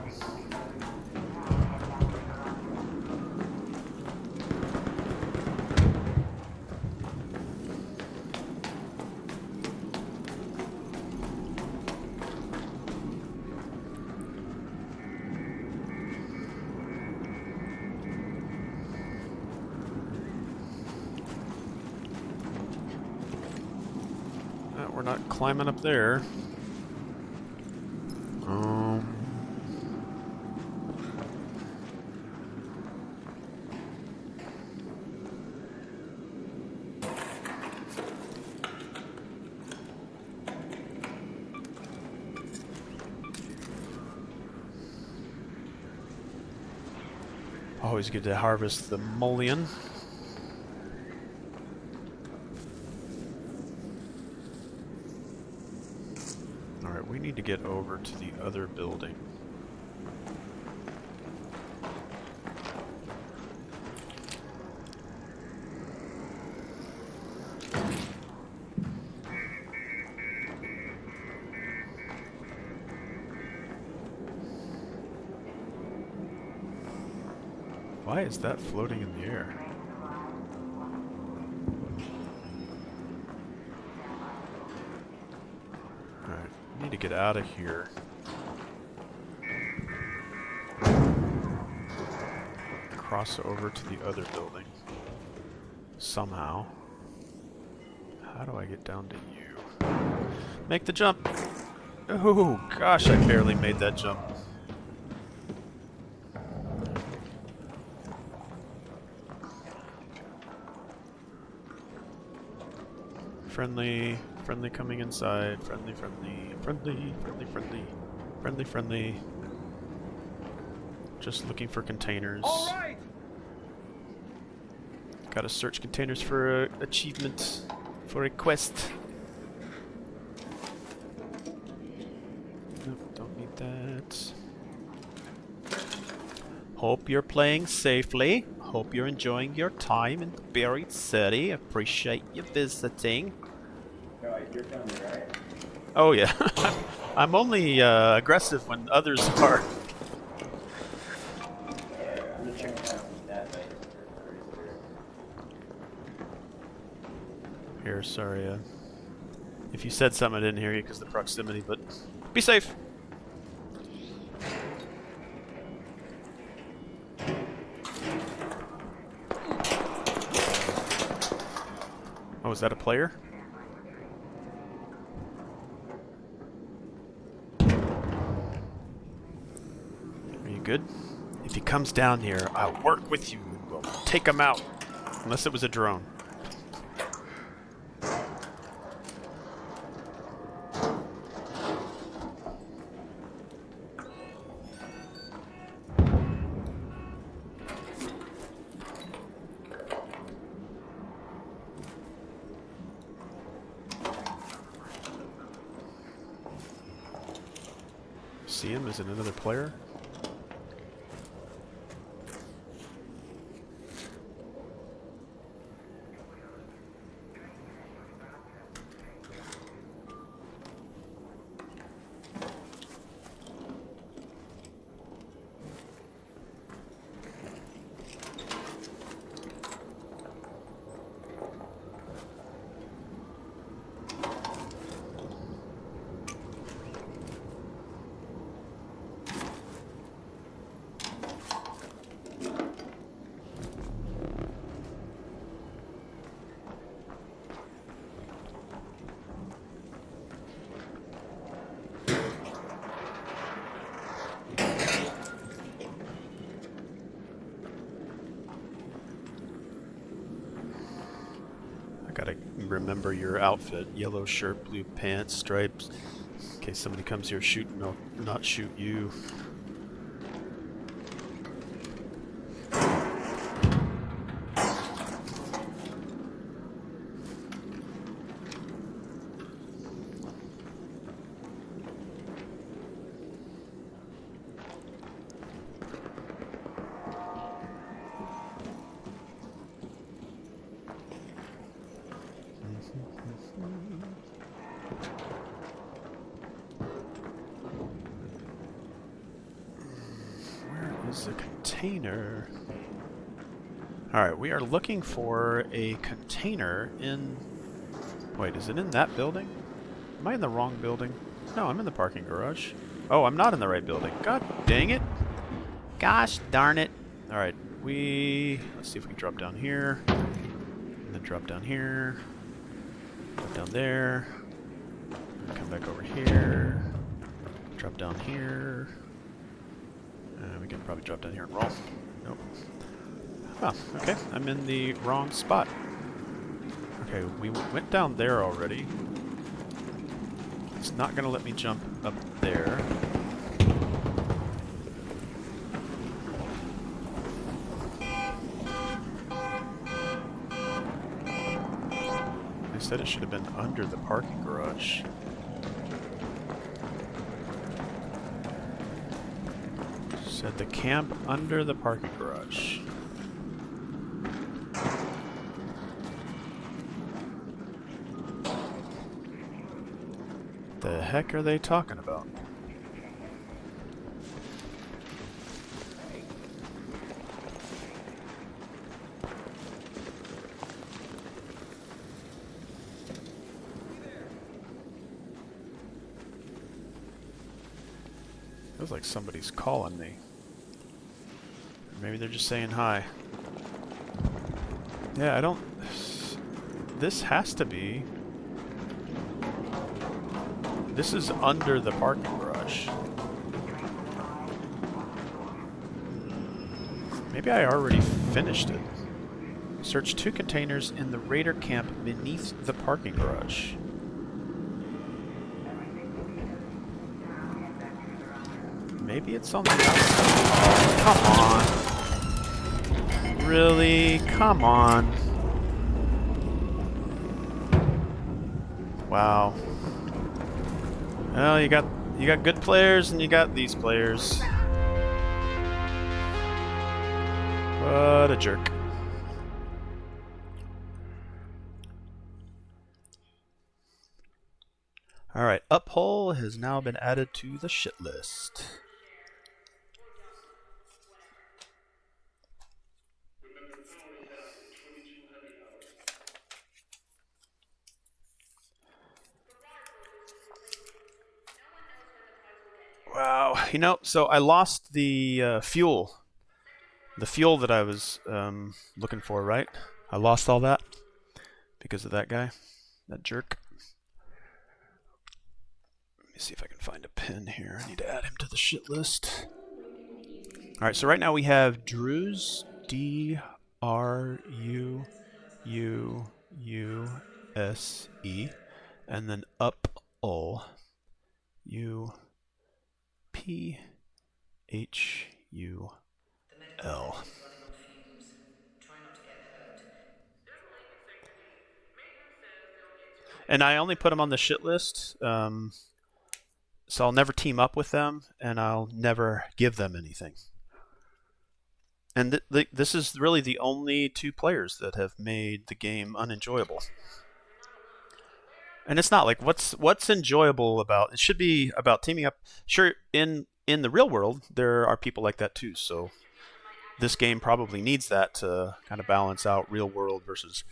We're not climbing up there. Always good to harvest the mullion. Alright, we need to get over to the other building. Why is that floating in the air? Alright, need to get out of here. Cross over to the other building. Somehow. How do I get down to you? Make the jump! Oh gosh, I barely made that jump. Friendly, friendly coming inside, friendly, friendly, friendly, friendly, friendly, friendly, friendly. Just looking for containers. All right. Gotta search containers for achievement, for a quest. Nope, don't need that. Hope you're playing safely. Hope you're enjoying your time in the buried city. Appreciate you visiting. You're coming, right? Oh yeah. I'm only aggressive when others are. I'm just checking out some stat base. Here, sorry. If you said something, I didn't hear you because of the proximity, but be safe. Oh, is that a player? Are you good? If he comes down here, I'll work with you and we'll take him out. Unless it was a drone. See him as another player? Gotta remember your outfit. Yellow shirt, blue pants, stripes. In case somebody comes here shooting, they'll not shoot you. Is a container. Alright, we are looking for a container in... Wait, is it in that building? Am I in the wrong building? No, I'm in the parking garage. Oh, I'm not in the right building. God dang it. Gosh darn it. Alright, let's see if we can drop down here. And then drop down here. Drop down there. And come back over here. Drop down here. We can probably drop down here and roll. Nope. Oh, okay. I'm in the wrong spot. Okay, we went down there already. It's not going to let me jump up there. said it should have been under the parking garage. Said the camp under the parking garage. The heck are they talking about? Feels like somebody's calling me. Maybe they're just saying hi. Yeah, I don't... This has to be... This is under the parking garage. Maybe I already finished it. Search 2 containers in the raider camp beneath the parking garage. Maybe it's on the outside. Come on. Really? Come on. Wow. Well, you got good players and you got these players. What a jerk. Alright, Uphole has now been added to the shit list. Wow, you know, so I lost the fuel. The fuel that I was looking for, right? I lost all that because of that guy, that jerk. Let me see if I can find a pin here. I need to add him to the shit list. Alright, so right now we have Druze, D-R-U-U-U-S-E, and then Up-Ul, U-P-H-U-L. And I only put them on the shit list, so I'll never team up with them, and I'll never give them anything. And this is really the only 2 players that have made the game unenjoyable. And it's not like what's enjoyable about it. Should be about teaming up. Sure, in the real world there are people like that too. So this game probably needs that to kind of balance out real world versus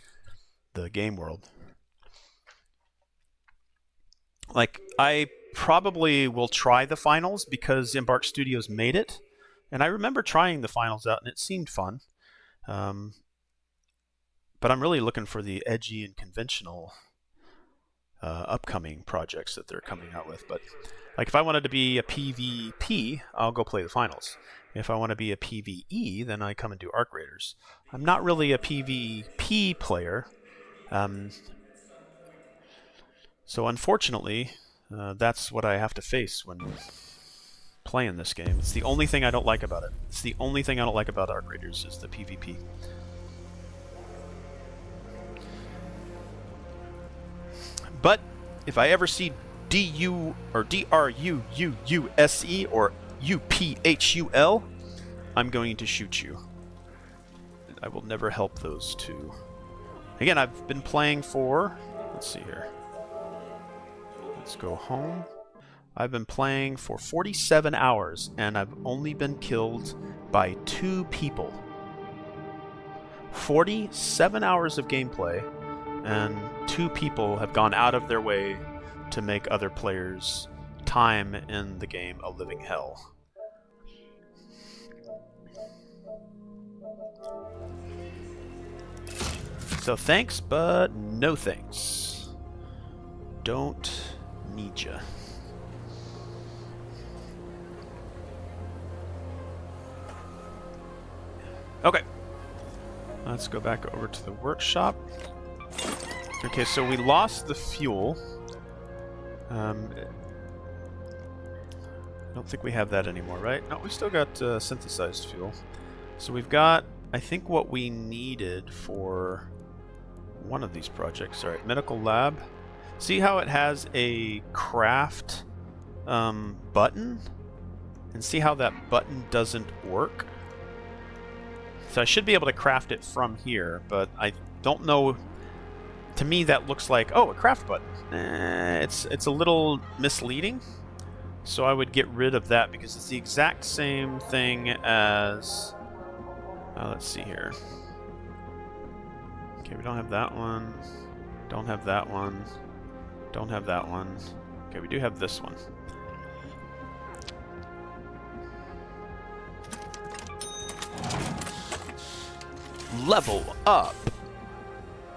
the game world. Like I probably will try the finals because Embark Studios made it. And I remember trying the finals out, and it seemed fun. But I'm really looking for the edgy and conventional upcoming projects that they're coming out with. But like, if I wanted to be a PvP, I'll go play the finals. If I want to be a PvE, then I come and do Arc Raiders. I'm not really a PvP player. So unfortunately, that's what I have to face when playing this game. It's the only thing I don't like about it. It's the only thing I don't like about Arc Raiders is the PvP. But if I ever see DU or DRUUUSE or UPHUL, I'm going to shoot you. I will never help those 2. Again, I've been playing for, let's see here. Let's go home. I've been playing for 47 hours, and I've only been killed by 2 people. 47 hours of gameplay, and 2 people have gone out of their way to make other players' time in the game a living hell. So thanks, but no thanks. Don't need ya. Okay, let's go back over to the workshop. Okay, so we lost the fuel. I don't think we have that anymore, right? No, we still got synthesized fuel. So we've got, I think, what we needed for one of these projects. All right, medical lab. See how it has a craft button? And see how that button doesn't work? So I should be able to craft it from here, but I don't know. To me, that looks like, oh, a craft button. It's a little misleading. So I would get rid of that because it's the exact same thing as... let's see here. Okay, we don't have that one. Don't have that one. Don't have that one. Okay, we do have this one. Level up!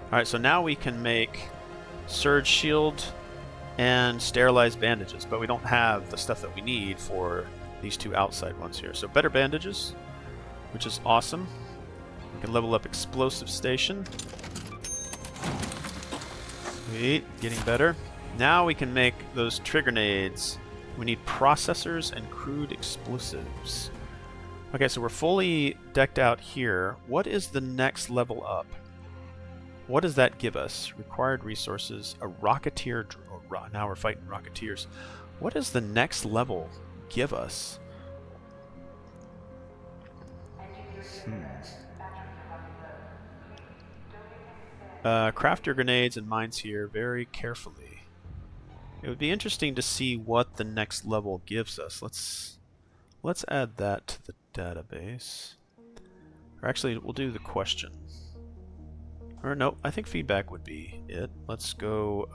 Alright, so now we can make Surge Shield and Sterilized Bandages, but we don't have the stuff that we need for these two outside ones here. So better bandages, which is awesome. We can level up Explosive Station. Sweet, getting better. Now we can make those trigger nades. We need processors and crude explosives. Okay, so we're fully decked out here. What is the next level up? What does that give us? Required resources, a Rocketeer... now we're fighting Rocketeers. What does the next level give us? Craft your grenades and mines here very carefully. It would be interesting to see what the next level gives us. Let's add that to the database. Or actually, we'll do the question. Or no, I think feedback would be it. Let's go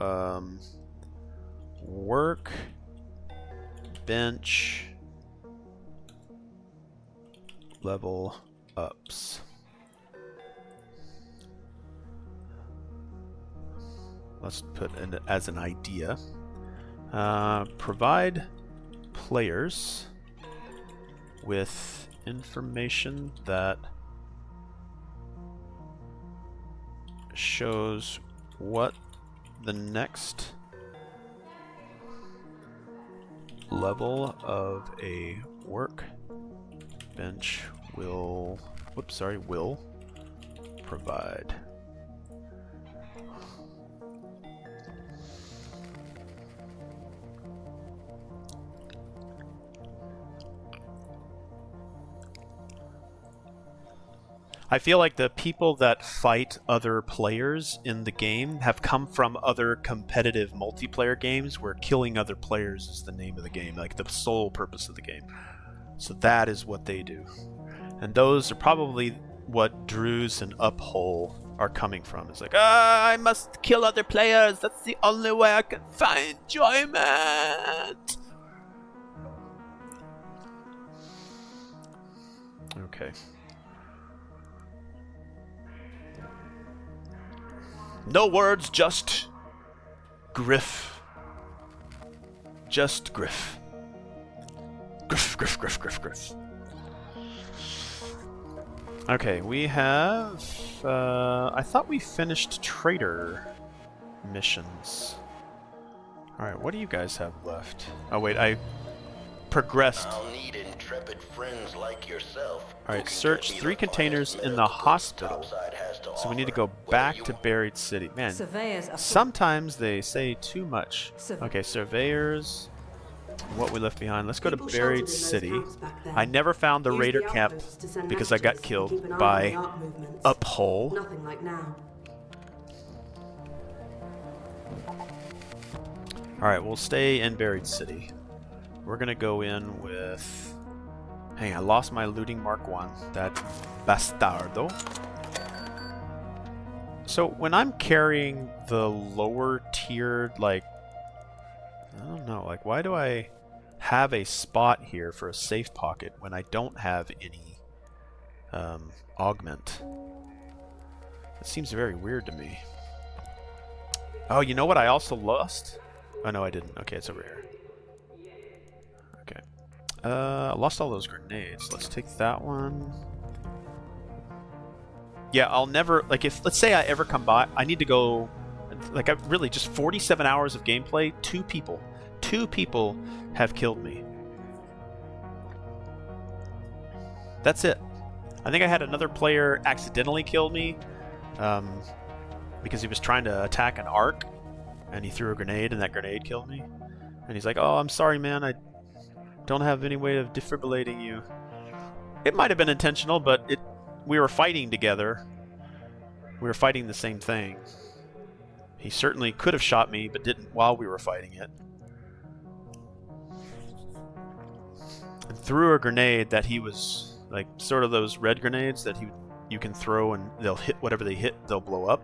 work bench level ups. Let's put in as an idea. Provide players with information that shows what the next level of a workbench will provide. I feel like the people that fight other players in the game have come from other competitive multiplayer games where killing other players is the name of the game, like the sole purpose of the game. So that is what they do. And those are probably what Drews and Uphole are coming from. It's like, I must kill other players. That's the only way I can find enjoyment. Okay. No words, just Griff. Just Griff. Griff, Griff, Griff, Griff, Griff. Okay, we have... I thought we finished trader missions. Alright, what do you guys have left? Oh wait, I progressed. I'll need intrepid friends like yourself. Alright, search 3 containers in the hospital. So we need to go back to Buried City. Man, sometimes they say too much. Okay, surveyors. What we left behind. Let's go to Buried City. I never found the raider camp because I got killed by Uphole. Nothing like now. Alright, we'll stay in Buried City. We're gonna go in with... Hey, I lost my looting Mark 1. That bastardo. So when I'm carrying the lower tiered, like... I don't know, like why do I have a spot here for a safe pocket when I don't have any augment? It seems very weird to me. Oh, you know what I also lost? Oh no, I didn't. Okay, it's over here. Okay. I lost all those grenades. Let's take that one. Yeah, I'll never... Like, if... Let's say I ever come by... I need to go... Like, I really... Just 47 hours of gameplay. 2 people. 2 people have killed me. That's it. I think I had another player accidentally kill me. because he was trying to attack an arc, and he threw a grenade, and that grenade killed me. And he's like, "Oh, I'm sorry, man. I don't have any way of defibrillating you." It might have been intentional, but we were fighting together. We were fighting the same thing. He certainly could have shot me, but didn't while we were fighting it. And threw a grenade that he was like sort of those red grenades that you can throw and they'll hit whatever they hit, they'll blow up.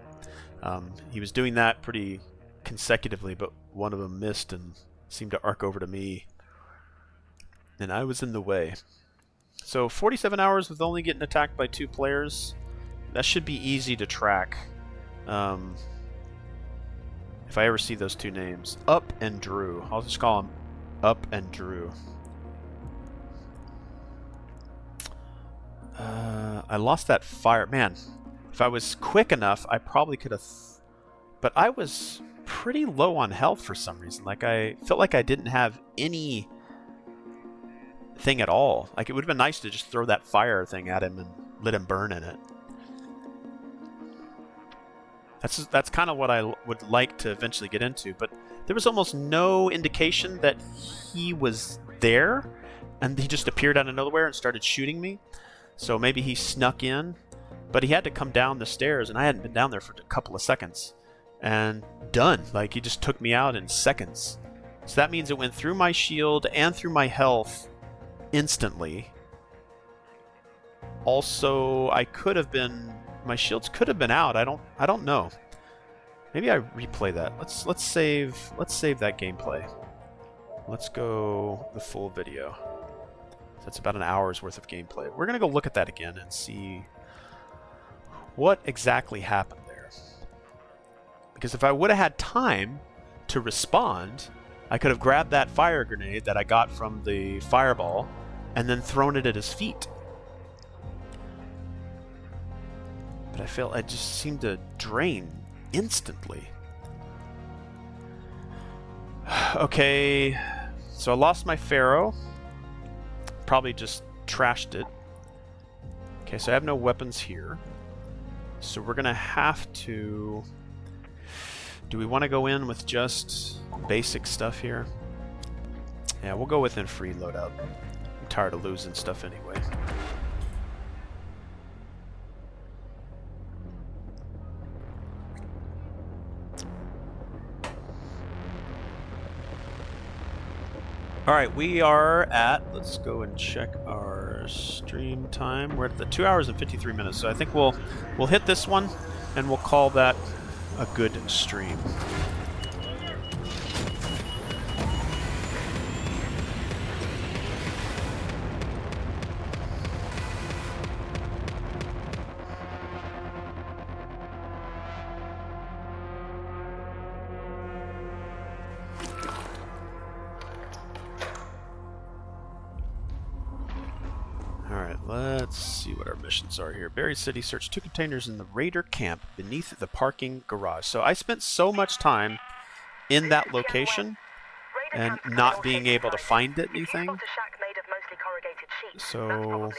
He was doing that pretty consecutively, but one of them missed and seemed to arc over to me, and I was in the way. So 47 hours with only getting attacked by 2 players. That should be easy to track. If I ever see those 2 names, Up and Drew. I'll just call them Up and Drew. I lost that fire. Man, if I was quick enough, I probably could have... But I was pretty low on health for some reason. Like, I felt like I didn't have any thing at all. Like, it would have been nice to just throw that fire thing at him and let him burn in it. That's kind of what I would like to eventually get into, but there was almost no indication that he was there, and he just appeared out of nowhere and started shooting me. So maybe he snuck in, but he had to come down the stairs, and I hadn't been down there for a couple of seconds. And done. Like, he just took me out in seconds. So that means it went through my shield and through my health instantly. Also, I could have been... My shields could have been out. I don't know. Maybe I replay that. Let's save that gameplay. Let's go the full video. That's about an hour's worth of gameplay. We're gonna go look at that again and see what exactly happened there. Because if I would have had time to respond, I could have grabbed that fire grenade that I got from the fireball and then thrown it at his feet. But I felt it just seemed to drain instantly. Okay, so I lost my Pharaoh. Probably just trashed it. Okay, so I have no weapons here. So we're gonna have to... Do we want to go in with just basic stuff here? Yeah, we'll go with in free loadout. I'm tired of losing stuff anyway. Alright, we are at, let's go and check our stream time. We're at the 2 hours and 53 minutes, so I think we'll hit this one and we'll call that a good stream. Let's see what our missions are here. Buried City, search 2 containers in the Raider camp beneath the parking garage. So I spent so much time in that location and not being able to find anything. So,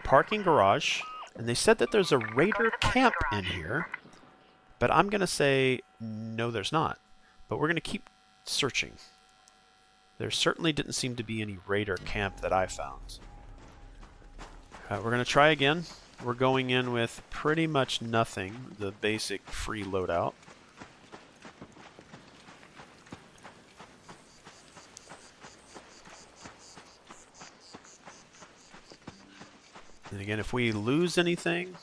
parking garage, and they said that there's a Raider camp in here, but I'm going to say no, there's not. But we're going to keep searching. There certainly didn't seem to be any Raider camp that I found. We're going to try again. We're going in with pretty much nothing, the basic free loadout. And again, if we lose anything,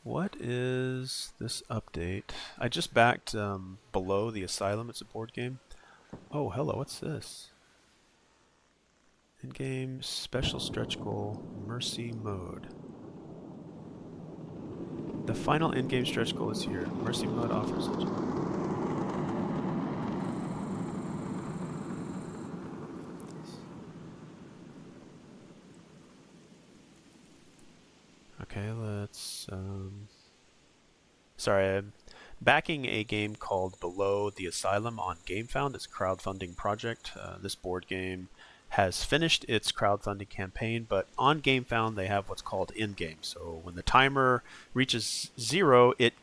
what is this update? I just backed Below the Asylum. It's a board game. Oh, hello, what's this? In-game special stretch goal, Mercy Mode. The final in-game stretch goal is here. Mercy Mode offers it. Okay, let's... Sorry, I'm backing a game called Below the Asylum on GameFound. It's a crowdfunding project. This board game has finished its crowdfunding campaign, but on GameFound they have what's called in-game. So when the timer reaches 0, it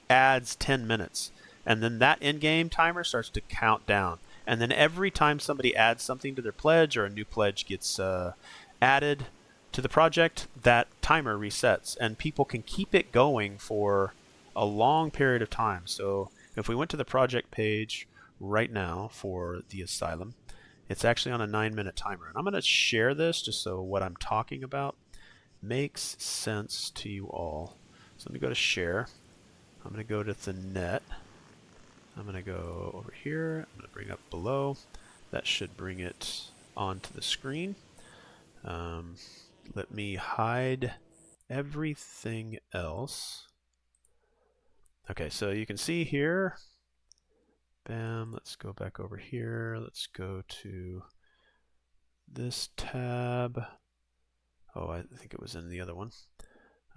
adds 10 minutes. And then that in-game timer starts to count down. And then every time somebody adds something to their pledge or a new pledge gets added to the project, that timer resets. And people can keep it going for a long period of time. So if we went to the project page right now for the Asylum, it's actually on a 9-minute timer. And I'm going to share this just so what I'm talking about makes sense to you all. So let me go to share. I'm going to go to the net. I'm going to go over here. I'm going to bring up below. That should bring it onto the screen. Let me hide everything else. Okay, so you can see here. Bam, let's go back over here. Let's go to this tab. Oh, I think it was in the other one.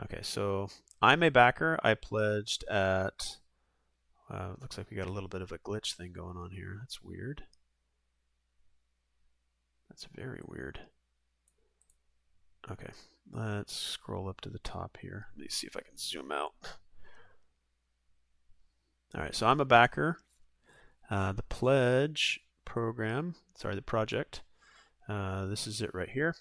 Okay, so I'm a backer. I pledged at... it looks like we got a little bit of a glitch thing going on here. That's weird. That's very weird. Okay, let's scroll up to the top here. Let me see if I can zoom out. Alright, so I'm a backer. The pledge program, sorry, the project, this is it right here.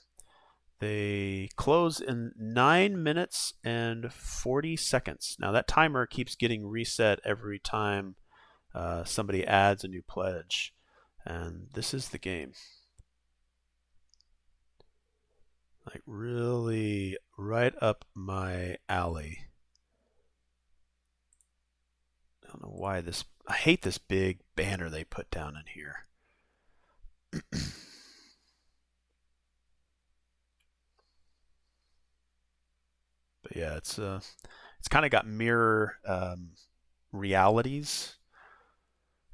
They close in 9 minutes and 40 seconds. Now that timer keeps getting reset every time somebody adds a new pledge. And this is the game. Like really right up my alley. I don't know why this... I hate this big banner they put down in here. But yeah, it's kind of got mirror realities.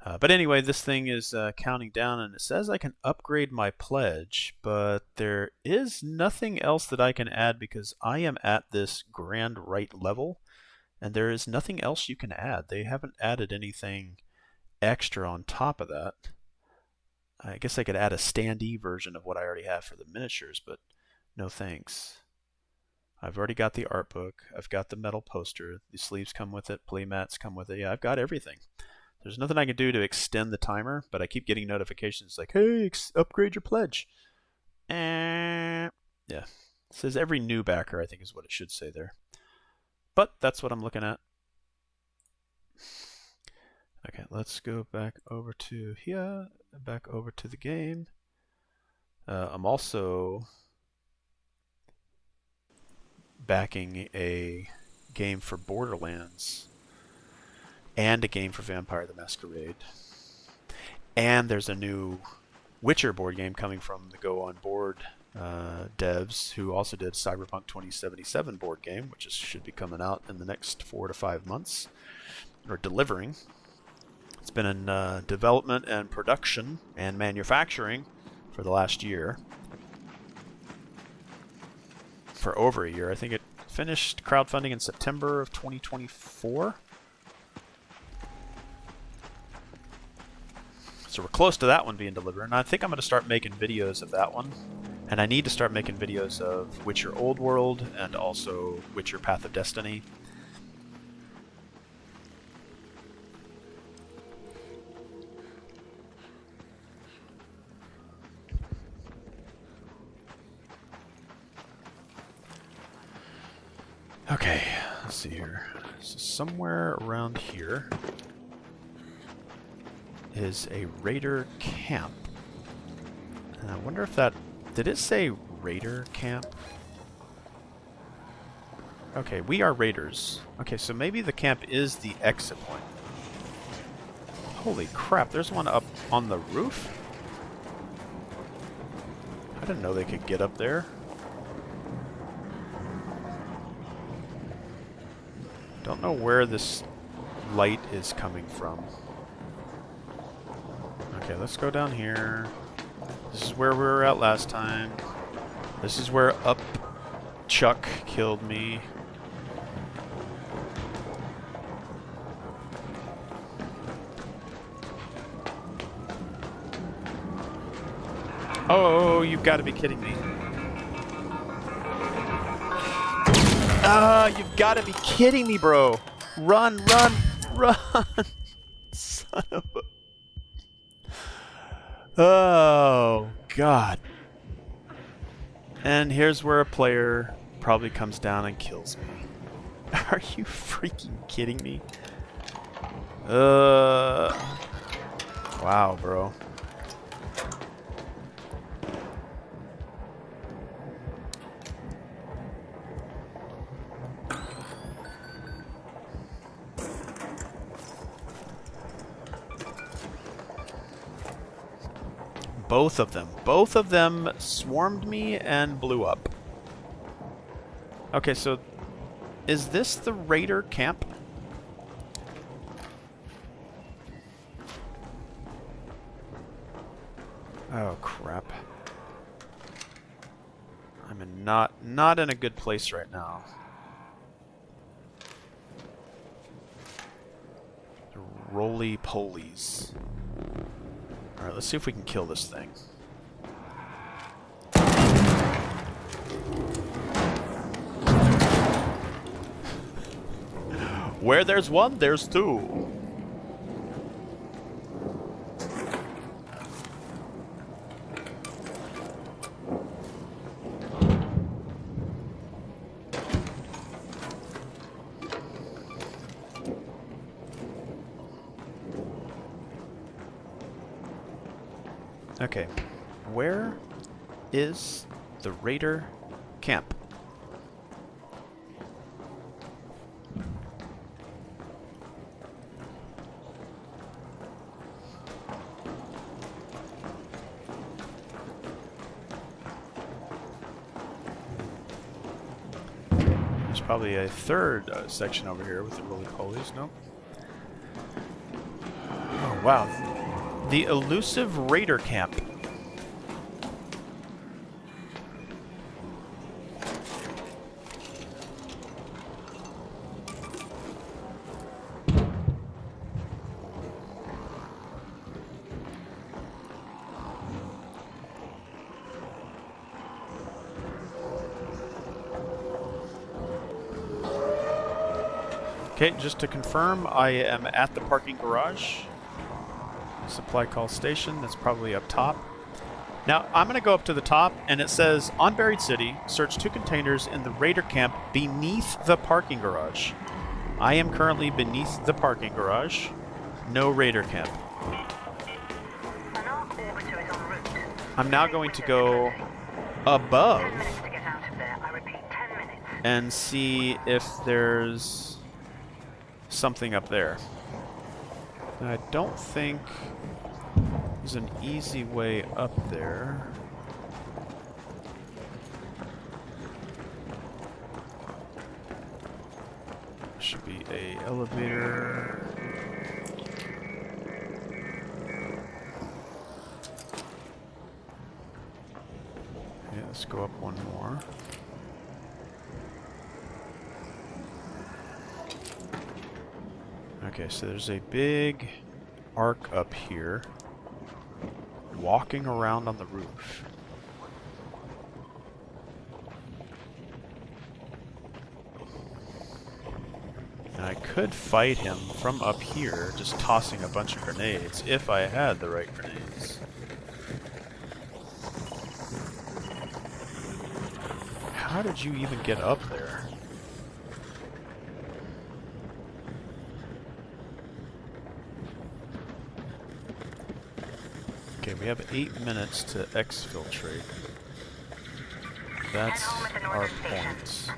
But anyway, this thing is counting down, and it says I can upgrade my pledge, but there is nothing else that I can add because I am at this grand right level, and there is nothing else you can add. They haven't added anything extra on top of that. I guess I could add a standee version of what I already have for the miniatures, but no thanks. I've already got the art book. I've got the metal poster. The sleeves come with it. Playmats come with it. Yeah, I've got everything. There's nothing I can do to extend the timer, but I keep getting notifications like, hey, upgrade your pledge. Yeah. It says every new backer, I think is what it should say there. But that's what I'm looking at. Okay, let's go back over to here, back over to the game. I'm also backing a game for Borderlands and a game for Vampire the Masquerade. And there's a new Witcher board game coming from the Go On Board devs who also did Cyberpunk 2077 board game, which should be coming out in the next 4 to 5 months, or delivering. It's been in development and production and manufacturing for the last year. For over a year. I think it finished crowdfunding in September of 2024. So we're close to that one being delivered, and I think I'm going to start making videos of that one. And I need to start making videos of Witcher Old World and also Witcher Path of Destiny. Okay, let's see here. So somewhere around here is a raider camp. And I wonder if that... Did it say raider camp? Okay, we are raiders. Okay, so maybe the camp is the exit point. Holy crap, there's one up on the roof? I didn't know they could get up there. Don't know where this light is coming from. Okay, let's go down here. This is where we were at last time. This is where Up Chuck killed me. Oh, you've got to be kidding me. You've got to be kidding me, bro. Run, run, run. Son of a... Oh, God. And here's where a player probably comes down and kills me. Are you freaking kidding me? Wow, bro. Both of them. Both of them swarmed me and blew up. Okay, so is this the raider camp? Oh crap. I'm in not in a good place right now. Roly-polies. Alright, let's see if we can kill this thing. Where there's one, there's two. Okay, where is the raider camp? There's probably a third section over here with the roly-polies, no? Oh, wow. The elusive raider camp. Okay, just to confirm, I am at the parking garage. Supply call station, that's probably up top. Now, I'm going to go up to the top, and it says, on Buried City, search 2 containers in the raider camp beneath the parking garage. I am currently beneath the parking garage. No raider camp. I'm now going to go above and see if there's something up there. I don't think there's an easy way up there. Should be a elevator. Yeah, let's go up one more. Okay, so there's a big arc up here, walking around on the roof. And I could fight him from up here, just tossing a bunch of grenades, if I had the right grenades. How did you even get up there? Okay, we have 8 minutes to exfiltrate. That's our point.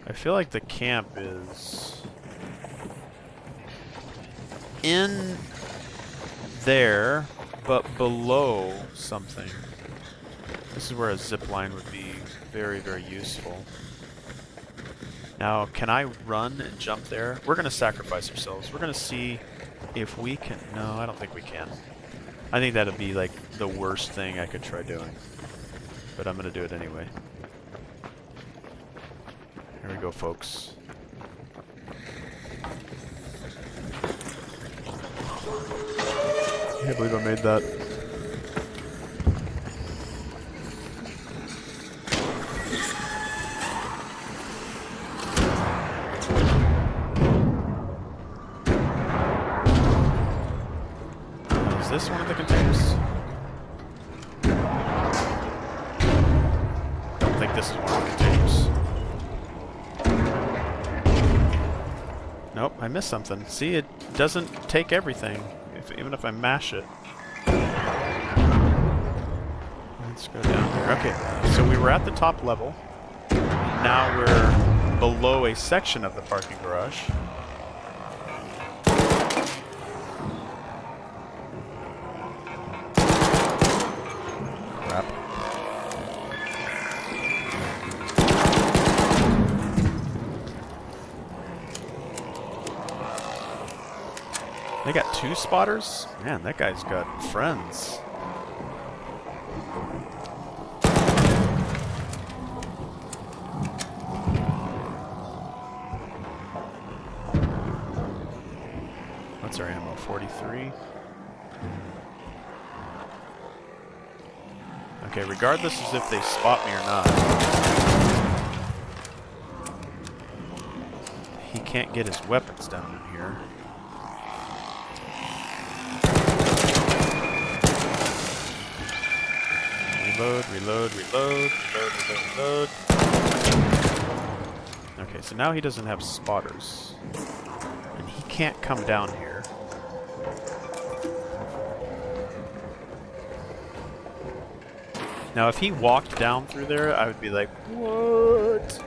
I feel like the camp is in there, but below something. This is where a zip line would be very, very useful. Now, can I run and jump there? We're going to sacrifice ourselves. We're going to see if we can... No, I don't think we can. I think that'd be like the worst thing I could try doing. But I'm going to do it anyway. Here we go, folks. I can't believe I made that. Is this one of the containers? I don't think this is one of the containers. Nope, I missed something. See, it doesn't take everything, even if I mash it. Let's go down here. Okay, so we were at the top level. Now we're below a section of the parking garage. Crap. They got 2 spotters? Man, that guy's got friends. What's our ammo? 43? Okay, regardless as if they spot me or not, he can't get his weapons down in here. Reload, reload, reload, reload, reload, reload. Okay, so now he doesn't have spotters. And he can't come down here. Now if he walked down through there, I would be like, what?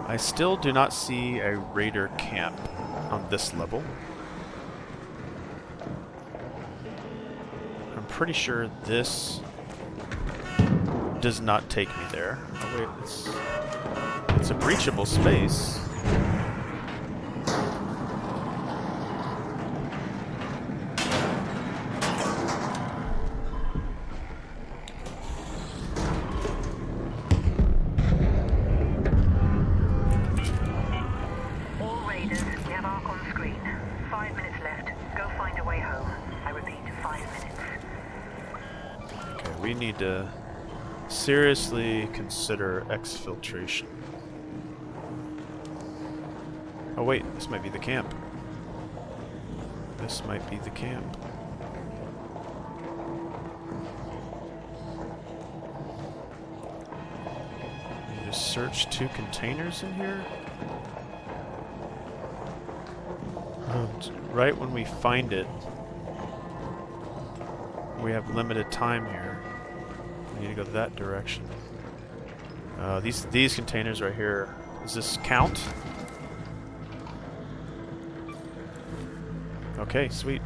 I still do not see a raider camp on this level. I'm pretty sure this does not take me there. Oh wait, it's a breachable space. We need to seriously consider exfiltration. Oh wait, this might be the camp. This might be the camp. You just search 2 containers in here? Right when we find it, we have limited time here. We need to go that direction. These containers right here. Does this count? Okay, sweet.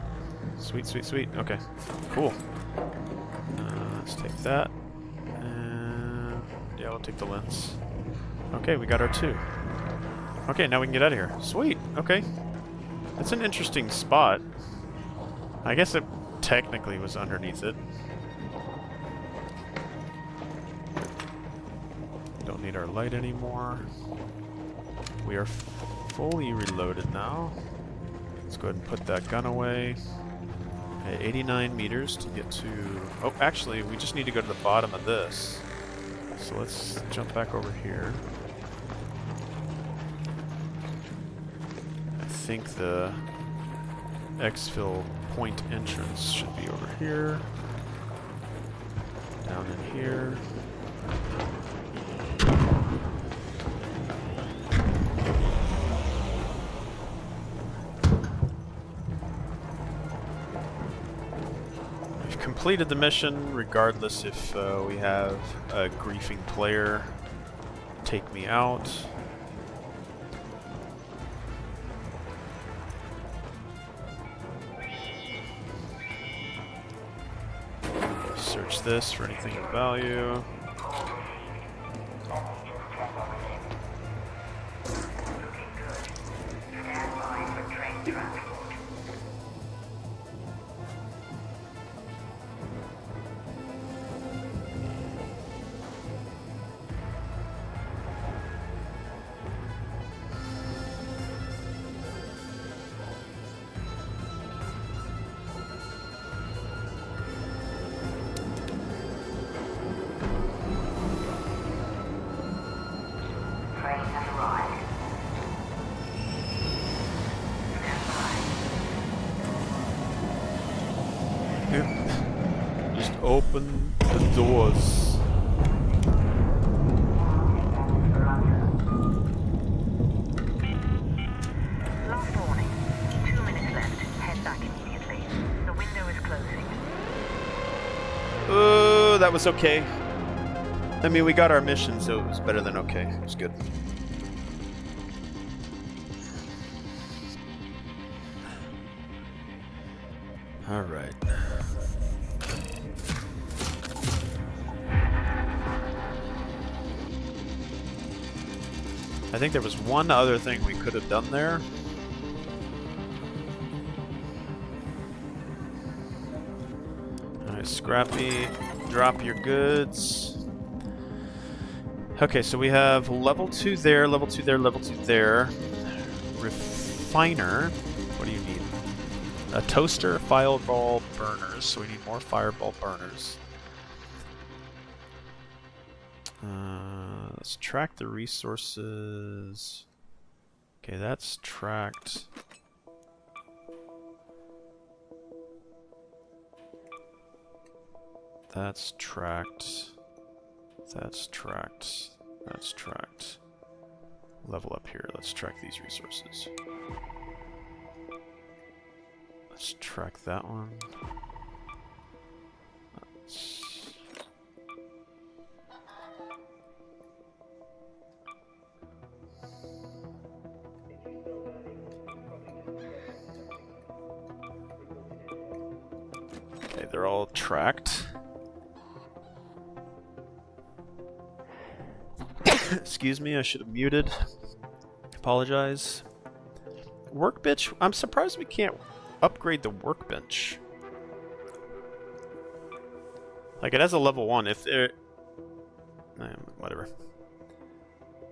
Sweet, sweet, sweet. Okay, cool. Let's take that. And yeah, we'll take the lens. Okay, we got our 2. Okay, now we can get out of here. Sweet, okay. That's an interesting spot. I guess it technically was underneath it. Don't need our light anymore. We are fully reloaded now. Let's go ahead and put that gun away. Okay, 89 meters to get to... Oh, actually, we just need to go to the bottom of this. So let's jump back over here. I think the exfil point entrance should be over here. Down in here. We've completed the mission, regardless if we have a griefing player take me out. Search this for anything of value. Just open the doors. Last warning. 2 minutes left. Head back immediately. The window is closing. That was okay. I mean, we got our mission, so it was better than okay. It was good. All right. I think there was one other thing we could have done there. Alright, Scrappy, drop your goods. Okay, so we have level 2 there, level 2 there, level 2 there. Refiner. What do you need? A toaster, fireball burners. So we need more fireball burners. Let's track the resources. Okay, that's tracked. That's tracked. That's tracked. That's tracked. Level up here. Let's track these resources. Let's track that one. Let's... Okay, they're all tracked. Excuse me, I should have muted. Apologize. Workbench? I'm surprised we can't upgrade the workbench. Like, it has a level 1. If there... whatever.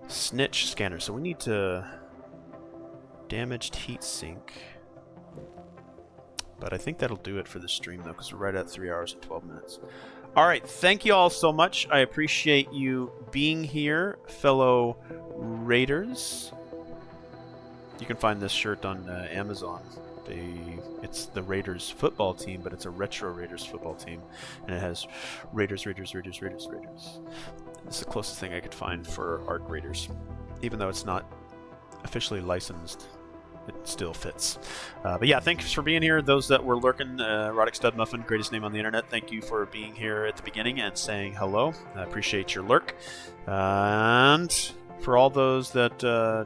Snitch scanner. So we need to... Damaged heat sink. But I think that'll do it for the stream, though, because we're right at 3 hours and 12 minutes. All right, thank you all so much. I appreciate you being here, fellow Raiders. You can find this shirt on Amazon. It's the Raiders football team, but it's a retro Raiders football team, and it has Raiders, Raiders, Raiders, Raiders, Raiders. It's the closest thing I could find for ARC Raiders, even though it's not officially licensed. It still fits. But yeah, thanks for being here. Those that were lurking, Erotic Stud Muffin, greatest name on the internet. Thank you for being here at the beginning and saying hello. I appreciate your lurk. And for all those that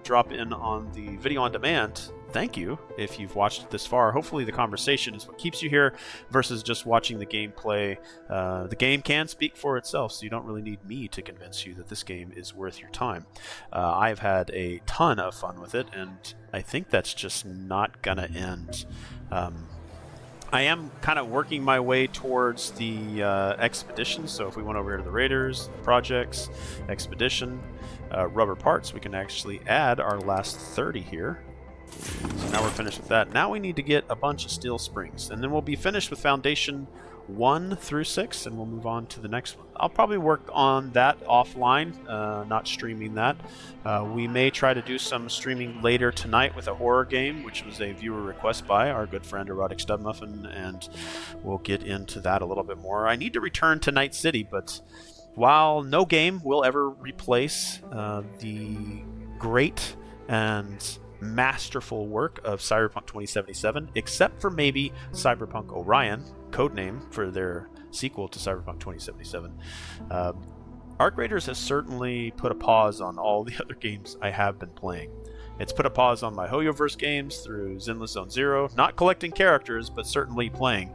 drop in on the video on demand, thank you if you've watched it this far. Hopefully the conversation is what keeps you here versus just watching the gameplay. The game can speak for itself, so you don't really need me to convince you that this game is worth your time. I've had a ton of fun with it, and I think that's just not gonna end. I am kind of working my way towards the expedition, so if we went over here to the Raiders, projects, expedition, rubber parts, we can actually add our last 30 here. So now we're finished with that. Now we need to get a bunch of steel springs, and then we'll be finished with Foundation 1 through 6, and we'll move on to the next one. I'll probably work on that offline, not streaming that. We may try to do some streaming later tonight with a horror game, which was a viewer request by our good friend Erotic Stud Muffin, and we'll get into that a little bit more. I need to return to Night City, but while no game will ever replace the great and masterful work of Cyberpunk 2077, except for maybe Cyberpunk Orion, codename for their sequel to Cyberpunk 2077. ARC Raiders has certainly put a pause on all the other games I have been playing. It's put a pause on my Hoyoverse games through Zenless Zone Zero. Not collecting characters, but certainly playing.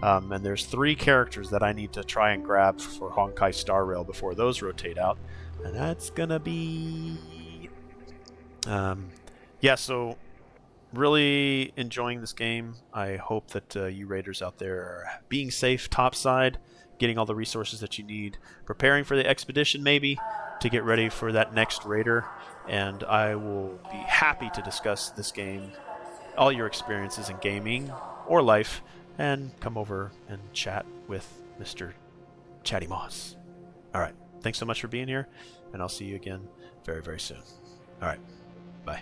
And there's 3 characters that I need to try and grab for Honkai Star Rail before those rotate out. And that's gonna be... yeah, so really enjoying this game. I hope that you raiders out there are being safe topside, getting all the resources that you need, preparing for the expedition maybe to get ready for that next raider, and I will be happy to discuss this game, all your experiences in gaming or life, and come over and chat with Mr. Chatty Moss. Alright, thanks so much for being here, and I'll see you again very, very soon. Alright, bye.